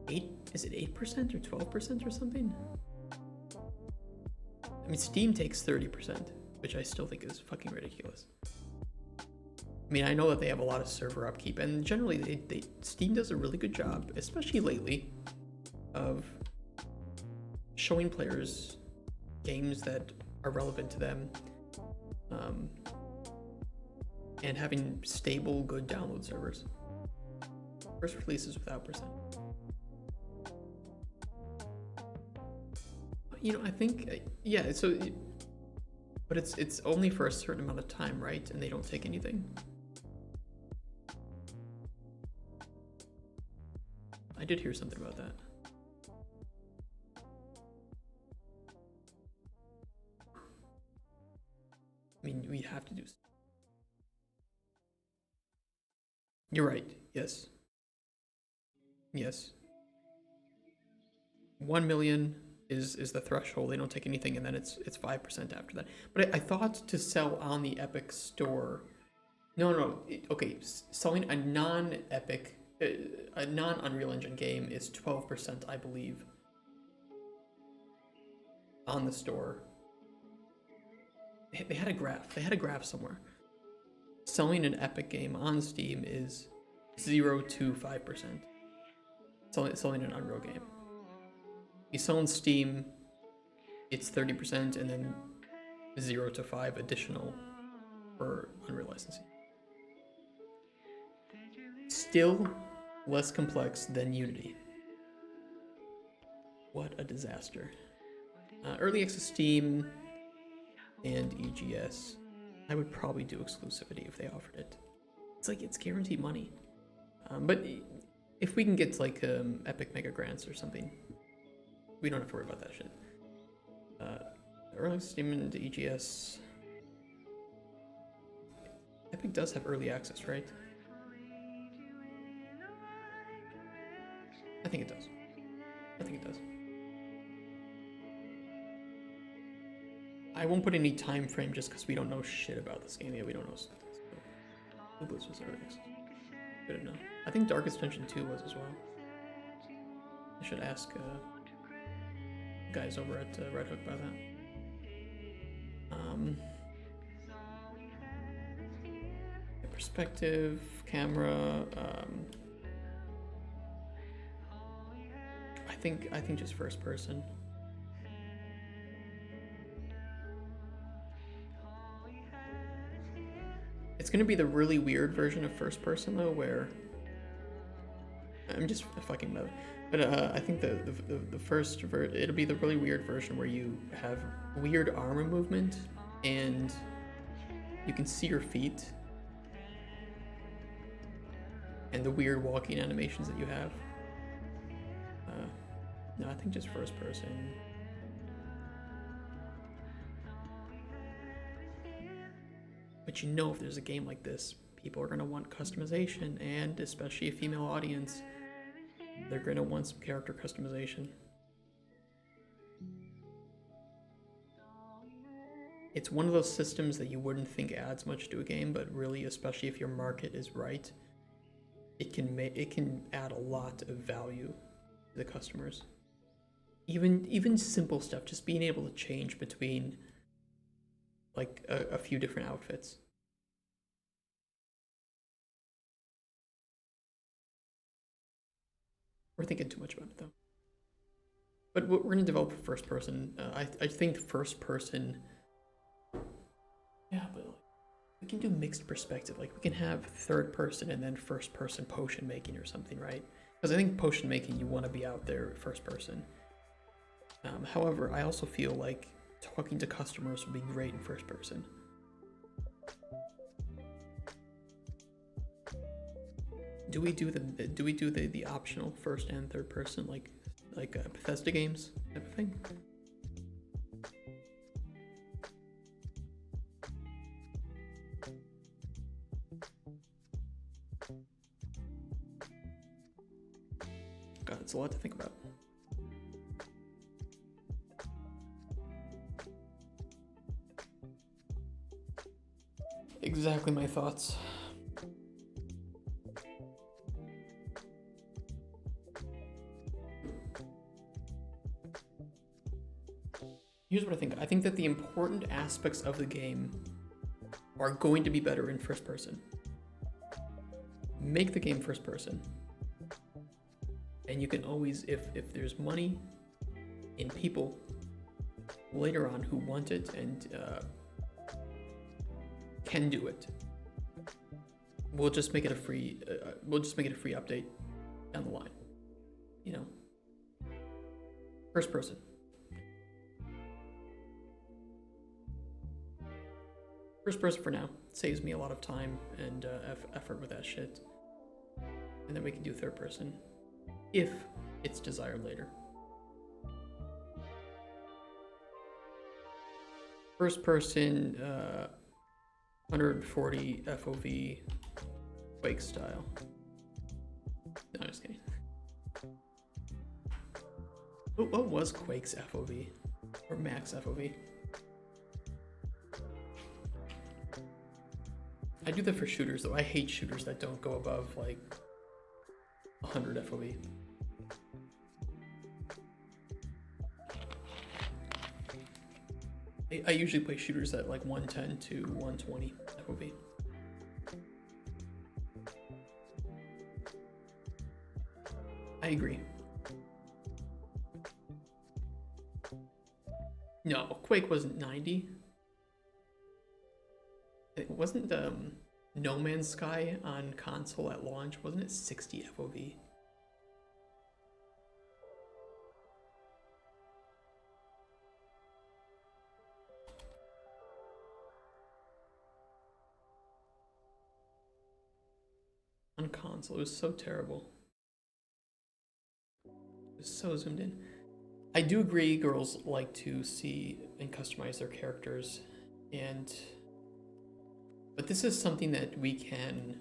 8% or 12% or something? I mean, Steam takes 30%, which I still think is fucking ridiculous. I mean, I know that they have a lot of server upkeep, and generally Steam does a really good job, especially lately, of showing players games that are relevant to them, and having stable, good download servers. First releases without percent. You know, I think, yeah. So, but it's only for a certain amount of time, right? And they don't take anything. I did hear something about that. I mean, we have to do. You're right. Yes. Yes. 1 million is the threshold. They don't take anything, and then it's 5% after that. But I thought to sell on the Epic Store. No. Okay, selling a non-Epic, a non-Unreal Engine game is 12%, I believe, on the store. They had a graph. They had a graph somewhere. Selling an Epic game on Steam is 0 to 5%. Selling an Unreal game. You sell on Steam, it's 30%, and then 0 to 5 additional for Unreal licensing. Still less complex than Unity. What a disaster. Early access Steam and EGS. I would probably do exclusivity if they offered it. It's like it's guaranteed money. But if we can get like Epic Mega Grants or something, we don't have to worry about that shit. Early access Steam and EGS. Epic does have early access, right? I think it does. I won't put any time frame just because we don't know shit about this game. Yeah, we don't know. Blizzard was early access. Good to know. I think Darkest Dungeon 2 was as well. I should ask guys over at Red Hook about that. perspective, camera. I think just first person. It's gonna be the really weird version of first person though, where I'm just fucking with it. But I think the first it'll be the really weird version where you have weird armor movement and you can see your feet and the weird walking animations that you have. No, I think just first person. But you know, if there's a game like this, people are gonna want customization, and especially a female audience, they're gonna want some character customization. It's one of those systems that you wouldn't think adds much to a game, but really, especially if your market is right, it can add a lot of value to the customers. Even simple stuff, just being able to change between like a few different outfits. We're thinking too much about it though. But we're gonna develop first person. I think first person. Yeah, but like, we can do mixed perspective. Like we can have third person and then first person potion making or something, right? Because I think potion making, you want to be out there first person. However, I also feel like talking to customers would be great in first person. Do we do the optional first and third person like Bethesda games type of thing? God, it's a lot to think about. Exactly my thoughts. Here's what I think. I think that the important aspects of the game are going to be better in first person. Make the game first person. And you can always, if there's money in people later on who want it and can do it, we'll just make it a free update down the line. You know, first person. First person for now. Saves me a lot of time and effort with that shit. And then we can do third person if it's desired later. First person, 140 FOV Quake style. No, I'm just kidding. What was Quake's FOV? Or max FOV? I do that for shooters though. I hate shooters that don't go above like 100 FOV. I usually play shooters at like 110 to 120 FOV. I agree. No, Quake wasn't 90. It wasn't No Man's Sky on console at launch, wasn't it 60 FOV? On console, it was so terrible. It was so zoomed in. I do agree girls like to see and customize their characters, but this is something that we can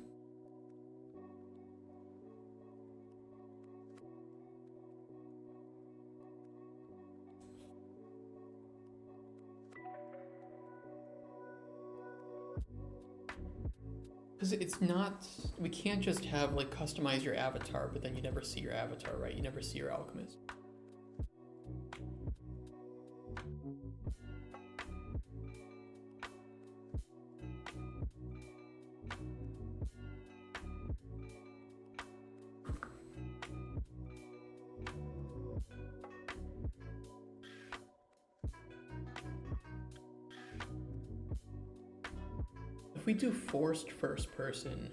because it's not, we can't just have like customize your avatar, but then you never see your avatar, right? You never see your alchemist. if we do forced first person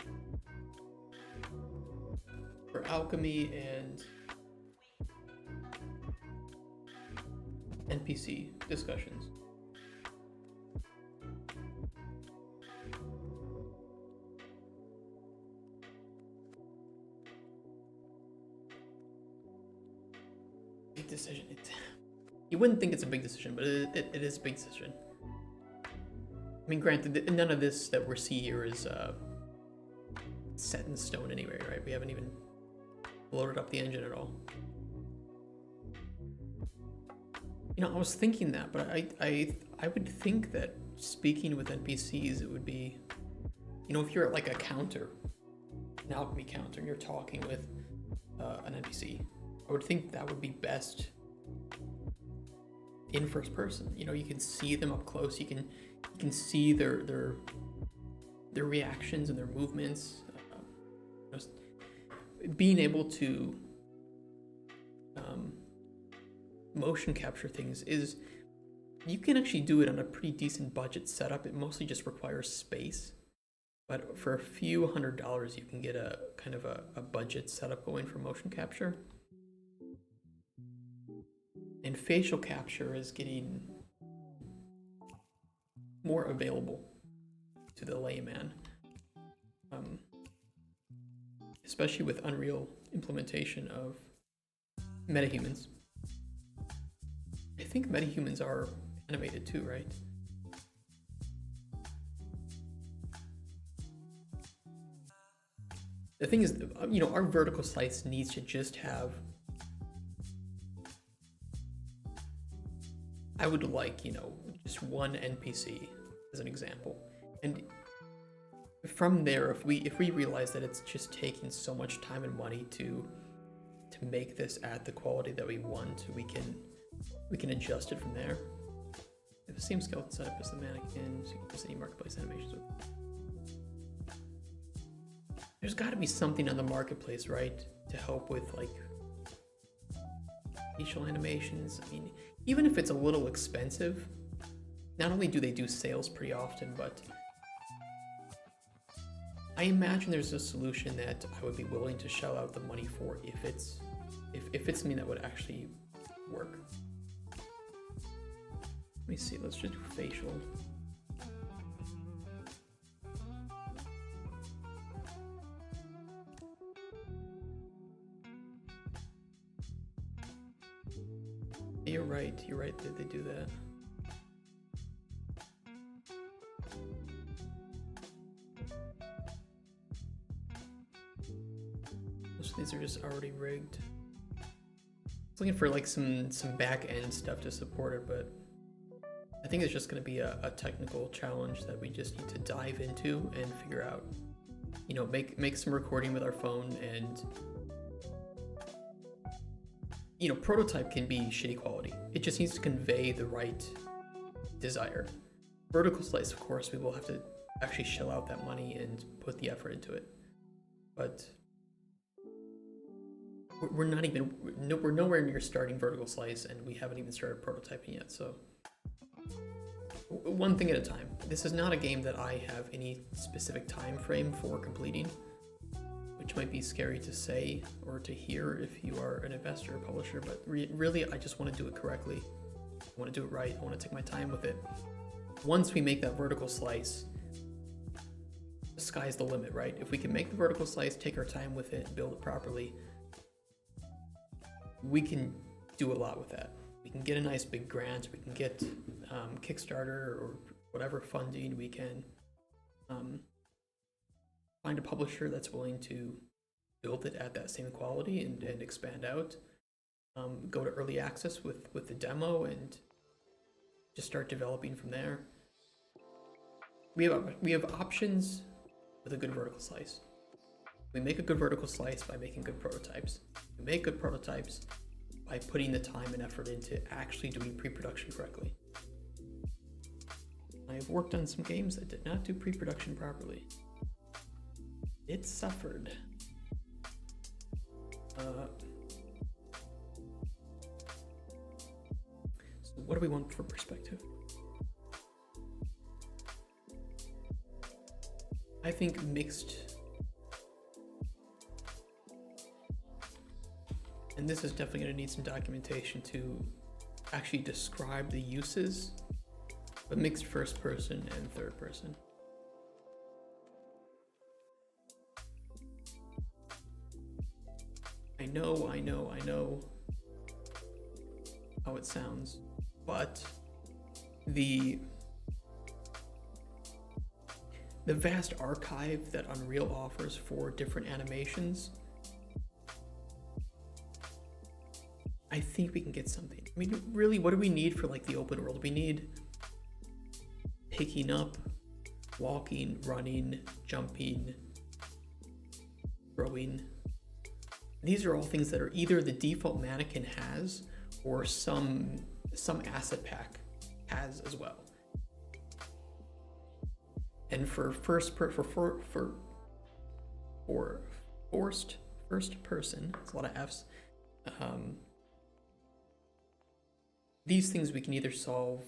for alchemy and NPC discussions. Big decision. You wouldn't think it's a big decision, but it is a big decision. I mean, granted, none of this that we're seeing here is set in stone anyway, right? We haven't even loaded up the engine at all. You know, I was thinking that, but I would think that speaking with NPCs, it would be, you know, if you're at like a counter, an alchemy counter, and you're talking with an NPC, I would think that would be best in first person. You know, you can see them up close. You can see their reactions and their movements. Just being able to motion capture things is, you can actually do it on a pretty decent budget setup. It mostly just requires space, but for a few $100s you can get a kind of a budget setup going for motion capture. And facial capture is getting more available to the layman, especially with Unreal implementation of metahumans. I think metahumans are animated too, right? The thing is, you know, our vertical slice needs to just have, I would like, you know, just one NPC as an example. And from there, if we realize that it's just taking so much time and money to make this at the quality that we want, we can adjust it from there. If the same skeleton setup as the mannequin, so you can use any marketplace animations with. There's got to be something on the marketplace, right, to help with like facial animations. I mean, even if it's a little expensive, not only do they do sales pretty often, but I imagine there's a solution that I would be willing to shell out the money for if it's something that would actually work. Let me see, let's just do facial. You're right that they do that. Most of these are just already rigged. I was looking for like some back end stuff to support it, but I think it's just going to be a technical challenge that we just need to dive into and figure out. You know, make some recording with our phone, and you know, prototype can be shitty quality. It just needs to convey the right desire. Vertical slice, of course, we will have to actually shell out that money and put the effort into it. But we're nowhere near starting vertical slice, and we haven't even started prototyping yet. So one thing at a time. This is not a game that I have any specific time frame for completing, which might be scary to say or to hear if you are an investor or publisher, but really I just want to do it correctly. I want to do it right. I want to take my time with it. Once we make that vertical slice, the sky's the limit, right? If we can make the vertical slice, take our time with it, build it properly, we can do a lot with that. We can get a nice big grant, we can get Kickstarter or whatever funding, we can find a publisher that's willing to build it at that same quality and expand out. Go to early access with the demo and just start developing from there. We have options with a good vertical slice. We make a good vertical slice by making good prototypes. We make good prototypes by putting the time and effort into actually doing pre-production correctly. I've worked on some games that did not do pre-production properly. It suffered. So what do we want for perspective? I think mixed, and this is definitely going to need some documentation to actually describe the uses, but mixed first person and third person. I know how it sounds, but the vast archive that Unreal offers for different animations, I think we can get something. I mean, really, what do we need for like the open world? We need picking up, walking, running, jumping, throwing. These are all things that are either the default mannequin has or some asset pack has as well. And for first person, it's a lot of F's. These things we can either solve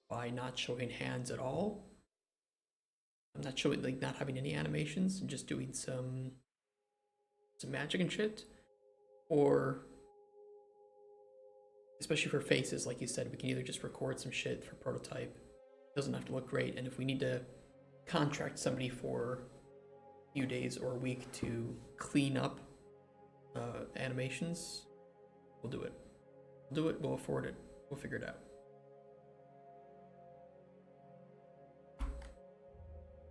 by not showing hands at all. I'm not showing, like, not having any animations and just doing some magic and shit, or especially for faces, like you said, we can either just record some shit for prototype. It doesn't have to look great, and if we need to contract somebody for a few days or a week to clean up animations, we'll do it. We'll afford it. We'll figure it out.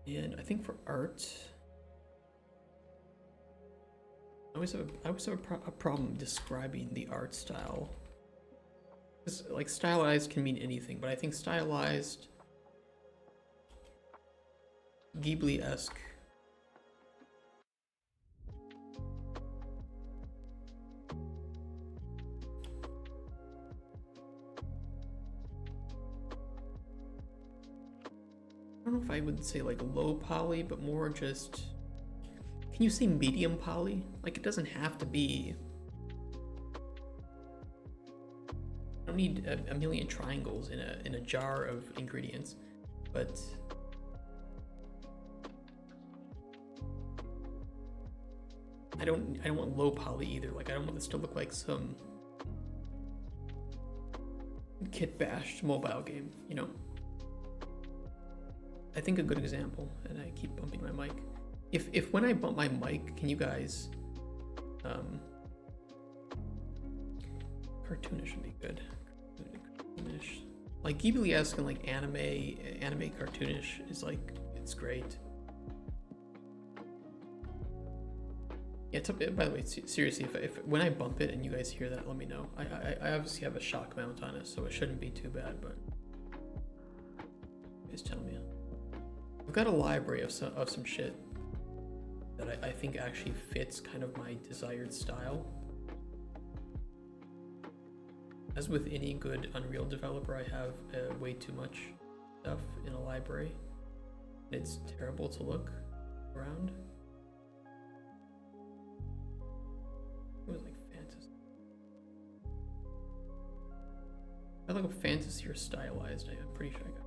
And I think for art, I always have a problem describing the art style. Because, like, stylized can mean anything, but I think stylized, Ghibli-esque, I don't know if I would say like low poly, but more just, can you say medium poly? Like, it doesn't have to be, I don't need a million triangles in a jar of ingredients, but I don't want low poly either. Like, I don't want this to look like some kit bashed mobile game, you know? I think a good example, and I keep bumping my mic. If when I bump my mic, can you guys, cartoonish would be good. Cartoonish, like Ghibli-esque and like anime cartoonish is like, it's great. Yeah, by the way, seriously, if when I bump it and you guys hear that, let me know. I obviously have a shock mount on it, so it shouldn't be too bad, but you guys tell me. I've got a library of some shit that I think actually fits kind of my desired style. As with any good Unreal developer, I have way too much stuff in a library. It's terrible to look around. It was like fantasy. I like a fantasy or stylized. I'm pretty sure I got.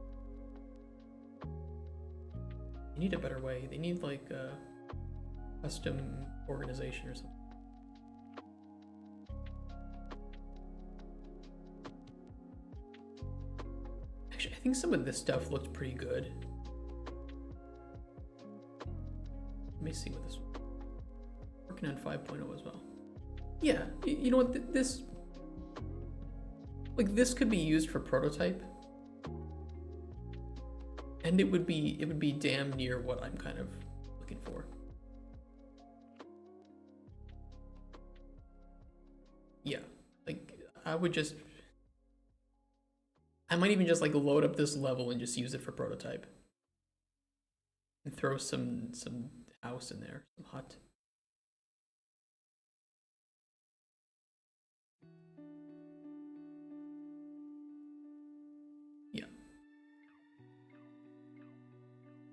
They need a better way. They need like a custom organization or something. Actually, I think some of this stuff looked pretty good. Let me see what this one. Working on 5.0 as well. Yeah, you know what? This could be used for prototype. And it would be damn near what I'm kind of looking for. Yeah, like I might even just like load up this level and just use it for prototype. And throw some house in there, some hut. Yeah.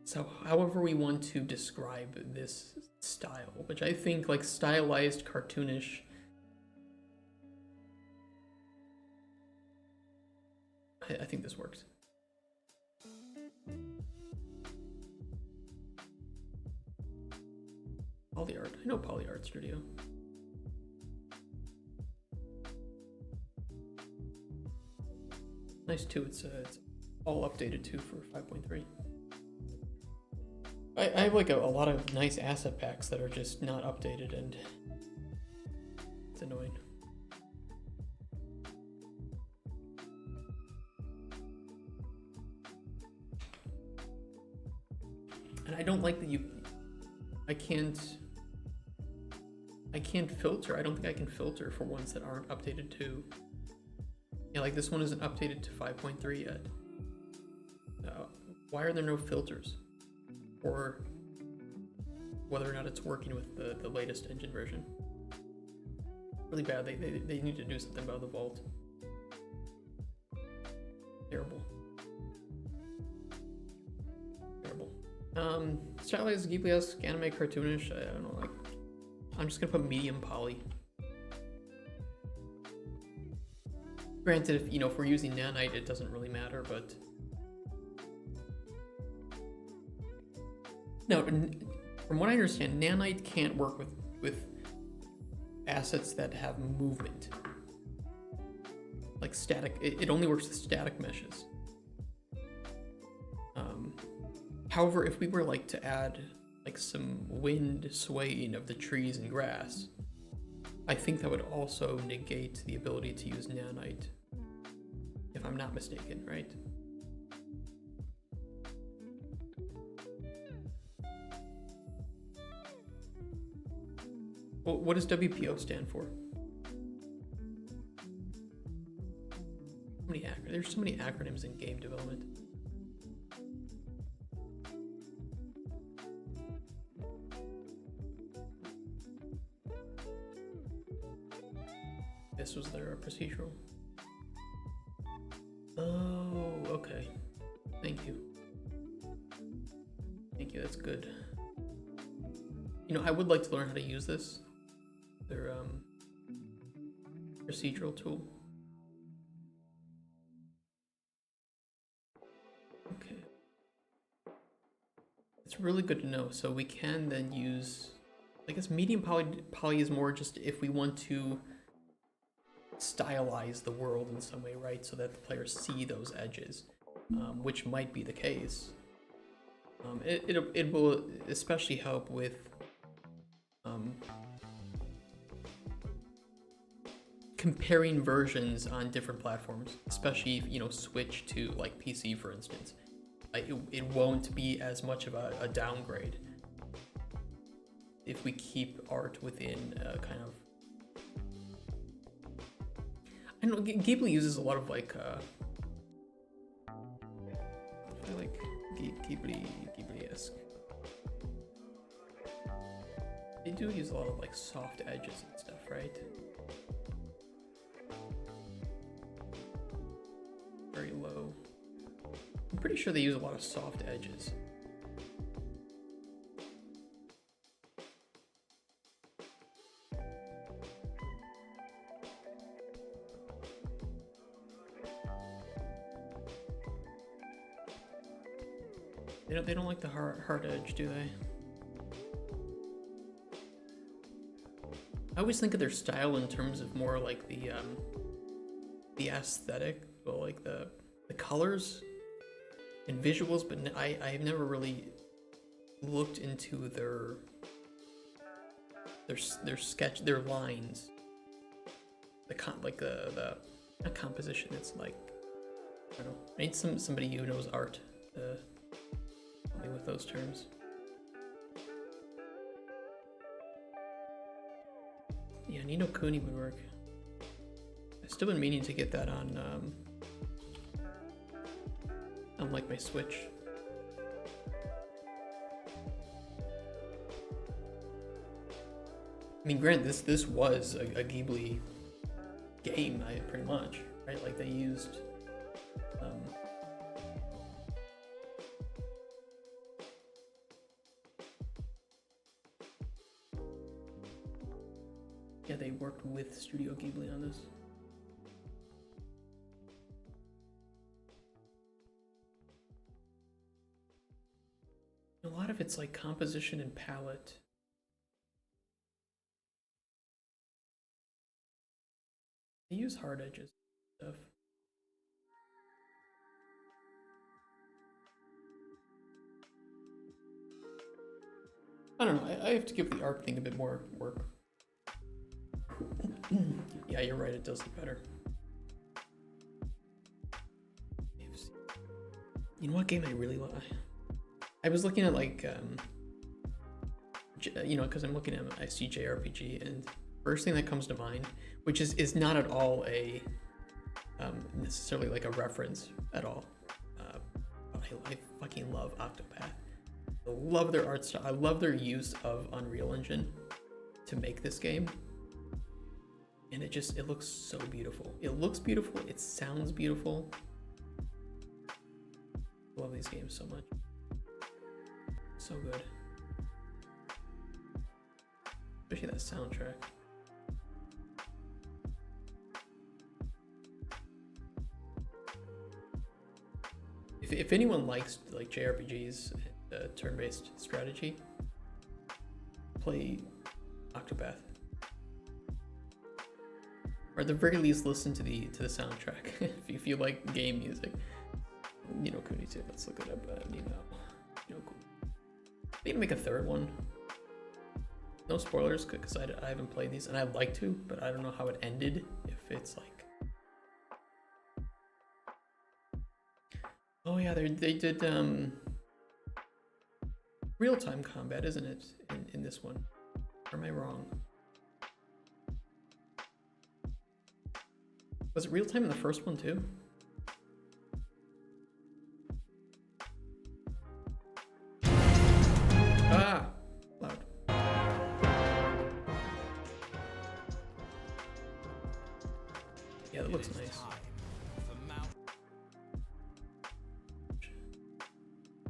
So however we want to describe this style, which I think like stylized, cartoonish, I think this works. Polyart. I know Polyart Studio. Nice too. It's all updated too for 5.3. I have like a lot of nice asset packs that are just not updated, and it's annoying. And I don't like that I can't filter. I don't think I can filter for ones that aren't updated to. Yeah, like this one isn't updated to 5.3 yet. Why are there no filters? Or whether or not it's working with the latest engine version. Really bad. They need to do something about the vault. Terrible. Terrible. Stylized Ghibli-esque anime cartoonish. I don't know, like, I'm just gonna put medium poly. Granted, if we're using nanite, it doesn't really matter, but no, from what I understand, nanite can't work with assets that have movement. Like static, it only works with static meshes. However, if we were like to add like some wind swaying of the trees and grass, I think that would also negate the ability to use nanite, if I'm not mistaken, right? Well, what does WPO stand for? There's so many acronyms in game development. This was their procedural. Oh, okay. Thank you. Thank you, that's good. I would like to learn how to use this. Their procedural tool. Okay. It's really good to know. So we can then use, I guess medium poly is more just if we want to stylize the world in some way, right? So that the players see those edges, which might be the case. It will especially help with comparing versions on different platforms, especially if, switch to like PC, for instance. It won't be as much of a downgrade if we keep art within kind of. I don't know, Ghibli uses a lot of like I like Ghibli-esque. They do use a lot of like soft edges and stuff, right? Very low. I'm pretty sure they use a lot of soft edges. They don't like the hard edge, do they? I always think of their style in terms of more like the aesthetic, but like the colors and visuals, but I've never really looked into their sketch, their lines, not composition. It's like, I don't know. I need somebody who knows art to help me with those terms. Yeah, Ni no Kuni would work. I've still been meaning to get that on like my Switch. I mean, granted, this was a Ghibli game, pretty much, right? Like they used yeah, they worked with Studio Ghibli on this. A lot of it's like composition and palette. They use hard edges stuff. I don't know. I have to give the arc thing a bit more work. Yeah, you're right. It does look better. You know what game I really like? I was looking at like, you know, because I'm looking at I see JRPG, and first thing that comes to mind, which is not at all a necessarily like a reference at all. But I fucking love Octopath. I love their art style. I love their use of Unreal Engine to make this game. And it looks so beautiful. It looks beautiful. It sounds beautiful. I love these games so much. So good. Especially that soundtrack. If anyone likes like JRPGs and turn-based strategy, play Octopath. Or at the very least, listen to the soundtrack if you like game music. You know, Kuni too. Let's look it up. You know, cool. They need to make a third one. No spoilers, because I haven't played these, and I'd like to, but I don't know how it ended. If it's like, oh yeah, they did real-time combat, isn't it? In this one, or am I wrong? Was it real-time in the first one too? Ah, loud. Yeah, that looks nice.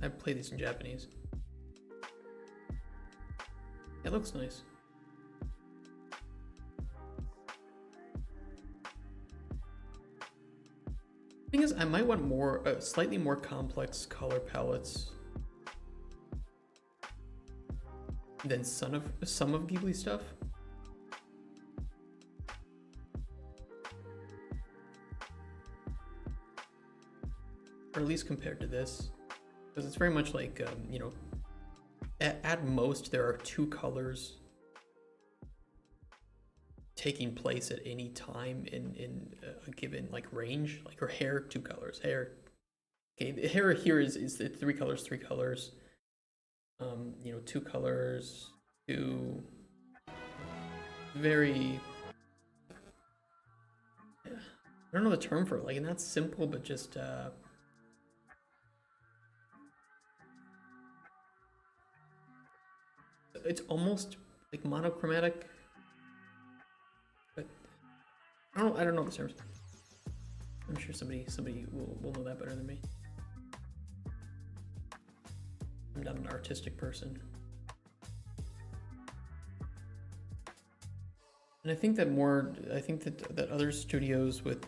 I play these in Japanese. Yeah, it looks nice. Thing is, I might want more, slightly more complex color palettes than some of Ghibli stuff. Or at least compared to this, because it's very much like, you know, at most there are 2 colors taking place at any time in a given like range. Like her hair, 2 colors. Hair, okay, the hair here is 3 colors, 3 colors. You know, 2 colors, 2 very, yeah, I don't know the term for it, like, not simple, but just it's almost like monochromatic, but I don't know the terms. I'm sure somebody will know that better than me. I'm not an artistic person. And I think that other studios with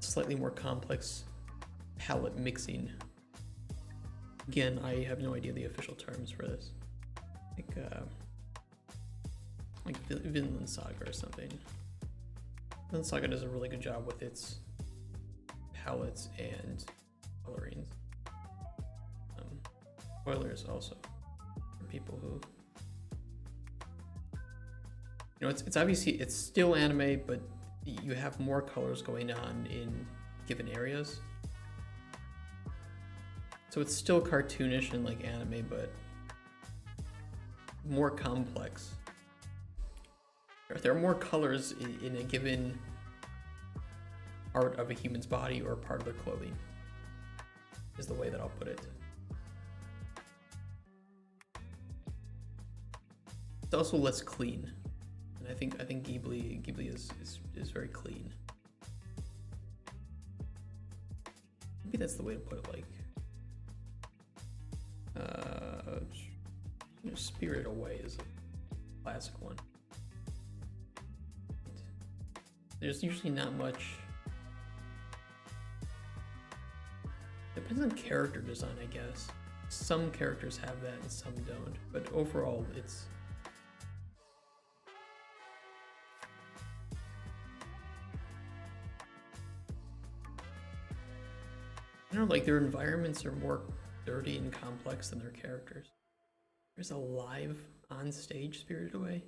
slightly more complex palette mixing, again, I have no idea the official terms for this. Like Vinland Saga or something. Vinland Saga does a really good job with its palettes and colorings. Spoilers also for people who, you know, it's obviously, it's still anime, but you have more colors going on in given areas. So it's still cartoonish and like anime, but more complex. There are more colors in a given part of a human's body or part of their clothing, is the way that I'll put it. It's also less clean, and I think Ghibli is very clean. Maybe that's the way to put it. Like, you know, Spirited Away is a classic one. There's usually not much. Depends on character design, I guess. Some characters have that and some don't, but overall it's don't know, like their environments are more dirty and complex than their characters. There's a live on stage Spirited Away.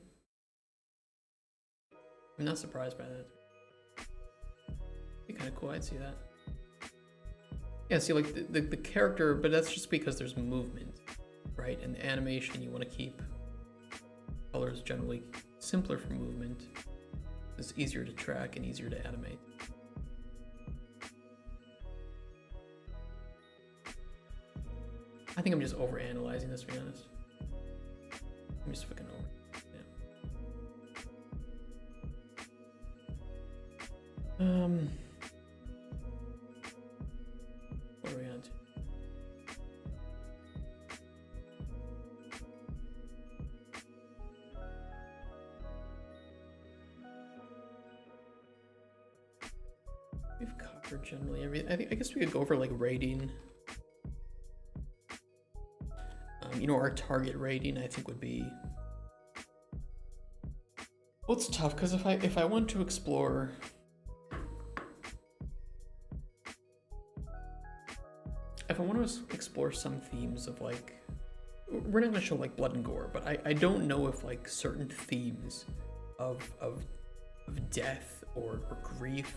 I'm not surprised by that. It'd be kind of cool. I'd see that. Yeah, see, like the character, but that's just because there's movement, right? And the animation, you want to keep colors generally simpler for movement. It's easier to track and easier to animate. I think I'm just overanalyzing this, to be honest. I'm just fucking over. Yeah. What are we on to? We've covered generally everything. I guess we could go over like rating. You know, our target rating I think would be. Well, it's tough because if I want to explore. If I want to explore some themes of like, we're not gonna show like blood and gore, but I don't know if like certain themes of death or grief,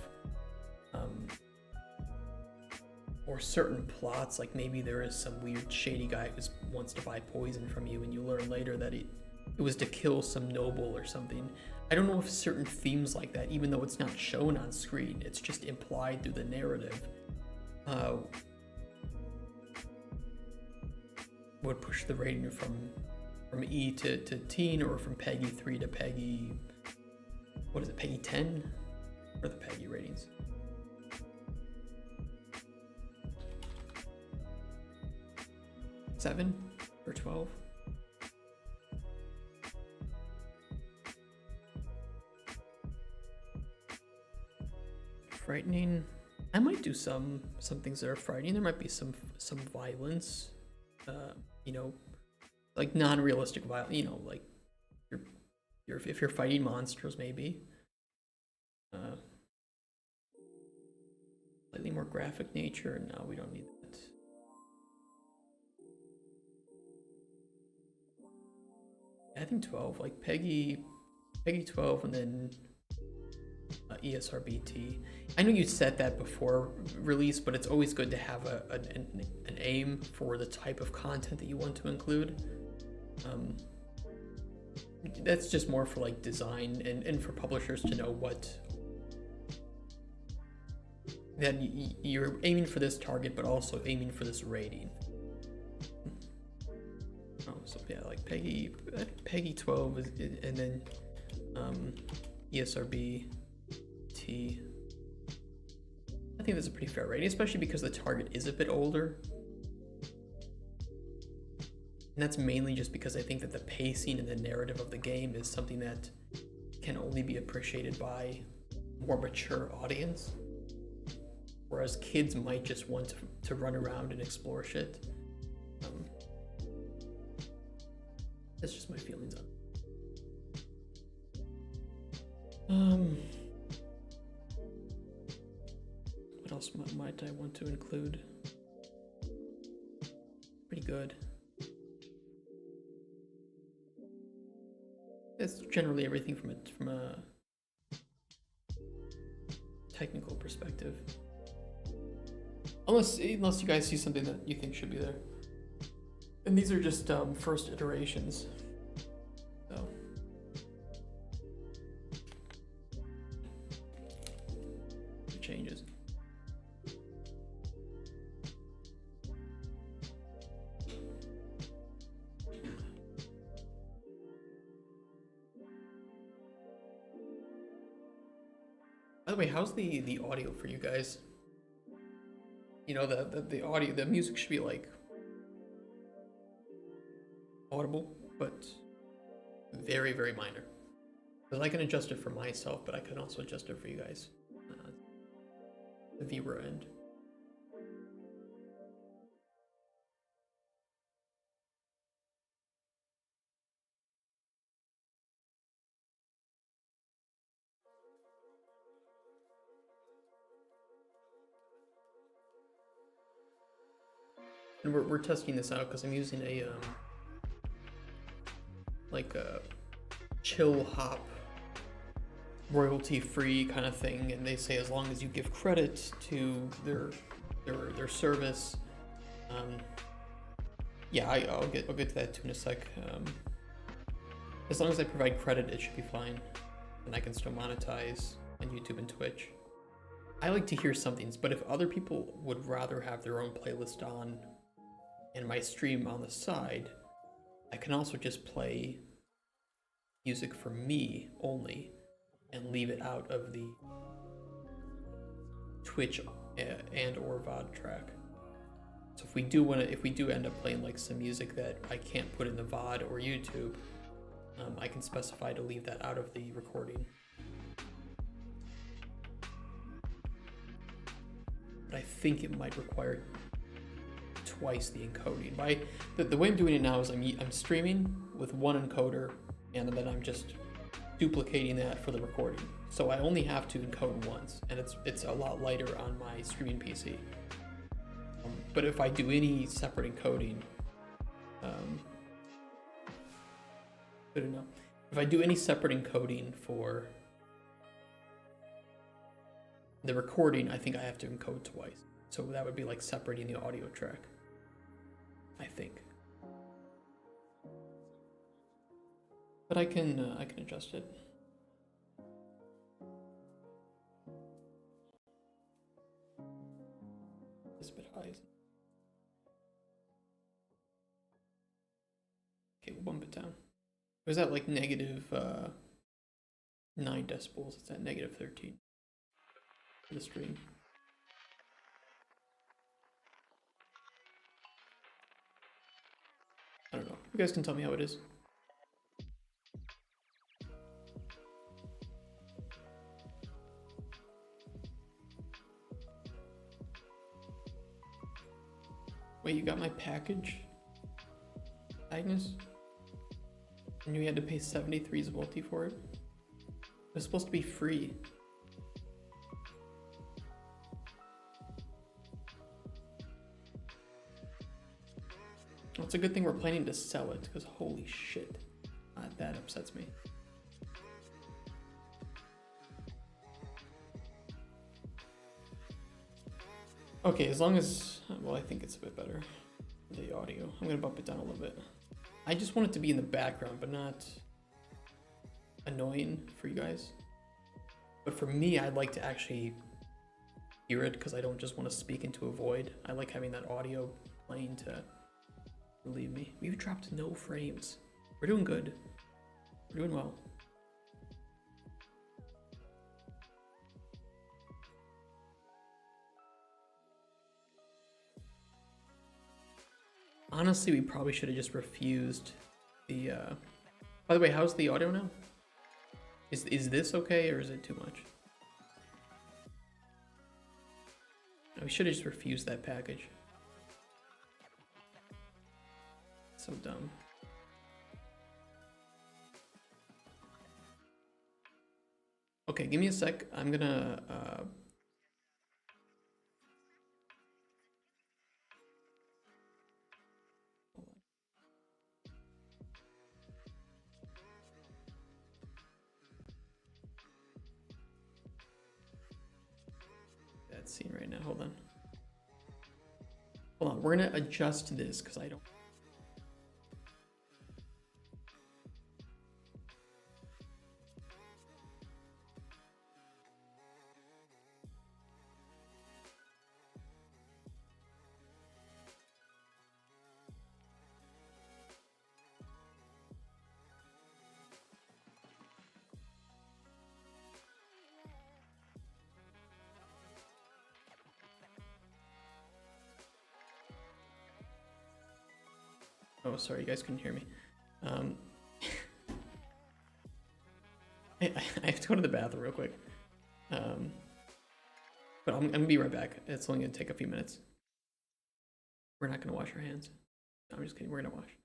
or certain plots, like maybe there is some weird shady guy who wants to buy poison from you and you learn later that it was to kill some noble or something. I don't know if certain themes like that, even though it's not shown on screen, it's just implied through the narrative, would push the rating from E to teen, or from Peggy 3 to Peggy, what is it, Peggy 10? What are the Peggy ratings? Seven or 12? Frightening. I might do some things that are frightening. There might be some violence. You know, like non-realistic violence. You know, like if you're fighting monsters, maybe. Slightly more graphic nature. No, we don't need that. I think 12. Like Peggy 12, and then ESRBT. I know you said that before release, but it's always good to have an aim for the type of content that you want to include. That's just more for like design and for publishers to know what that you're aiming for this target, but also aiming for this rating. Oh, so yeah, like Peggy 12 is, and then ESRB T. I think that's a pretty fair rating, especially because the target is a bit older. And that's mainly just because I think that the pacing and the narrative of the game is something that can only be appreciated by more mature audience. Whereas kids might just want to run around and explore shit. That's just my feelings on it. What else might I want to include? Pretty good. It's generally everything from a technical perspective. Unless you guys see something that you think should be there. And these are just first iterations. So it changes. By the way, how's the audio for you guys? You know, the audio, the music should be like audible, but very, very minor. Because I can adjust it for myself, but I can also adjust it for you guys, the viewer end. And we're testing this out because I'm using a like a chill hop royalty free kind of thing, and they say as long as you give credit to their service, yeah, I'll get to that too in a sec. As long as I provide credit, it should be fine, and I can still monetize on YouTube and Twitch. I like to hear something, but if other people would rather have their own playlist on and my stream on the side, I can also just play music for me only and leave it out of the Twitch and or VOD track. So if we do end up playing like some music that I can't put in the VOD or YouTube, I can specify to leave that out of the recording. But I think it might require twice the encoding. The way I'm doing it now is I'm streaming with one encoder, and then I'm just duplicating that for the recording. So I only have to encode once, and it's a lot lighter on my streaming PC. But if I do any separate encoding, I don't know. If I do any separate encoding for the recording, I think I have to encode twice. So that would be like separating the audio track, I think. But I can adjust it. It's a bit high. Okay, we'll bump it down. It was at like negative 9 decibels. It's at negative 13 for the stream. I don't know. You guys can tell me how it is. Wait, you got my package, Agnes? And you had to pay 73 zloty for it? It was supposed to be free. Well, it's a good thing we're planning to sell it, because holy shit, that upsets me. Okay, as long as, well, I think it's a bit better, the audio. I'm gonna bump it down a little bit. I just want it to be in the background, but not annoying for you guys. But for me, I'd like to actually hear it, because I don't just want to speak into a void. I like having that audio playing to relieve me. We've dropped no frames. We're doing good. We're doing well. Honestly, we probably should have just refused the, by the way, how's the audio now? Is this okay, or is it too much? No, we should have just refused that package. So dumb. Okay, give me a sec. I'm gonna, that scene right now, hold on. Hold on, we're gonna adjust this, because I don't. Oh, sorry, you guys couldn't hear me. I have to go to the bathroom real quick. But I'm gonna be right back. It's only gonna take a few minutes. We're not gonna wash our hands. No, I'm just kidding. We're gonna wash.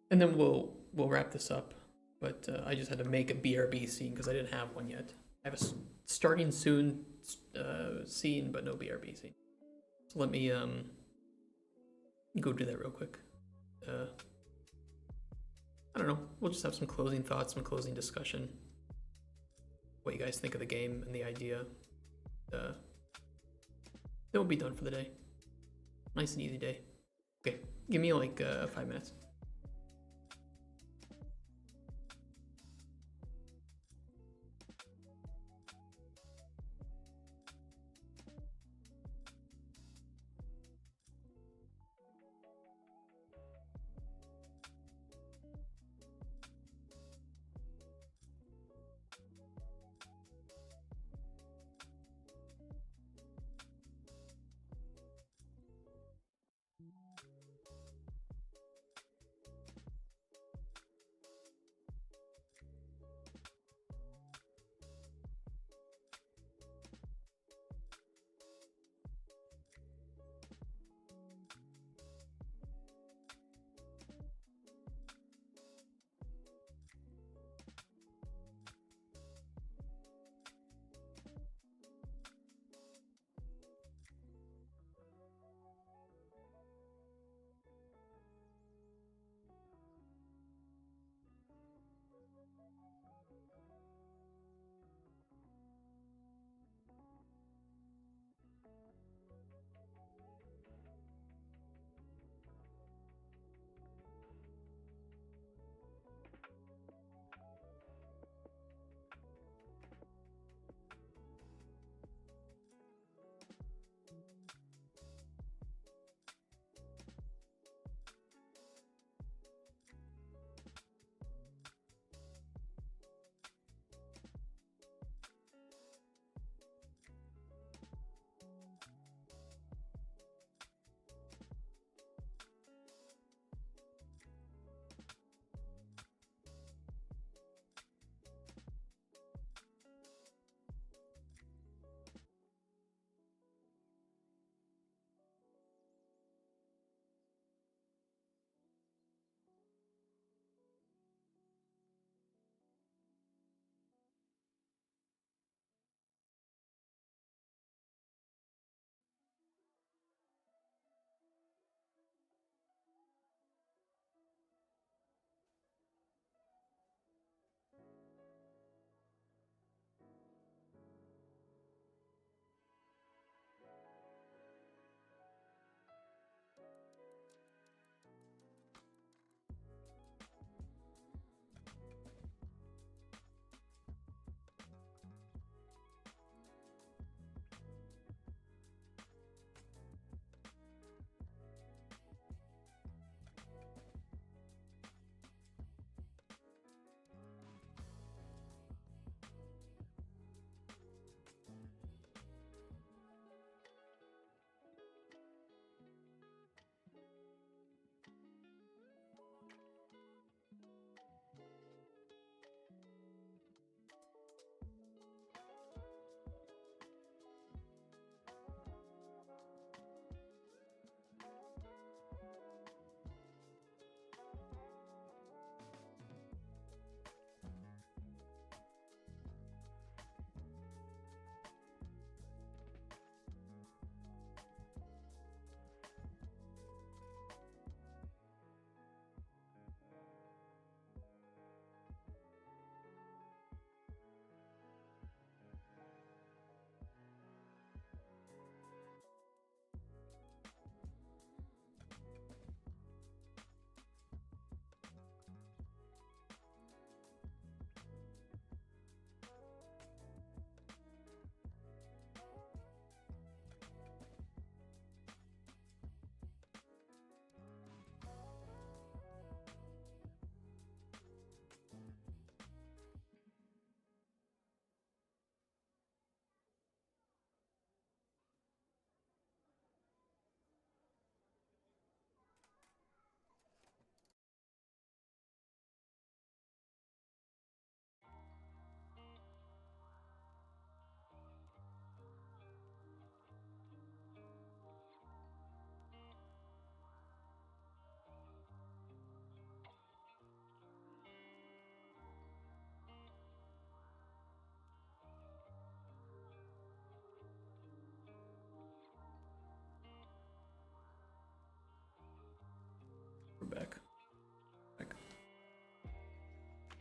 And then we'll wrap this up. But I just had to make a BRB scene because I didn't have one yet. I have a starting soon scene, but no BRB scene. So let me go do that real quick. I don't know. We'll just have some closing thoughts, some closing discussion. What you guys think of the game and the idea. Then we'll be done for the day. Nice and easy day. Okay, give me like 5 minutes.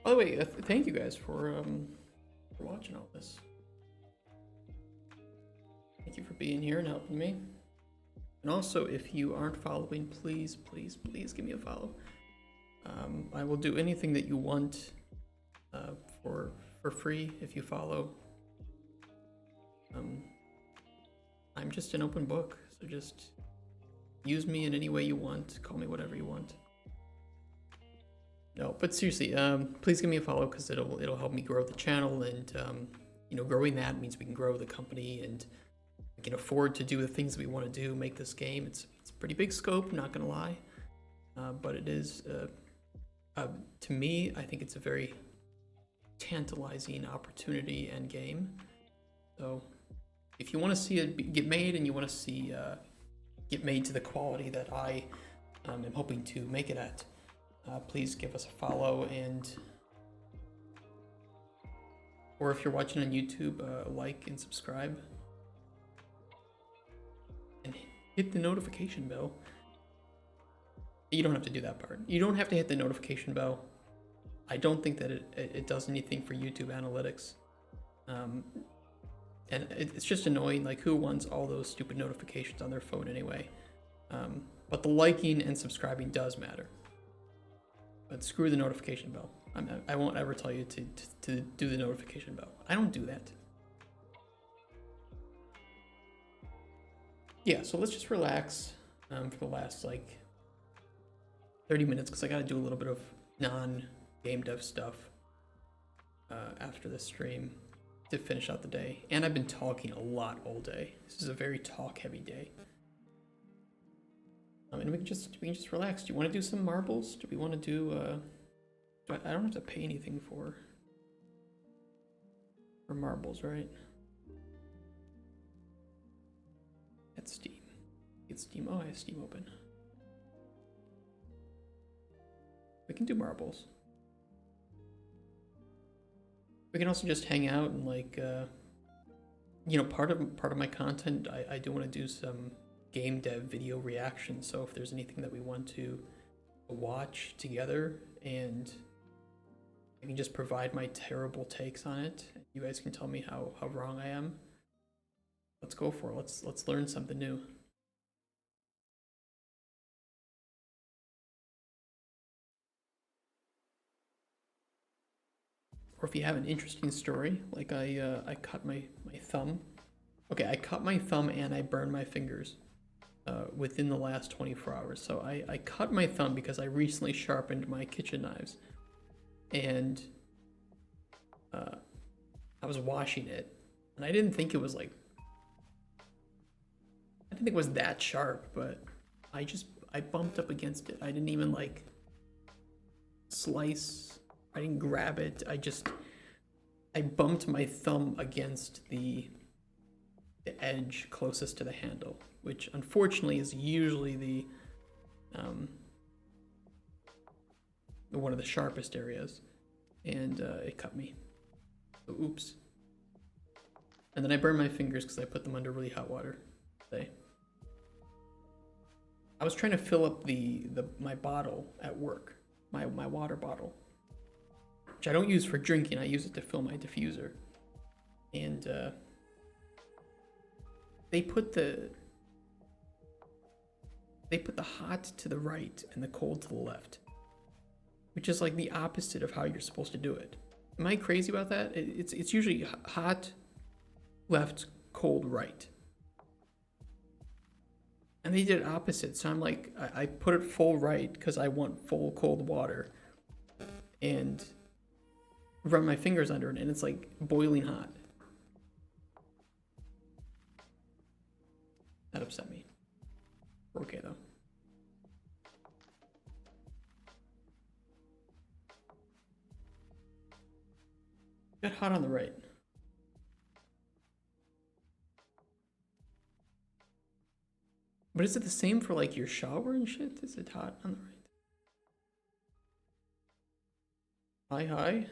By the way, thank you guys for watching all this. Thank you for being here and helping me. And also, if you aren't following, please, please, please give me a follow. I will do anything that you want for free if you follow. I'm just an open book, so just use me in any way you want. Call me whatever you want. No, but seriously, please give me a follow because it'll help me grow the channel, and you know, growing that means we can grow the company and we can afford to do the things that we want to do. Make this game. It's a pretty big scope, not gonna lie, but it is to me. I think it's a very tantalizing opportunity and game. So if you want to see it get made and you want to see get made to the quality that I am hoping to make it at, please give us a follow, and or if you're watching on YouTube, like and subscribe and hit the notification bell. You don't have to do that part. You don't have to hit the notification bell. I don't think that it does anything for YouTube analytics. And it's just annoying, like who wants all those stupid notifications on their phone anyway? But the liking and subscribing does matter. But screw the notification bell. I won't ever tell you to do the notification bell. I don't do that. Yeah, so let's just relax for the last like 30 minutes because I gotta do a little bit of non-game dev stuff after the stream to finish out the day. And I've been talking a lot all day. This is a very talk-heavy day. And we can just relax. Do you want to do some marbles? Do we want to do? I don't have to pay anything for marbles, right? At Steam. Get Steam. Oh, I have Steam open. We can do marbles. We can also just hang out and like, you know, part of my content. I do want to do some game dev video reactions. So if there's anything that we want to watch together, and I can just provide my terrible takes on it, you guys can tell me how wrong I am. Let's go for it. Let's learn something new. Or if you have an interesting story, like I cut my thumb. Okay, I cut my thumb and I burned my fingers within the last 24 hours. So I cut my thumb because I recently sharpened my kitchen knives, and I was washing it, and I didn't think it was like, I didn't think it was that sharp, but I bumped up against it. I didn't even like slice. I didn't grab it. I bumped my thumb against the edge closest to the handle, which unfortunately is usually the one of the sharpest areas, and it cut me. So oops. And then I burned my fingers because I put them under really hot water today. I was trying to fill up my bottle at work, my water bottle, which I don't use for drinking. I use it to fill my diffuser, and they put the hot to the right and the cold to the left, which is like the opposite of how you're supposed to do it. Am I crazy about that? It's usually hot left, cold right. And they did it opposite. So I'm like, I put it full right because I want full cold water, and run my fingers under it, and it's like boiling hot. That upset me. We're okay though. Got hot on the right. But is it the same for like your shower and shit? Is it hot on the right? Hi.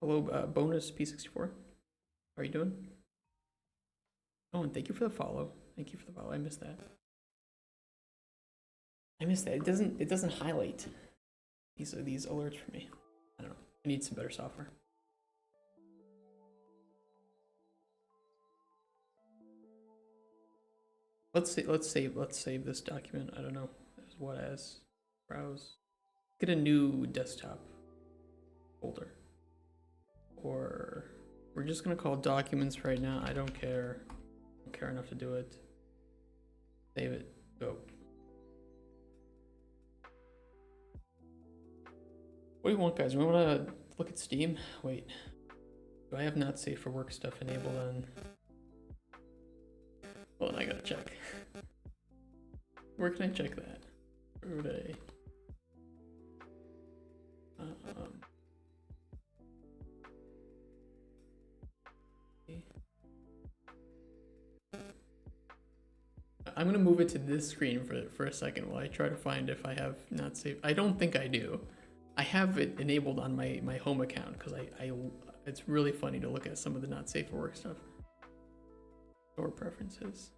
Hello, bonus P64. How are you doing? Oh, and thank you for the follow. Thank you for the follow. I missed that. I missed that. It doesn't highlight these alerts for me. I don't know. I need some better software. Let's save this document. I don't know as browse. Get a new desktop folder, or we're just gonna call documents right now. I don't care. I don't care enough to do it. Save it. Go. What do you want, guys? We want to look at Steam. Wait, do I have not safe for work stuff enabled on? Well, I gotta check. Where can I check that? Today. I'm gonna move it to this screen for a second while I try to find if I have not saved. I don't think I do. I have it enabled on my home account because I it's really funny to look at some of the not safe for work stuff. Store preferences.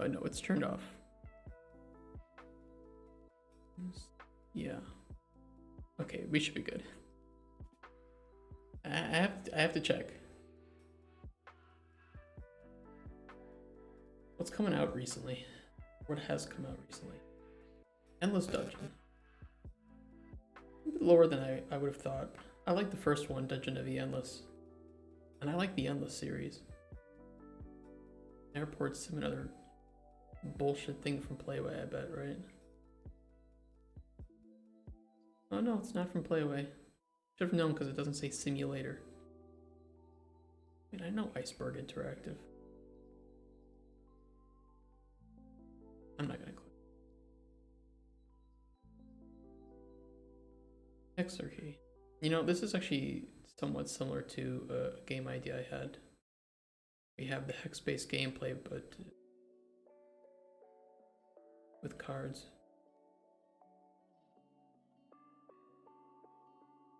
No, it's turned off. Yeah. Okay, we should be good. I have to check. What's coming out recently? What has come out recently? Endless Dungeon. A bit lower than I would have thought. I like the first one, Dungeon of the Endless. And I like the Endless series. Airport's some another bullshit thing from Playway, I bet, right? Oh no, it's not from Playway. Should have known because it doesn't say simulator. I mean, I know Iceberg Interactive. I'm not gonna click. Exer key. You know, this is actually somewhat similar to a game idea I had. We have the hex-based gameplay, but with cards.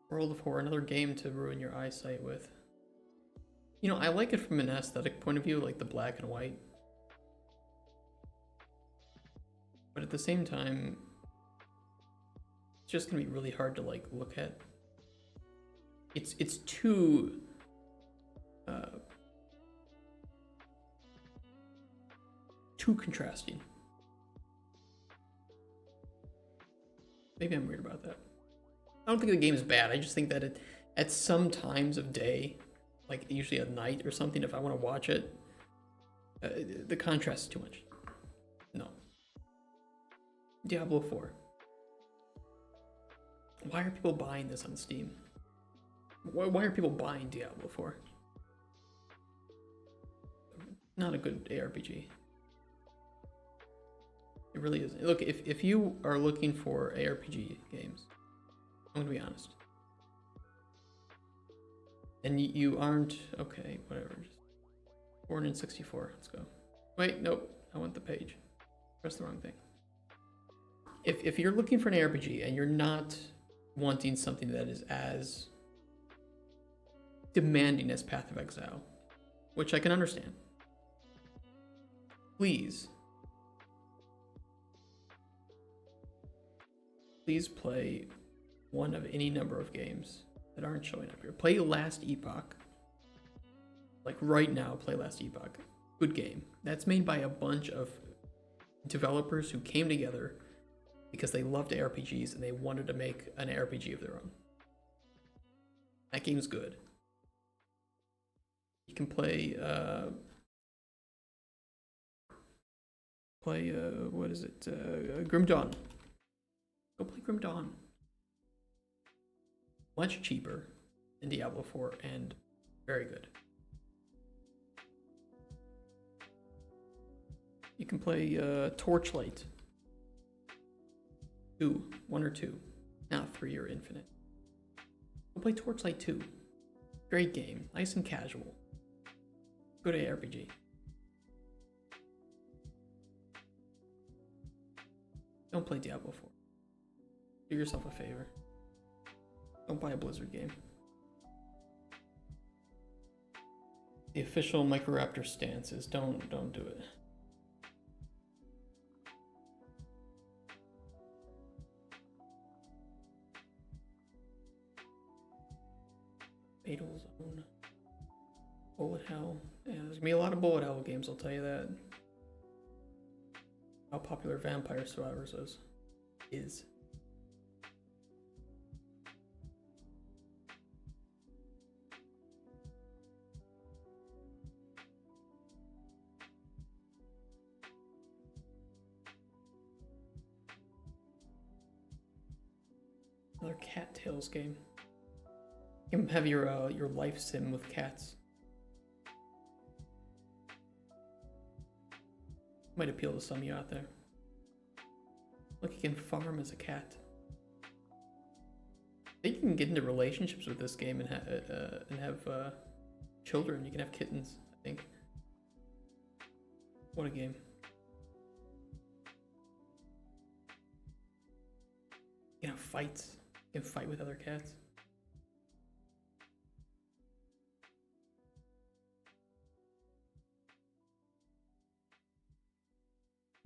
World of Horror, another game to ruin your eyesight with. You know, I like it from an aesthetic point of view, like the black and white. But at the same time, it's just gonna be really hard to like look at. It's too too contrasting. Maybe I'm weird about that. I don't think the game is bad. I just think that it, at some times of day, like usually at night or something, if I want to watch it, the contrast is too much. No. Diablo 4. Why are people buying this on Steam? Why are people buying Diablo 4? Not a good ARPG. It really isn't. Look, if you are looking for ARPG games, I'm gonna be honest. And you aren't, okay, whatever. Just born in 64, let's go. Wait, nope, I want the page. Press the wrong thing. If you're looking for an ARPG and you're not wanting something that is as demanding as Path of Exile, which I can understand, please play one of any number of games that aren't showing up here. Play Last Epoch. Like right now, play Last Epoch. Good game. That's made by a bunch of developers who came together because they loved ARPGs and they wanted to make an ARPG of their own. That game's good. You can play what is it? Grim Dawn. Go play Grim Dawn. Much cheaper than Diablo 4 and very good. You can play Torchlight. 1 or 2. Now 3 or Infinite. Go play Torchlight 2. Great game. Nice and casual. Good ARPG. Don't play Diablo 4. Do yourself a favor. Don't buy a Blizzard game. The official Microraptor stance is don't do it. Fatal Zone. Bullet Hell. Yeah, there's gonna be a lot of Bullet Hell games, I'll tell you that. How popular Vampire Survivors is. Another Cattails game. You can have your life sim with cats. Might appeal to some of you out there. Look, you can farm as a cat. I think you can get into relationships with this game and have children. You can have kittens, I think. What a game. You can have fights. You can fight with other cats.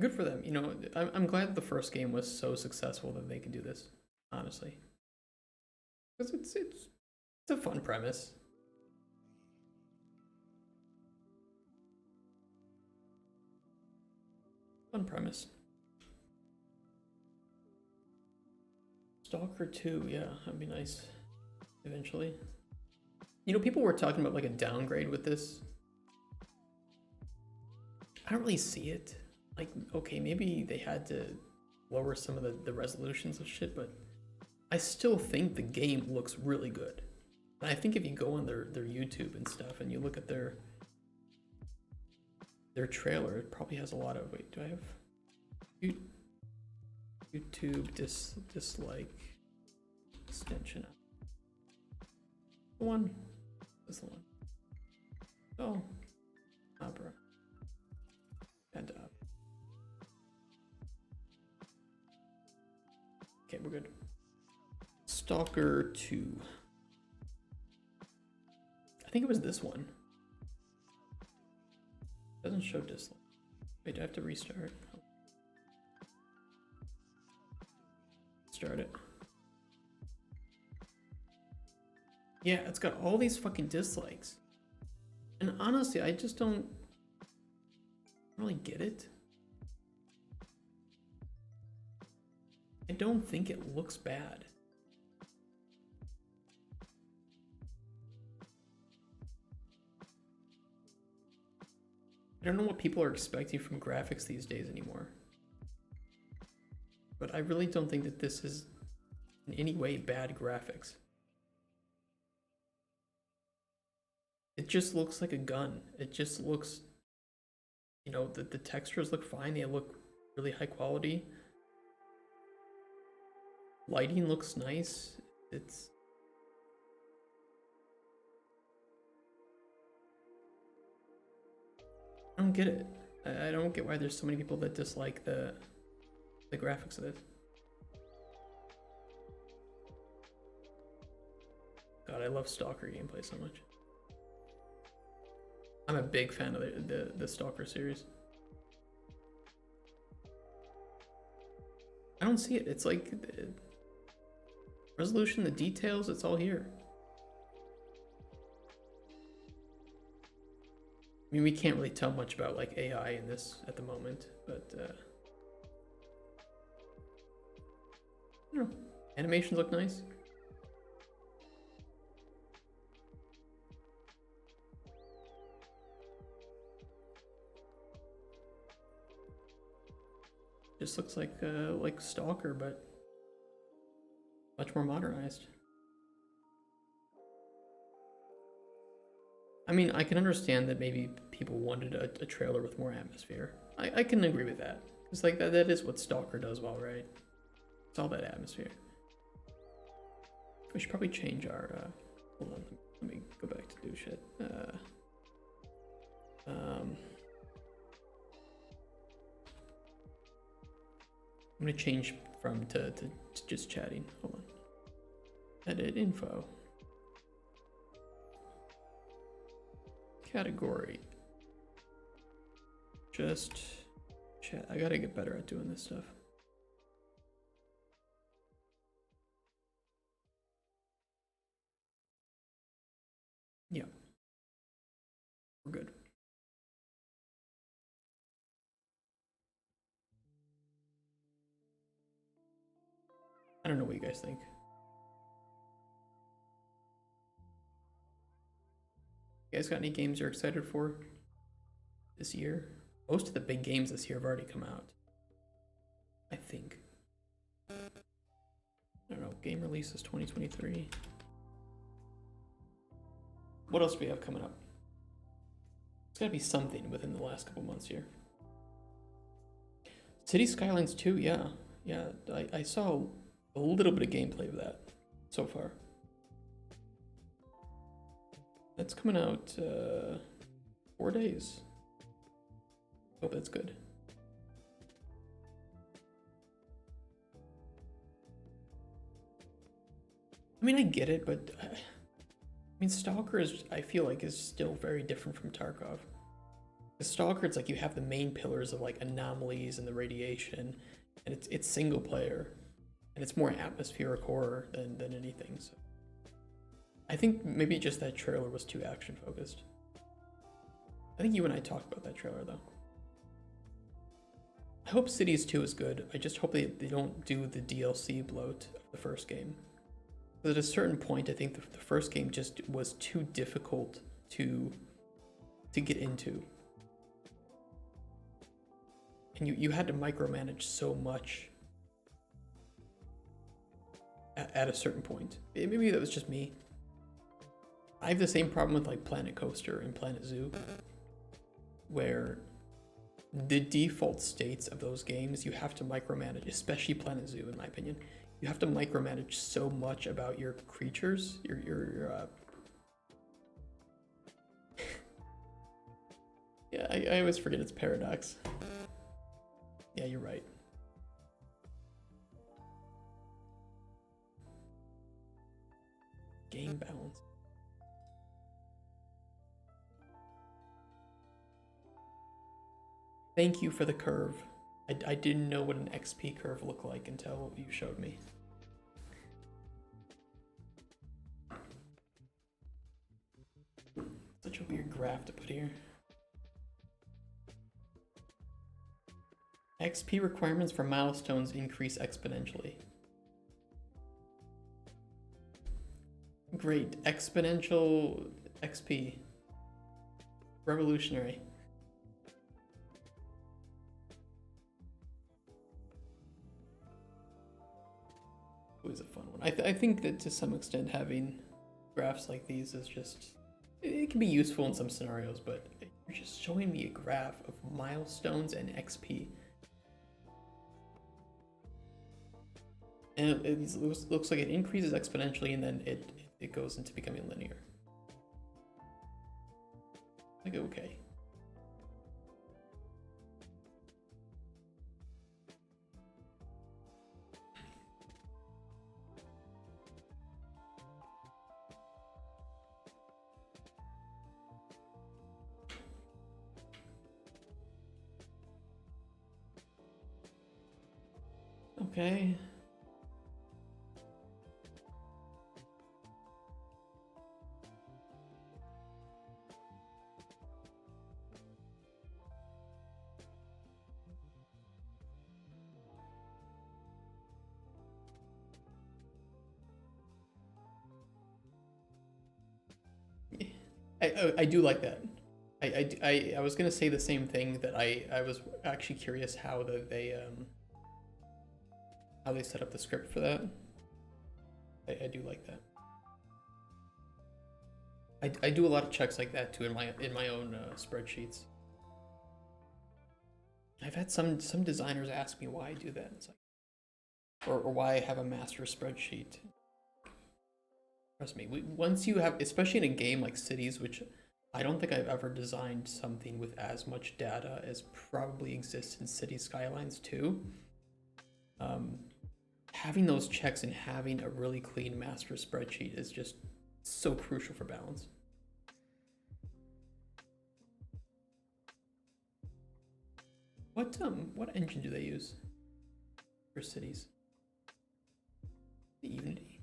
Good for them. You know, I'm glad the first game was so successful that they can do this, honestly. Because it's a fun premise. Fun premise. Stalker 2, yeah, that'd be nice eventually. You know, people were talking about like a downgrade with this. I don't really see it. Like, okay, maybe they had to lower some of the resolutions of shit, but I still think the game looks really good. And I think if you go on their YouTube and stuff and you look at their trailer, it probably has a lot of, wait, do I have YouTube dislike extension? The one, this is the one. Oh, Opera. And okay, we're good. Stalker 2. I think it was this one. Doesn't show dislike. Wait, do I have to restart? Oh. Start it. Yeah, it's got all these fucking dislikes. And honestly, I just don't really get it. I don't think it looks bad. I don't know what people are expecting from graphics these days anymore. But I really don't think that this is in any way bad graphics. It just looks like a gun. It just looks, you know, the textures look fine. They look really high quality. Lighting looks nice. I don't get it. I don't get why there's so many people that dislike the graphics of this. God, I love Stalker gameplay so much. I'm a big fan of the Stalker series. I don't see it. It's like the resolution, the details, it's all here. I mean, we can't really tell much about like AI in this at the moment, but I don't know. Animations look nice. Just looks like Stalker, but much more modernized. I mean, I can understand that maybe people wanted a trailer with more atmosphere. I can agree with that. It's like that is what Stalker does well, right? It's all that atmosphere. We should probably change our, hold on, let me go back to do shit. I'm gonna change from to just chatting, hold on. Edit info. Category. Just chat. I gotta get better at doing this stuff. Yeah. We're good. I don't know what you guys think. You guys got any games you're excited for this year? Most of the big games this year have already come out, I think. I don't know, game releases 2023. What else do we have coming up? It's gotta be something within the last couple months here. City Skylines 2, yeah. Yeah, I saw a little bit of gameplay of that so far. That's coming out 4 days. Hope that's good. I mean, I get it, but I mean, Stalker is, I feel like, is still very different from Tarkov. The Stalker, it's like you have the main pillars of like anomalies and the radiation, and it's single player, and it's more atmospheric horror than anything. So I think maybe just that trailer was too action focused. I think you and I talked about that trailer though. I hope Cities 2 is good. I just hope they don't do the DLC bloat of the first game. But at a certain point, I think the first game just was too difficult to get into. And you had to micromanage so much at a certain point. Maybe that was just me. I have the same problem with like Planet Coaster and Planet Zoo, where the default states of those games you have to micromanage, especially Planet Zoo in my opinion. You have to micromanage so much about your creatures, your yeah, I always forget it's Paradox. Yeah, you're right. Game balance. Thank you for the curve. I didn't know what an XP curve looked like until you showed me. Such a weird graph to put here. XP requirements for milestones increase exponentially. Great, exponential XP. Revolutionary. It was a fun one. I think that to some extent having graphs like these is just, it can be useful in some scenarios, but you're just showing me a graph of milestones and XP. And it looks like it increases exponentially and then it goes into becoming linear. Like, okay. Okay. I do like that. I was gonna say the same thing, that I was actually curious how they set up the script for that. I do like that. I do a lot of checks like that too in my own spreadsheets. I've had some designers ask me why I do that. It's like, or why I have a master spreadsheet. Trust me, once you have, especially in a game like Cities, which I don't think I've ever designed something with as much data as probably exists in City Skylines 2. Having those checks and having a really clean master spreadsheet is just so crucial for balance. What engine do they use for cities? The Unity.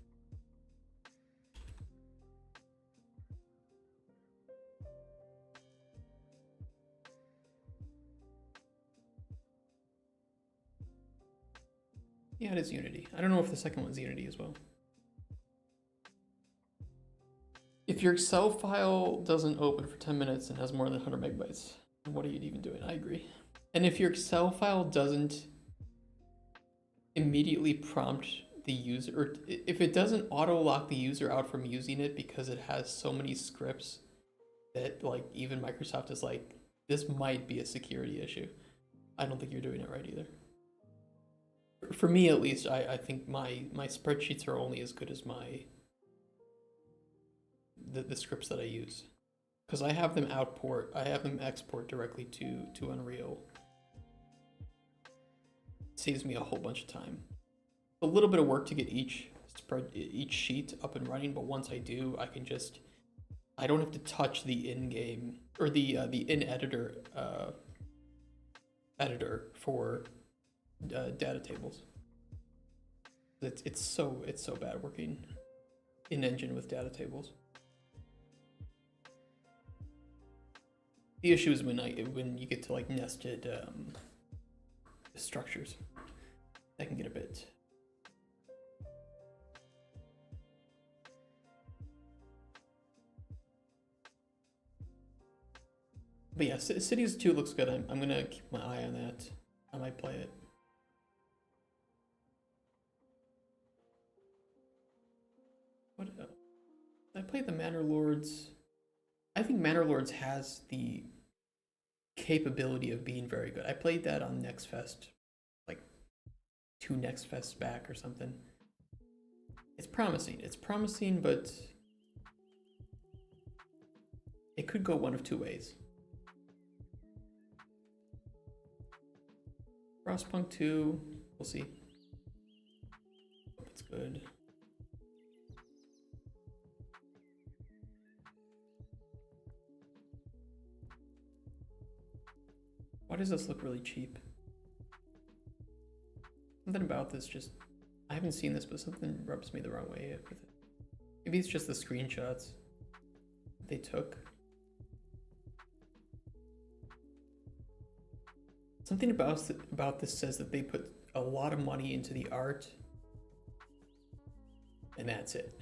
Yeah, it is Unity. I don't know if the second one's Unity as well. If your Excel file doesn't open for 10 minutes and has more than 100 megabytes, what are you even doing? I agree. And if your Excel file doesn't immediately prompt the user, or if it doesn't auto lock the user out from using it because it has so many scripts that like even Microsoft is like, this might be a security issue, I don't think you're doing it right either. For me at least, I think my spreadsheets are only as good as the scripts that I use, because I have them export directly to Unreal. It saves me a whole bunch of time. A little bit of work to get each sheet up and running, but once I do, I don't have to touch the in-game or the in-editor editor for data tables. It's so bad working in engine with data tables. The issue is when you get to like nested structures, that can get a bit. But yeah, Cities 2 looks good. I'm gonna keep my eye on that. I might play it. What else? I played the Manor Lords. I think Manor Lords has the capability of being very good. I played that on Next Fest, like 2 Next Fests back or something. It's promising. It's promising, but it could go one of 2 ways. Frostpunk 2, we'll see. Hope it's good. Why does this look really cheap? Something about this just, I haven't seen this, but something rubs me the wrong way with it. Maybe it's just the screenshots they took. Something about this says that they put a lot of money into the art, and that's it.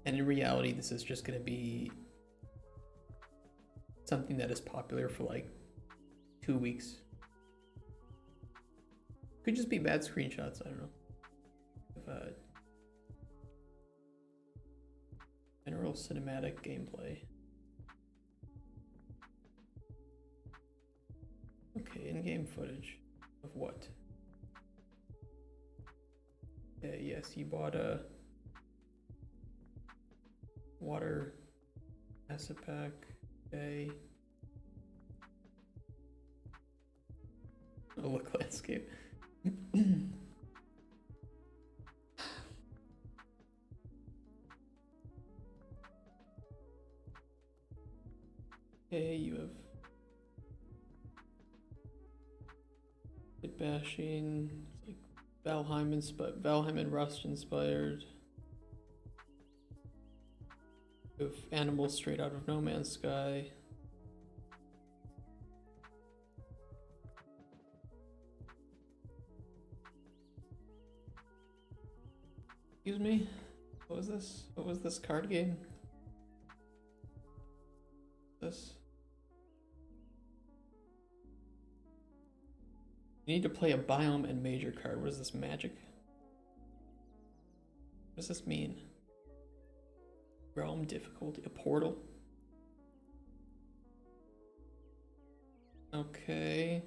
And in reality, this is just going to be something that is popular for like 2 weeks. Could just be bad screenshots, I don't know. General cinematic gameplay. Okay, in-game footage of what? Yeah, yes, you bought a water asset pack. Okay. Oh, look, landscape. Okay, you have bit bashing, like Valheim and Rust inspired. Of animals straight out of No Man's Sky. Excuse me? What was this? What was this card game? This? You need to play a biome and major card. What is this, magic? What does this mean? Realm difficulty, a portal? Okay.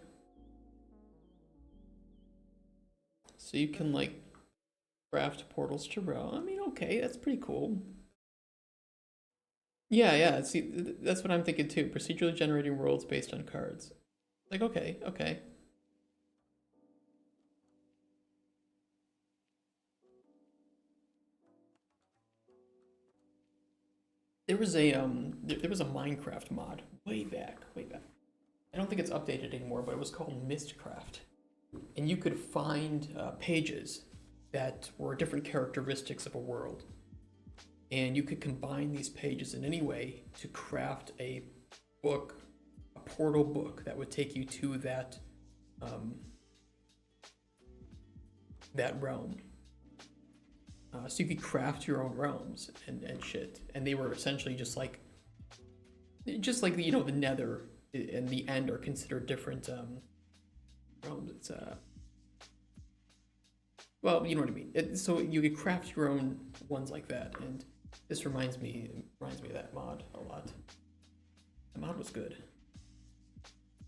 So you can like craft portals to realm. I mean, okay, that's pretty cool. Yeah, see, that's what I'm thinking too. Procedurally generating worlds based on cards. Like, okay. There was a Minecraft mod way back. I don't think it's updated anymore, but it was called Mistcraft. And you could find pages that were different characteristics of a world. And you could combine these pages in any way to craft a book, a portal book that would take you to that that realm. So you could craft your own realms and shit. And they were essentially just like you know, the Nether and the End are considered different realms. It's well, you know what I mean. So you could craft your own ones like that, and this reminds me of that mod a lot. The mod was good.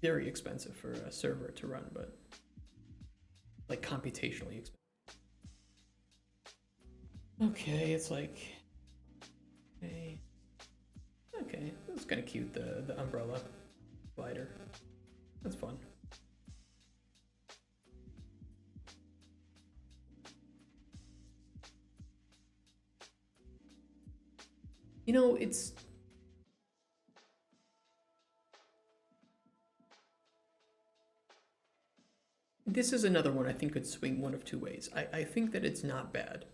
Very expensive for a server to run, but like computationally expensive. Okay, it's like okay, that's kind of cute. The umbrella glider. That's fun. You know, this is another one I think could swing one of two ways. I think that it's not bad,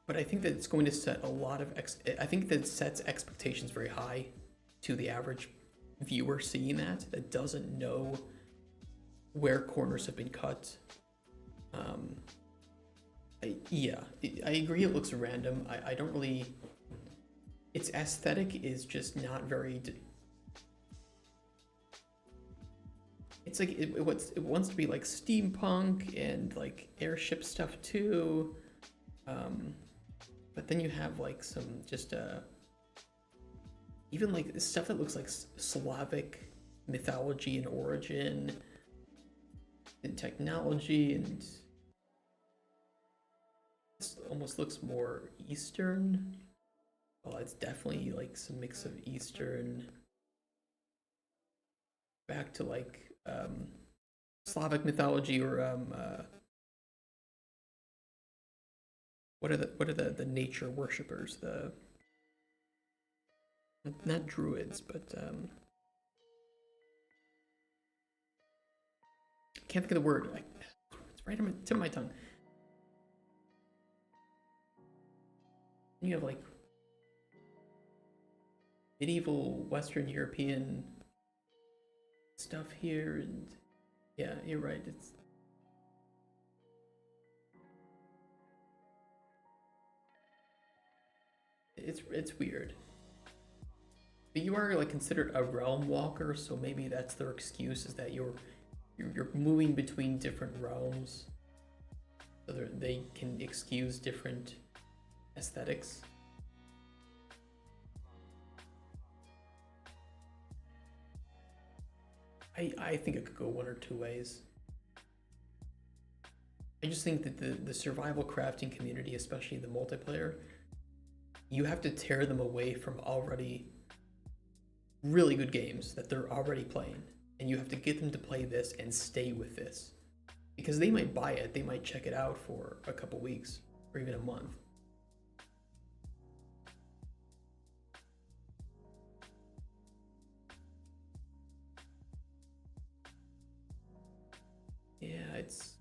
but I think that it's going to set a lot of I think that it sets expectations very high to the average viewer seeing that doesn't know where corners have been cut. Yeah, I agree it looks random. I don't really... Its aesthetic is just not very... It's like, it wants to be like steampunk and like airship stuff too. But then you have like some just... even like stuff that looks like Slavic mythology and origin and technology, and this almost looks more Eastern. Well, it's definitely like some mix of Eastern back to like Slavic mythology, or what are the nature worshippers? The not druids, but can't think of the word. It's right on the tip of my tongue. You have like medieval Western European stuff here, and yeah, you're right. It's weird. But you are like considered a realm walker, so maybe that's their excuse, is that you're moving between different realms, so they can excuse different aesthetics. I think it could go one or two ways. I just think that the survival crafting community, especially the multiplayer, you have to tear them away from already really good games that they're already playing, and you have to get them to play this and stay with this, because they might buy it, they might check it out for a couple weeks or even a month. Yeah, it's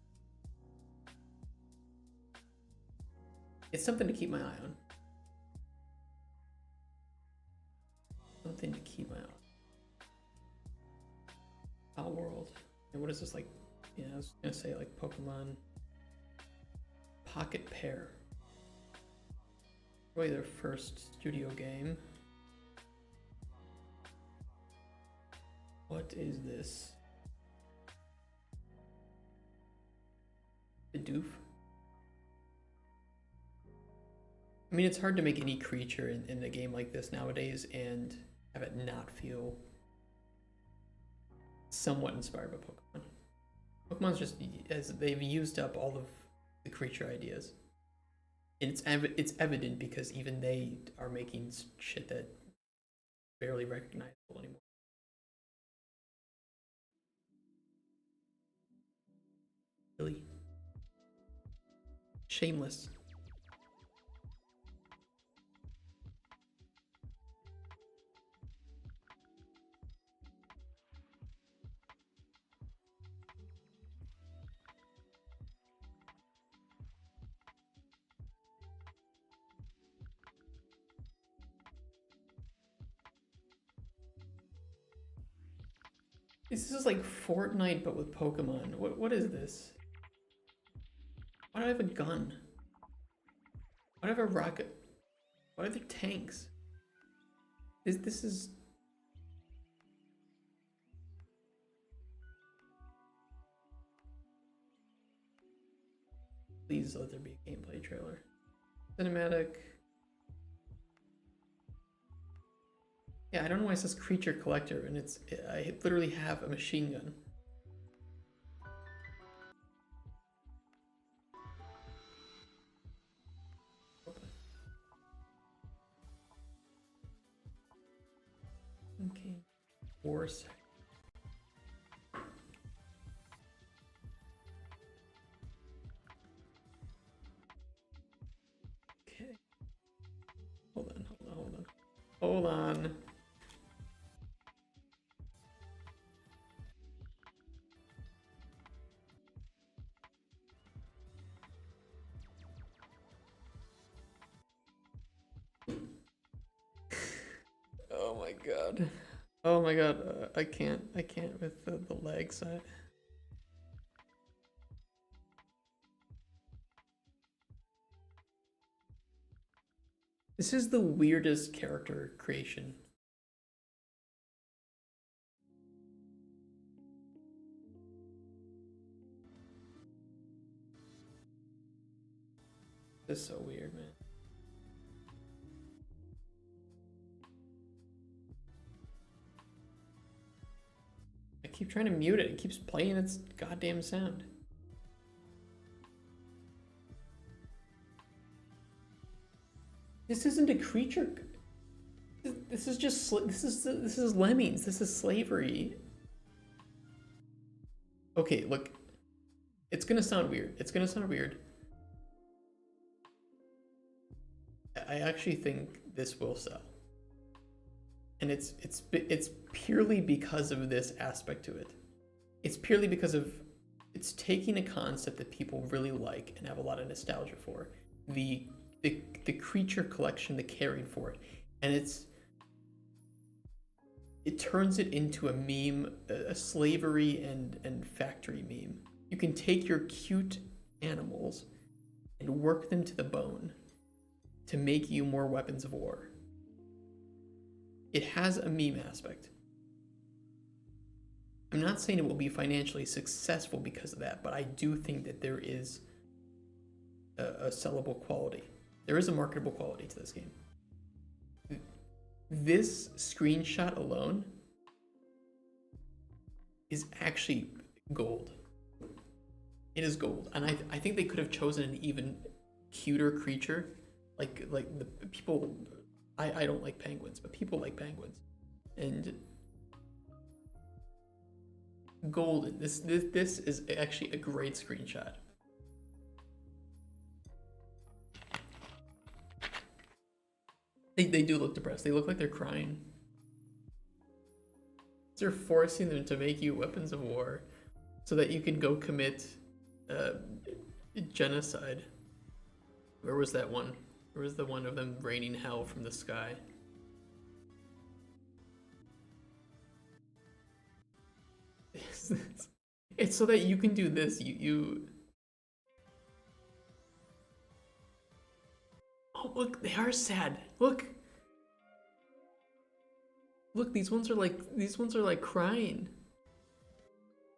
something to keep my eye on. Something to keep my eye on. Our world. And what is this like? Yeah, I was gonna say like Pokemon Pocket Pair. Probably their first studio game. What is this? Bidoof? I mean, it's hard to make any creature in a game like this nowadays and have it not feel somewhat inspired by Pokemon. Pokemon's just, as they've used up all of the creature ideas. And it's evident because even they are making shit that barely recognizable anymore. Really? Shameless. This is like Fortnite, but with Pokemon. What is this? Why do I have a gun? Why do I have a rocket? Why are there tanks? This is... Please let there be a gameplay trailer. Cinematic. Yeah, I don't know why it says creature collector, and I literally have a machine gun. Okay. 4 seconds. Okay. Hold on. Hold on. Oh my god. Oh my god. I can't with the lag side. This is the weirdest character creation. This is so weird, man. I keep trying to mute it. It keeps playing its goddamn sound. This isn't a creature. This is just this is lemmings. This is slavery. Okay, look. It's gonna sound weird. It's gonna sound weird. I actually think this will sell. And it's purely because of this aspect to it. It's purely because of it's taking a concept that people really like and have a lot of nostalgia for. The creature collection, the caring for it. And it turns it into a meme, a slavery and factory meme. You can take your cute animals and work them to the bone to make you more weapons of war. It has a meme aspect. I'm not saying it will be financially successful because of that, but I do think that there is a sellable quality. There is a marketable quality to this game. This screenshot alone is actually gold. It is gold. And I think they could have chosen an even cuter creature. Like the people, I don't like penguins, but people like penguins. And golden. This is actually a great screenshot. They do look depressed. They look like they're crying. They're forcing them to make you weapons of war so that you can go commit genocide. Where was that one? Where was the one of them raining hell from the sky? It's so that you can do this. You Oh, look, they are sad. Look, these ones are like crying,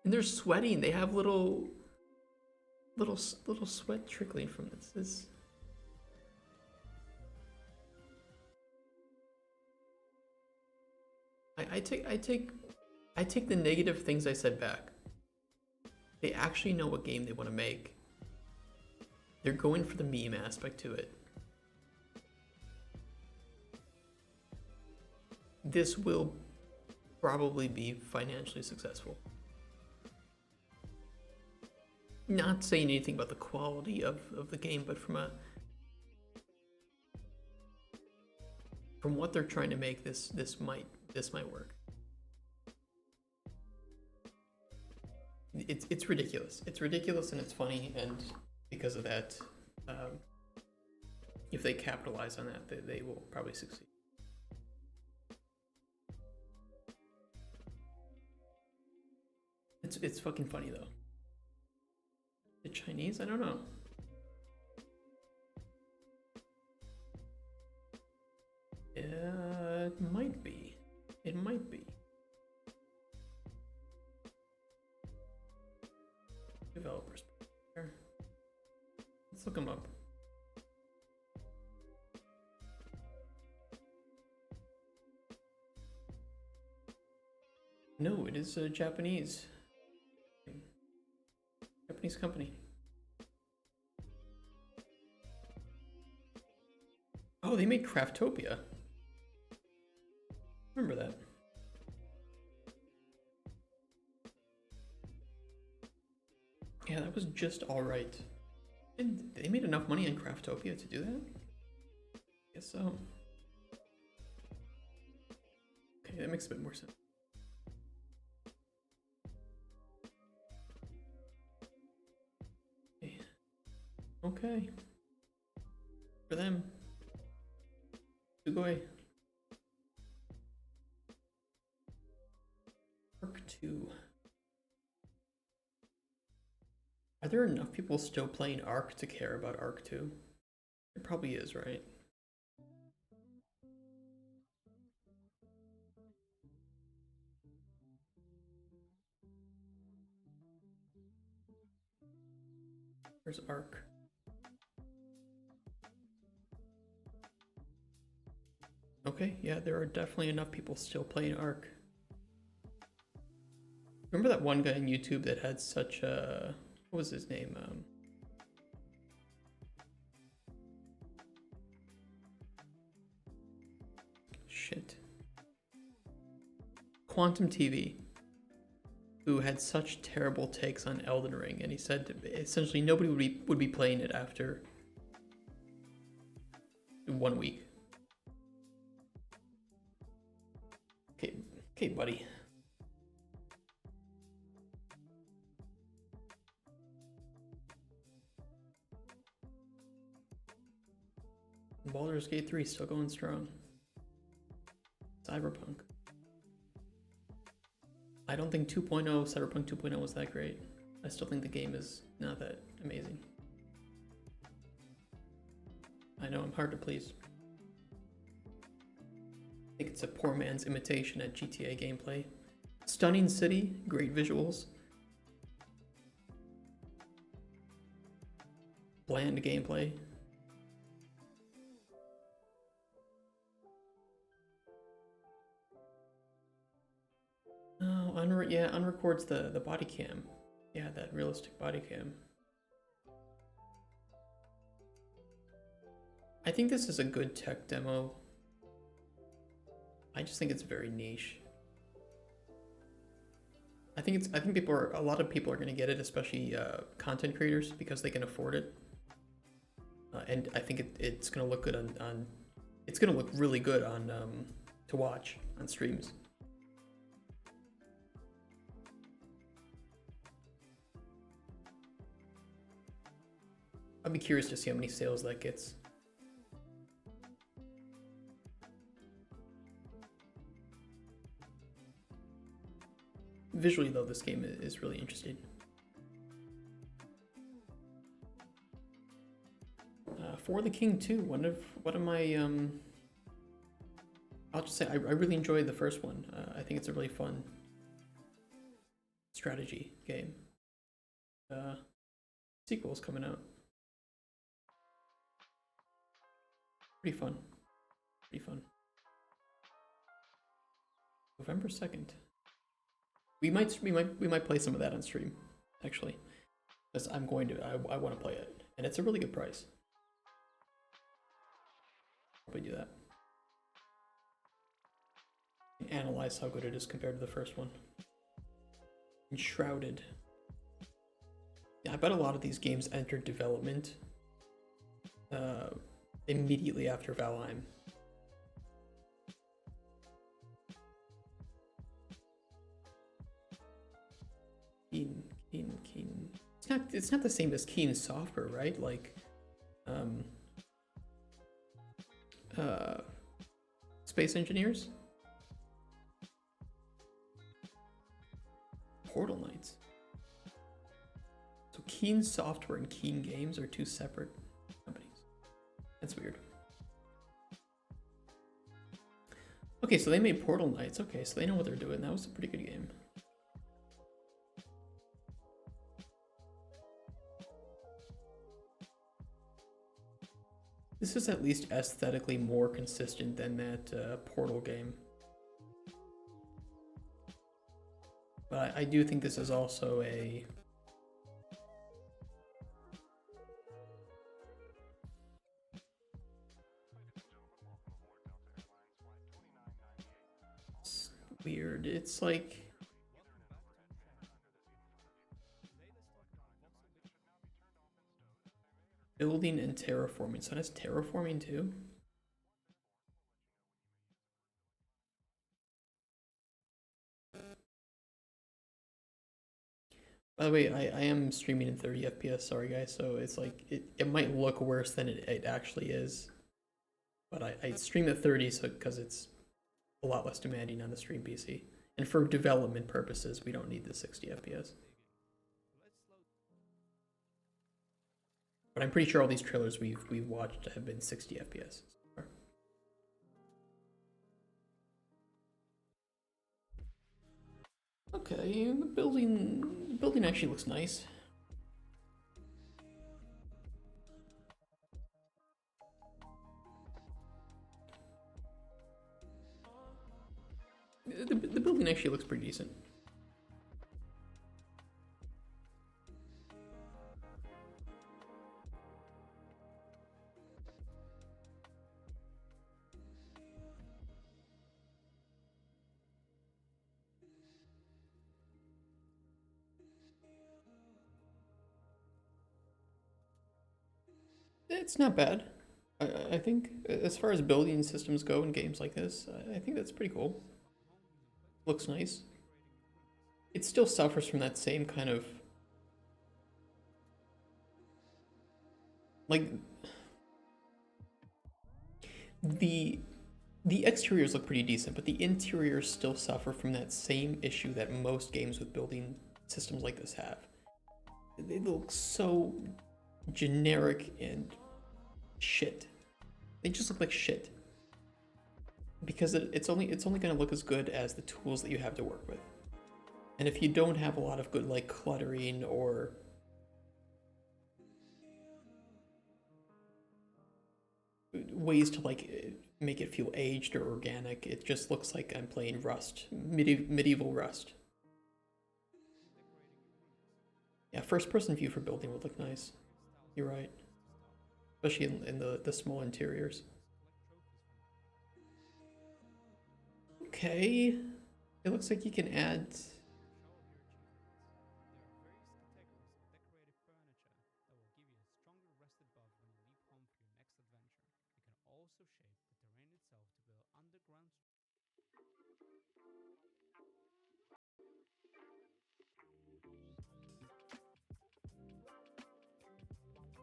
and they're sweating. They have little sweat trickling from this. I take the negative things I said back. They actually know what game they want to make. They're going for the meme aspect to it. This will probably be financially successful. Not saying anything about the quality of the game, but from what they're trying to make, this might work. It's ridiculous. It's ridiculous and it's funny, and because of that, if they capitalize on that, they will probably succeed. It's fucking funny though. The Chinese? I don't know. It might be. It might be. Developers. Let's look them up. No, it is a Japanese company. Oh, they made Craftopia. Remember that. Yeah, that was just all right. And they made enough money on Craftopia to do that? Guess so. Okay, that makes a bit more sense. Okay. For them. Sugoi. Arc 2. Are there enough people still playing Arc to care about Arc 2? It probably is, right? Where's Arc? Okay, yeah, there are definitely enough people still playing Arc. Remember that one guy on YouTube that had such a... What was his name? Shit. Quantum TV, who had such terrible takes on Elden Ring, and he said essentially nobody would be playing it after 1 week. Okay, buddy. Baldur's Gate 3 still going strong. Cyberpunk. I don't think Cyberpunk 2.0 was that great. I still think the game is not that amazing. I know I'm hard to please. I think it's a poor man's imitation at GTA gameplay. Stunning city, great visuals. Bland gameplay. Oh, unrecords the body cam. Yeah, that realistic body cam. I think this is a good tech demo. I just think it's very niche. I think a lot of people are going to get it, especially content creators, because they can afford it. And I think it's going to look good on it's going to look really good on to watch on streams. I'd be curious to see how many sales that gets. Visually, though, this game is really interesting. For the King 2, one of my I'll just say I really enjoyed the first one. I think it's a really fun strategy game. Sequel's coming out. Pretty fun. November 2nd. We might play some of that on stream, actually, because I want to play it, and it's a really good price. Probably do that. And analyze how good it is compared to the first one. Enshrouded. Yeah, I bet a lot of these games entered development immediately after Valheim. Keen. It's not the same as Keen Software, right? Like, Space Engineers? Portal Knights. Keen Software and Keen Games are two separate companies. That's weird. Okay, so they made Portal Knights. Okay, so they know what they're doing. That was a pretty good game. This is at least aesthetically more consistent than that Portal game. But I do think this is also a... It's weird. It's like... building and terraforming. So that's terraforming too? By the way, I am streaming in 30 FPS, sorry guys, so it's like, it might look worse than it actually is. But I stream at 30 so because it's a lot less demanding on the stream PC. And for development purposes, we don't need the 60 FPS. But I'm pretty sure all these trailers we've watched have been 60 FPS. Okay, the building actually looks nice. The building actually looks pretty decent. It's not bad. I think as far as building systems go in games like this, I think that's pretty cool. Looks nice. It still suffers from that same kind of... like... The exteriors look pretty decent, but the interiors still suffer from that same issue that most games with building systems like this have. They look so generic and shit. They just look like shit. Because it's only going to look as good as the tools that you have to work with. And if you don't have a lot of good like cluttering or ways to like make it feel aged or organic, it just looks like I'm playing Rust, medieval Rust. Yeah, first person view for building would look nice. You're right. Especially in the small interiors. Okay. It looks like you can add...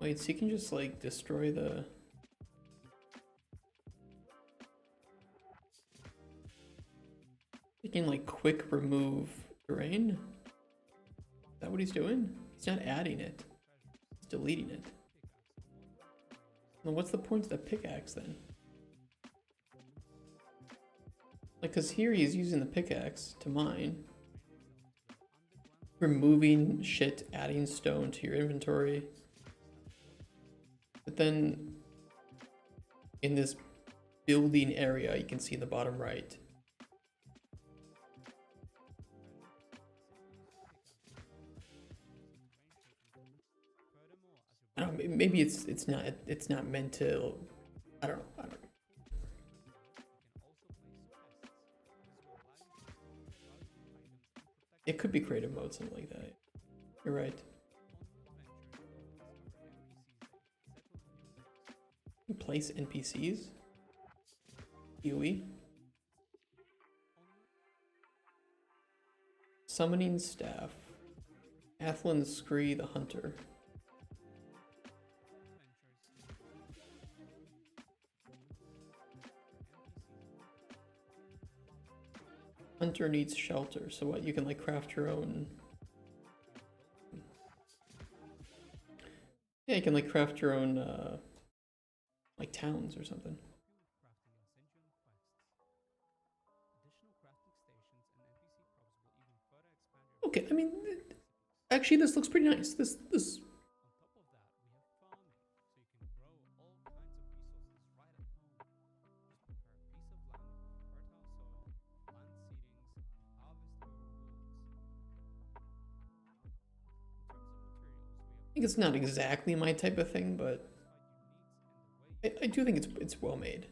Wait, so you can just like destroy the... You can like quick remove terrain? Is that what he's doing? He's not adding it. He's deleting it. Well, what's the point of the pickaxe then? Like, cause here he's using the pickaxe to mine. Removing shit, adding stone to your inventory. But then in this building area, you can see in the bottom right. I don't know, maybe it's not meant to, I don't know. It could be creative mode, something like that. You're right. Place NPCs. PoE. Summoning staff. Athlon Scree the Hunter. Hunter needs shelter, so what, you can like craft your own... Yeah, you can like craft your own like towns or something. Okay, I mean, actually, this looks pretty nice. This. I think it's not exactly my type of thing, but I do think it's well made.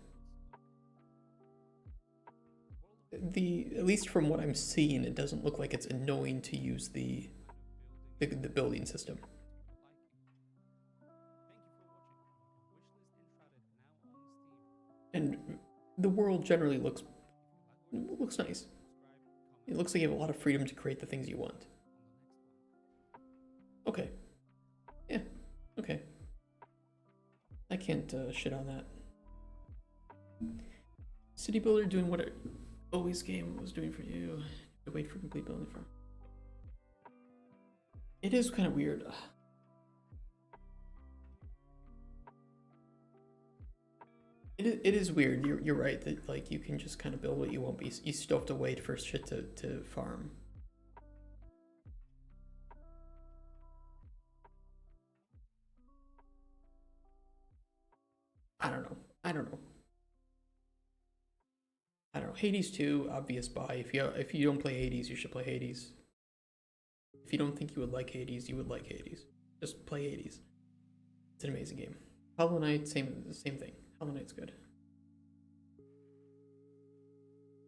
At least from what I'm seeing, it doesn't look like it's annoying to use the building system. And the world generally looks nice. It looks like you have a lot of freedom to create the things you want. Okay. Yeah. Okay. I can't shit on that. City Builder doing what it always game was doing for you. To wait for complete building farm. It is kind of weird. It is weird. You're right that like you can just kind of build what you want, but you still have to wait for shit to farm. I don't know. I don't know. I don't know. Hades 2, obvious buy. If you don't play Hades, you should play Hades. If you don't think you would like Hades, you would like Hades. Just play Hades. It's an amazing game. Hollow Knight, same thing. Hollow Knight's good.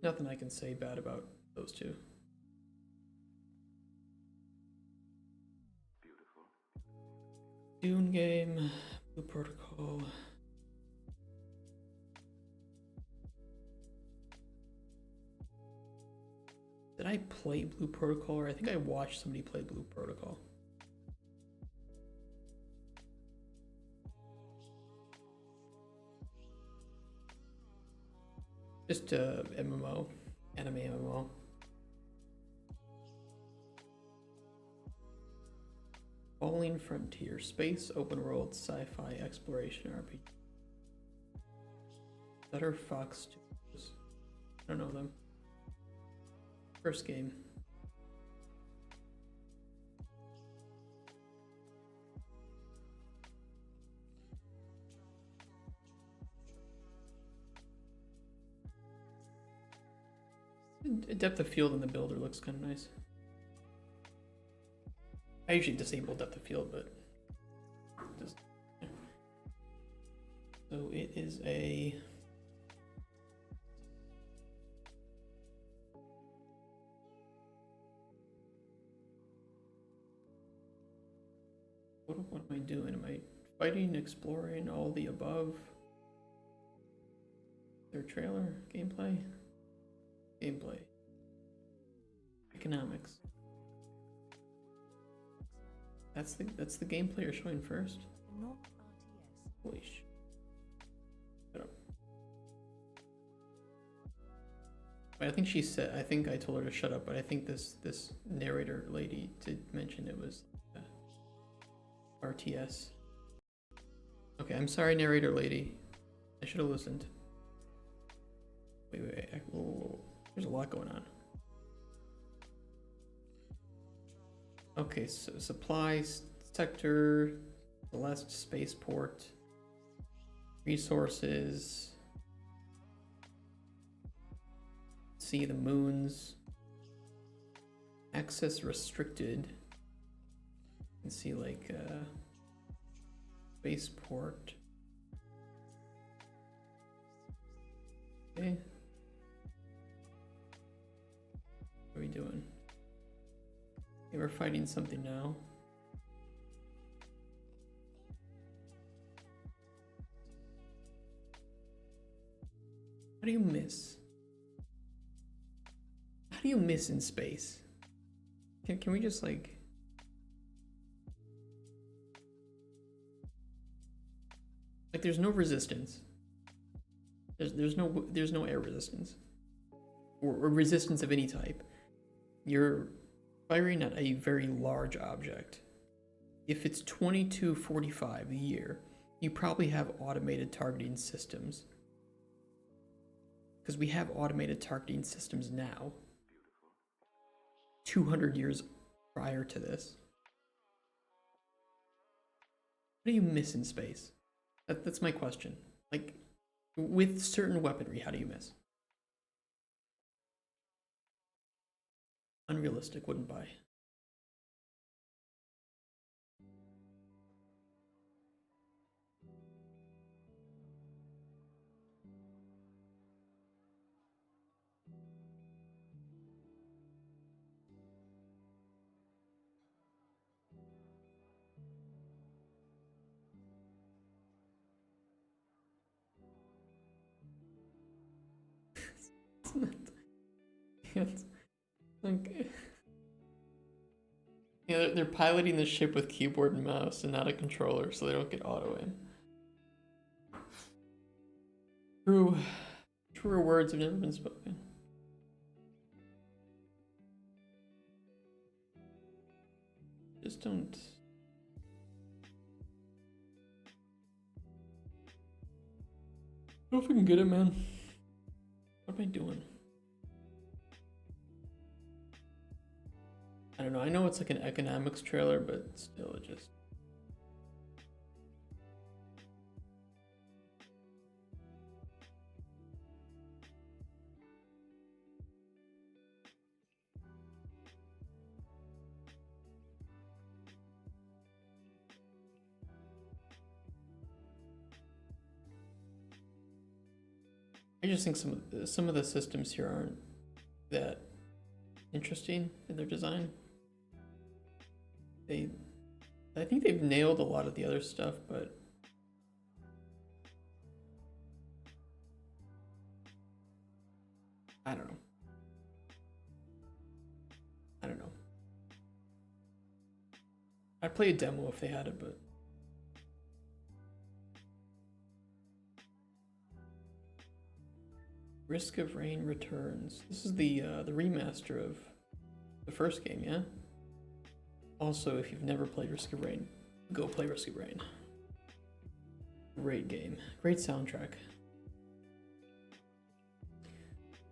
Nothing I can say bad about those two. Beautiful. Dune game, Blue Protocol. Did I play Blue Protocol, or I think I watched somebody play Blue Protocol? Just MMO, anime MMO. Falling Frontier, space, open world, sci-fi, exploration, RPG. Better Fox Studios. I don't know them. First game. Depth of field in the builder looks kind of nice. I usually disable depth of field, but just, yeah. So it is a what am I doing? Am I fighting, exploring, all the above? Their trailer, gameplay, economics. That's the gameplay you're showing first. Holy shit. Shut up. I think she said. I think I told her to shut up, but I think this narrator lady did mention it was RTS. Okay, I'm sorry, narrator lady. I should have listened. Wait. Whoa. There's a lot going on. Okay, so supplies sector, Celeste spaceport, resources, see the moons, access restricted. You can see like spaceport. Okay. What are we doing? Okay, we're fighting something now. How do you miss? How do you miss in space? Can we just like... Like there's no resistance. There's no air resistance. Or resistance of any type. You're firing at a very large object. if it's 2245 a year, you probably have automated targeting systems. Because we have automated targeting systems now. 200 years prior to this. What do you miss in space? That's my question. Like, with certain weaponry, how do you miss? Unrealistic, wouldn't buy. It's like, yeah, they're piloting the ship with keyboard and mouse and not a controller, so they don't get auto aim. True, truer words have never been spoken. Just don't. I don't know if I can get it, man. What am I doing? I don't know. I know it's like an economics trailer, but still, it just. I just think some of the systems here aren't that interesting in their design. I think they've nailed a lot of the other stuff, but I don't know. I don't know. I'd play a demo if they had it, but Risk of Rain Returns. This is the remaster of the first game, yeah? Also, if you've never played Risk of Rain, go play Risk of Rain. Great game. Great soundtrack.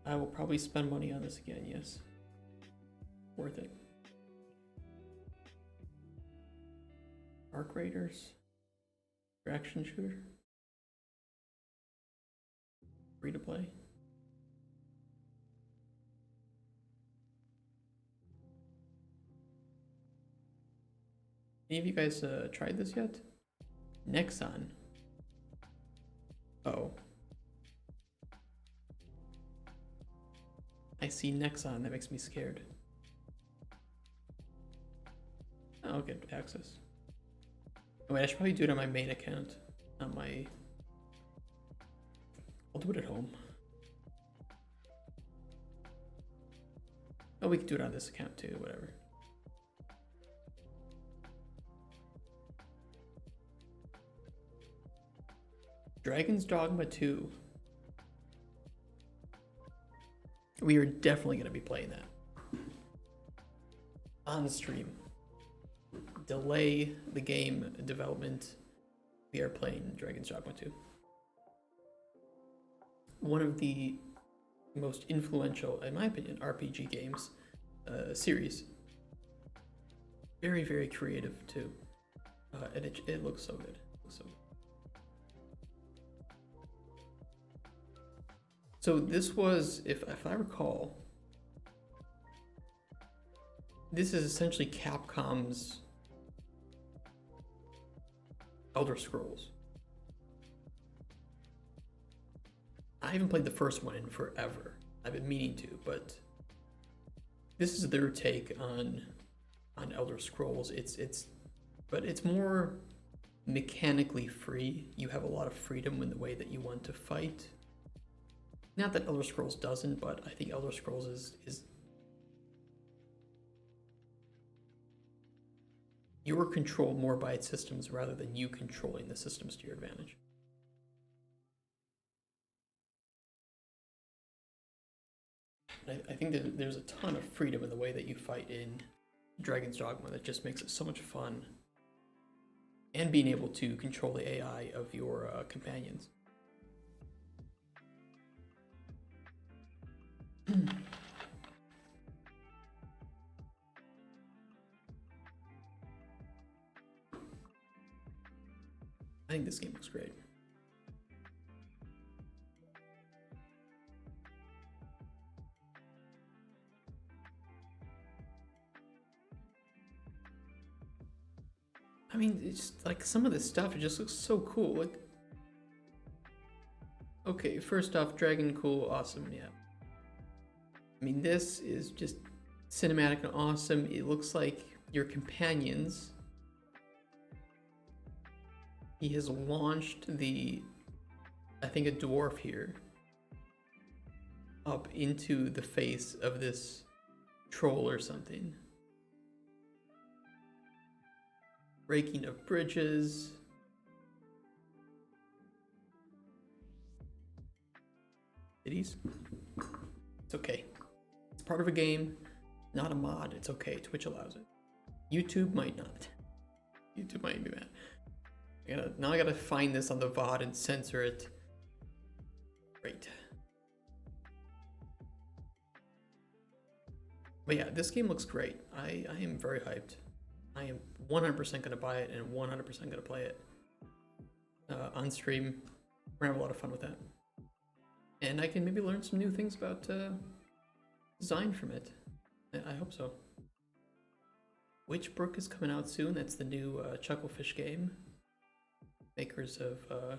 I will probably spend money on this again, yes. Worth it. Arc Raiders. Action shooter. Free to play. Any of you guys tried this yet? Nexon. Oh. I see Nexon, that makes me scared. I'll get access. Oh, wait, I should probably do it on my main account, not my... I'll do it at home. Oh, we can do it on this account too, whatever. Dragon's Dogma 2. We are definitely going to be playing that. On stream. Delay the game development. We are playing Dragon's Dogma 2. One of the most influential, in my opinion, RPG games series. Very, very creative too. And it looks so good. It looks so good. So this was, if I recall, this is essentially Capcom's Elder Scrolls. I haven't played the first one in forever. I've been meaning to, but this is their take on Elder Scrolls. But it's more mechanically free. You have a lot of freedom in the way that you want to fight. Not that Elder Scrolls doesn't, but I think Elder Scrolls is you're controlled more by its systems rather than you controlling the systems to your advantage. I think that there's a ton of freedom in the way that you fight in Dragon's Dogma that just makes it so much fun. and being able to control the AI of your companions. I think this game looks great. I mean, it's just, like, some of this stuff, it just looks so cool. Like, okay, first off, Dragon cool, awesome, yeah. I mean, this is just cinematic and awesome. It looks like your companions. He has launched I think a dwarf here, up into the face of this troll or something. Breaking of bridges. Cities. It's okay. It's part of a game, not a mod. It's okay. Twitch allows it. YouTube might not. YouTube might be mad. Now I gotta find this on the VOD and censor it. Great. But yeah, this game looks great. I am very hyped. I am 100% gonna buy it and 100% gonna play it on stream. We're gonna have a lot of fun with that. And I can maybe learn some new things about design from it. I hope so. Witchbrook is coming out soon. That's the new Chucklefish game. Makers of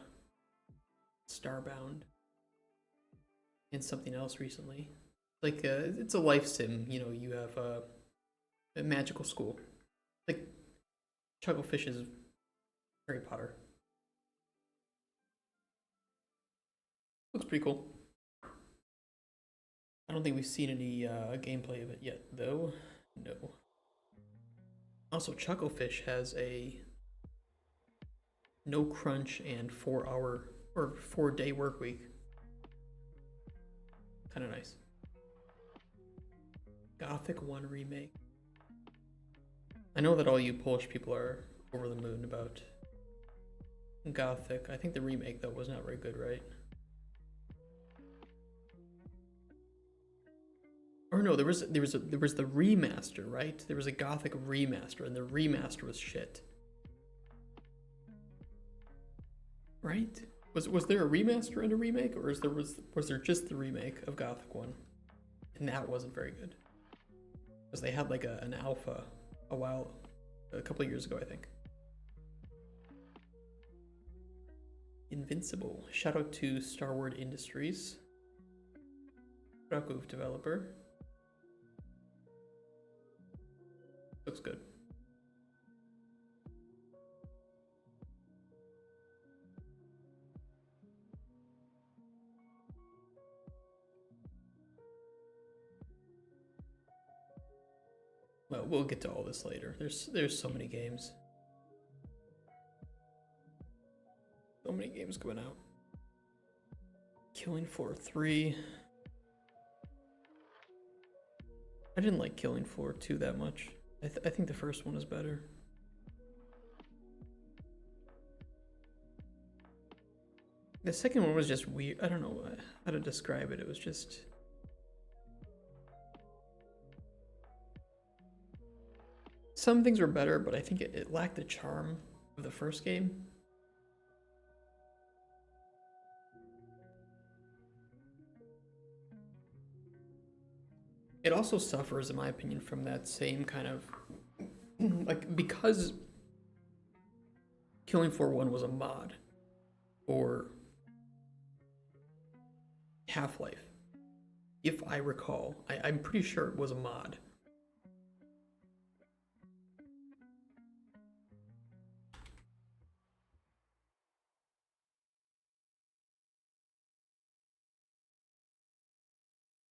Starbound. And something else recently. Like, it's a life sim. You know, you have a magical school. Like, Chucklefish is Harry Potter. Looks pretty cool. I don't think we've seen any gameplay of it yet, though. No. Also, Chucklefish has a no crunch and 4-hour or 4-day work week. Kind of nice. Gothic 1 remake. I know that all you Polish people are over the moon about Gothic. I think the remake though was not very good, right? Or no, there was the remaster, right? There was a Gothic remaster, and the remaster was shit. Right? Was there a remaster and a remake, or was there just the remake of Gothic 1? And that wasn't very good. Because they had like an alpha a couple of years ago, I think. Invincible. Shout out to Starward Industries. Krakow developer. Looks good. Well, we'll get to all this later. There's so many games. So many games coming out. Killing Floor 3. I didn't like Killing Floor 2 that much. I think the first one is better. The second one was just weird. I don't know how to describe it. It was just... Some things were better, but I think it lacked the charm of the first game. It also suffers, in my opinion, from that same kind of... like, because Killing Floor 1 was a mod for Half-Life, if I recall. I'm pretty sure it was a mod.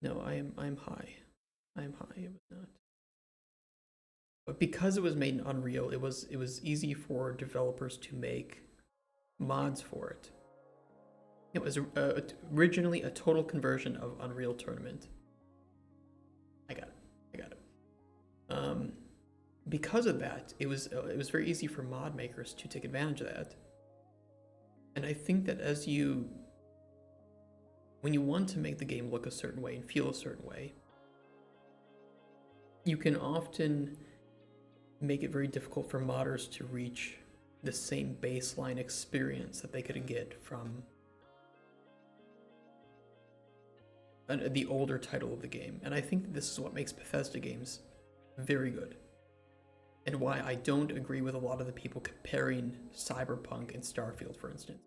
No, I'm high. I'm high. It was not. But because it was made in Unreal, it was easy for developers to make mods for it. It was originally a total conversion of Unreal Tournament. I got it. because of that, it was very easy for mod makers to take advantage of that. And I think that when you want to make the game look a certain way and feel a certain way, you can often make it very difficult for modders to reach the same baseline experience that they could get from the older title of the game. And I think this is what makes Bethesda games very good, and why I don't agree with a lot of the people comparing Cyberpunk and Starfield, for instance.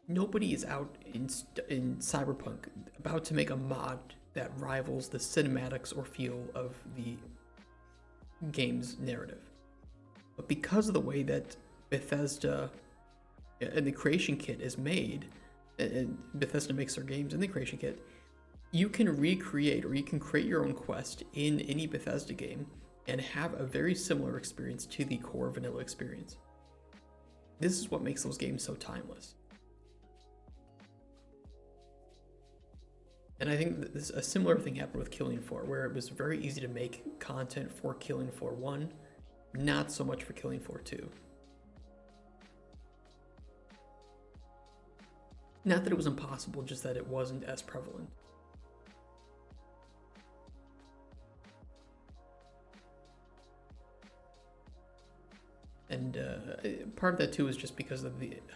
Nobody is out in Cyberpunk about to make a mod that rivals the cinematics or feel of the game's narrative. But because of the way that Bethesda and the Creation Kit is made, and Bethesda makes their games in the Creation Kit, you can recreate, or you can create your own quest in any Bethesda game and have a very similar experience to the core vanilla experience. This is what makes those games so timeless. And I think that a similar thing happened with Killing Floor, where it was very easy to make content for Killing Floor 1, not so much for Killing Floor 2. Not that it was impossible, just that it wasn't as prevalent. And part of that too is just because of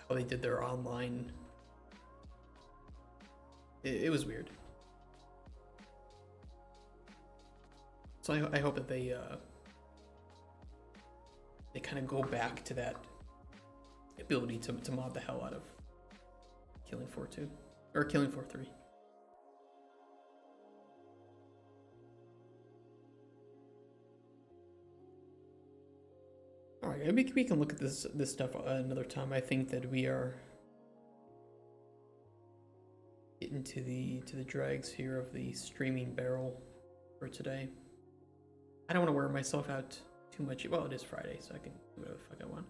how they did their online. It was weird. So I hope that they kind of go back to that ability to mod the hell out of Killing Floor 2 or Killing Floor 3. All right, maybe we can look at this stuff another time. I think that we are getting to the dregs here of the streaming barrel for today. I don't want to wear myself out too much. Well, it is Friday, so I can do whatever the fuck I want.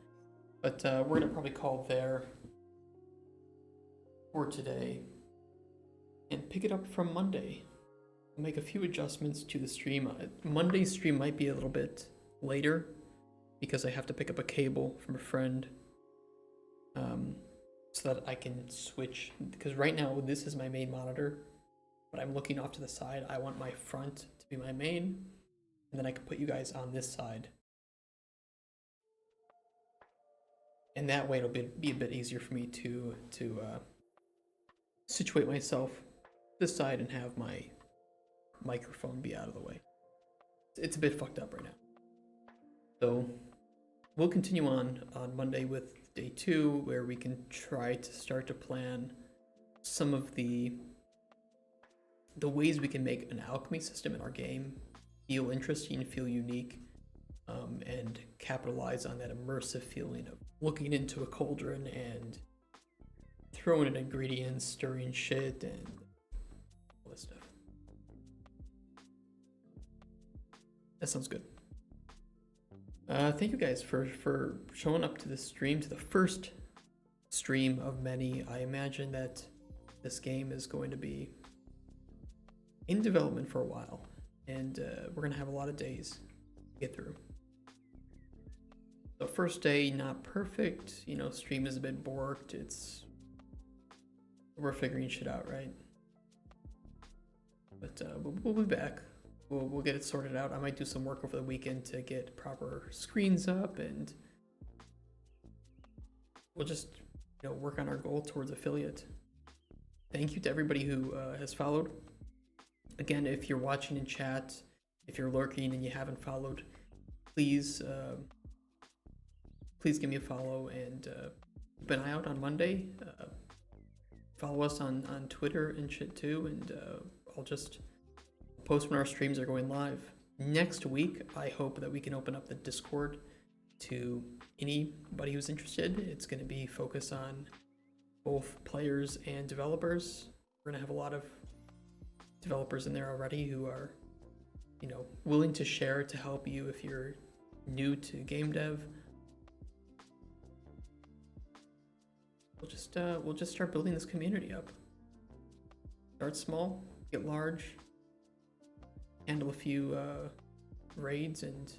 But we're gonna probably call there for today and pick it up from Monday. I'll make a few adjustments to the stream. Monday's stream might be a little bit later because I have to pick up a cable from a friend, so that I can switch. Because right now this is my main monitor, but I'm looking off to the side. I want my front to be my main, and then I can put you guys on this side. And that way it'll be a bit easier for me to situate myself this side and have my microphone be out of the way. It's a bit fucked up right now. So we'll continue on Monday with day 2, where we can try to start to plan some of the ways we can make an alchemy system in our game feel interesting, feel unique, and capitalize on that immersive feeling of looking into a cauldron and throwing in ingredients, stirring shit, and all this stuff. That sounds good. Thank you guys for showing up to the stream, to the first stream of many. I imagine that this game is going to be in development for a while, and we're going to have a lot of days to get through. The first day, not perfect. You know, stream is a bit borked. We're figuring shit out, right? But we'll be back. We'll get it sorted out. I might do some work over the weekend to get proper screens up, and we'll just work on our goal towards affiliate. Thank you to everybody who has followed. Again, if you're watching in chat, if you're lurking and you haven't followed, please give me a follow, and keep an eye out on Monday. Follow us on Twitter and shit too, and I'll just post when our streams are going live. Next week, I hope that we can open up the Discord to anybody who's interested. It's going to be focused on both players and developers. We're going to have a lot of developers in there already who are, willing to share, to help you if you're new to game dev. We'll just start building this community up. Start small, get large, handle a few raids, and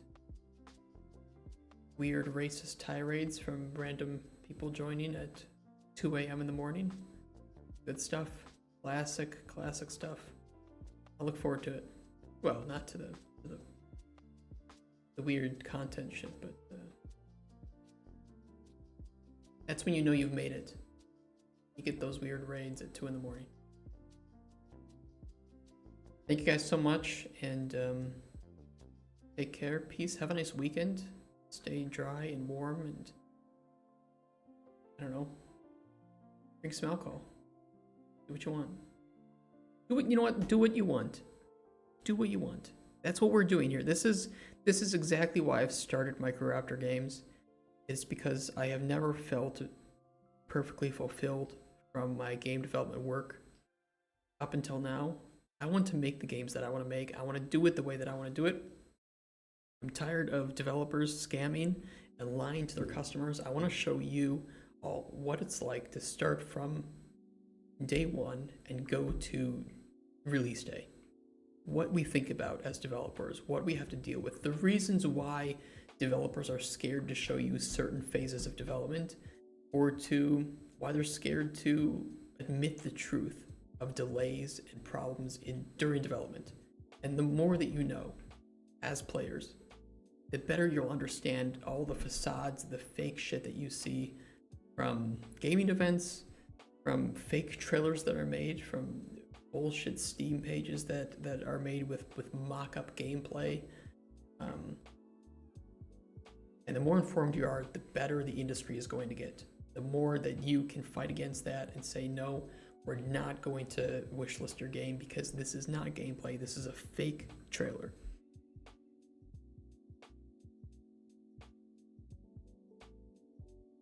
weird racist tirades from random people joining at 2 a.m. in the morning. Good stuff. Classic stuff. I look forward to it. Well, not to the weird content shit, but that's when you know you've made it. You get those weird raids at 2 in the morning. Thank you guys so much, and take care. Peace. Have a nice weekend. Stay dry and warm, and I don't know. Drink some alcohol. Do what you want. You know what? Do what you want. Do what you want. That's what we're doing here. This is exactly why I've started Microraptor Games. It's because I have never felt perfectly fulfilled from my game development work up until now. I want to make the games that I want to make. I want to do it the way that I want to do it. I'm tired of developers scamming and lying to their customers. I want to show you all what it's like to start from day one and go to release day. What we think about as developers, what we have to deal with, the reasons why developers are scared to show you certain phases of development, or to why they're scared to admit the truth of delays and problems during development. And the more that you know as players, the better you'll understand all the facades, the fake shit that you see from gaming events, from fake trailers that are made, from bullshit Steam pages that are made with mock-up gameplay. And the more informed you are, the better the industry is going to get. The more that you can fight against that and say, no, we're not going to wishlist your game because this is not gameplay, this is a fake trailer.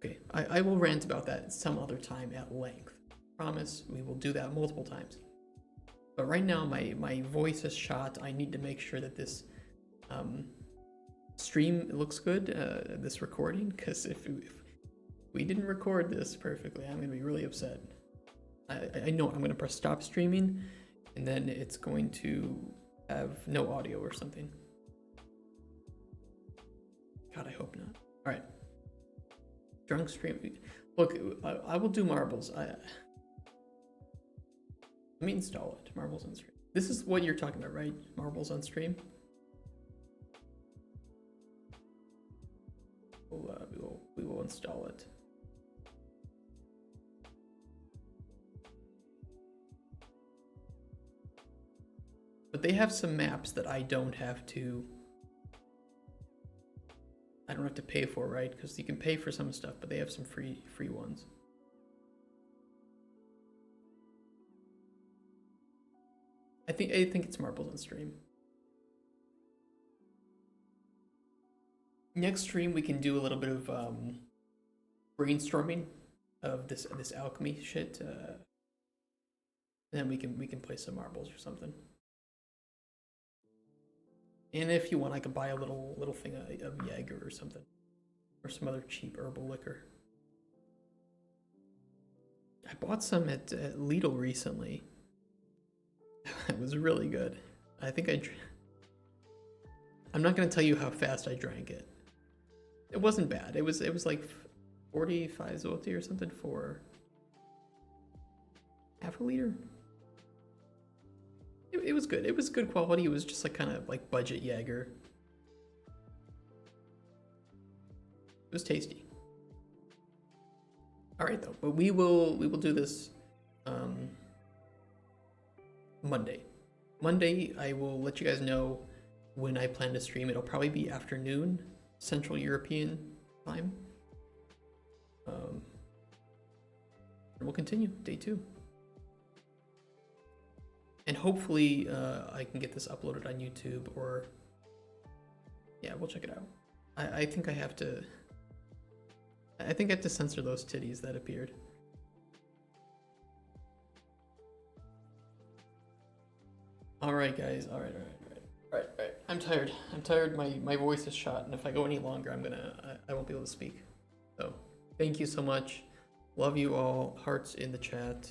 Okay, I will rant about that some other time at length. Promise, we will do that multiple times. But right now, my voice is shot. I need to make sure that this stream looks good, this recording, because if we didn't record this perfectly, I'm going to be really upset. I know I'm going to press stop streaming, and then it's going to have no audio or something. God, I hope not. All right. Drunk stream. Look, I will do marbles. Let me install it. Marbles on stream. This is what you're talking about, right? Marbles on stream. We will install it. But they have some maps that I don't have to pay for, right? Because you can pay for some stuff, but they have some free ones. I think it's marbles on stream. Next stream we can do a little bit of brainstorming of this alchemy shit. And then we can play some marbles or something. And if you want, I could buy a little thing of Jaeger or something, or some other cheap herbal liquor. I bought some at Lidl recently. It was really good. I think I'm not gonna tell you how fast I drank it. It wasn't bad. It was like 45 zloty or something for half a liter. It was good. It was good quality. It was just like kind of like budget Jaeger. It was tasty. All right though, but we will do this Monday. Monday, I will let you guys know when I plan to stream. It'll probably be afternoon, Central European time. And we'll continue day 2. And hopefully I can get this uploaded on YouTube, or yeah, we'll check it out. I think I have to censor those titties that appeared. All right, guys. All right. I'm tired. My voice is shot, and if I go any longer, I won't be able to speak. So thank you so much. Love you all. Hearts in the chat.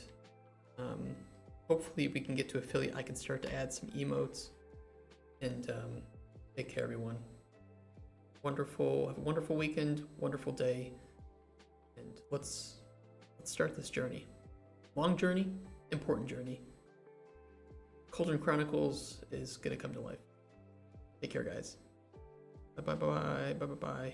Hopefully we can get to affiliate. I can start to add some emotes, and take care, everyone. Have a wonderful weekend, wonderful day, and let's start this journey. Long journey, important journey. Cauldron Chronicles is gonna come to life. Take care, guys. Bye bye bye bye bye bye.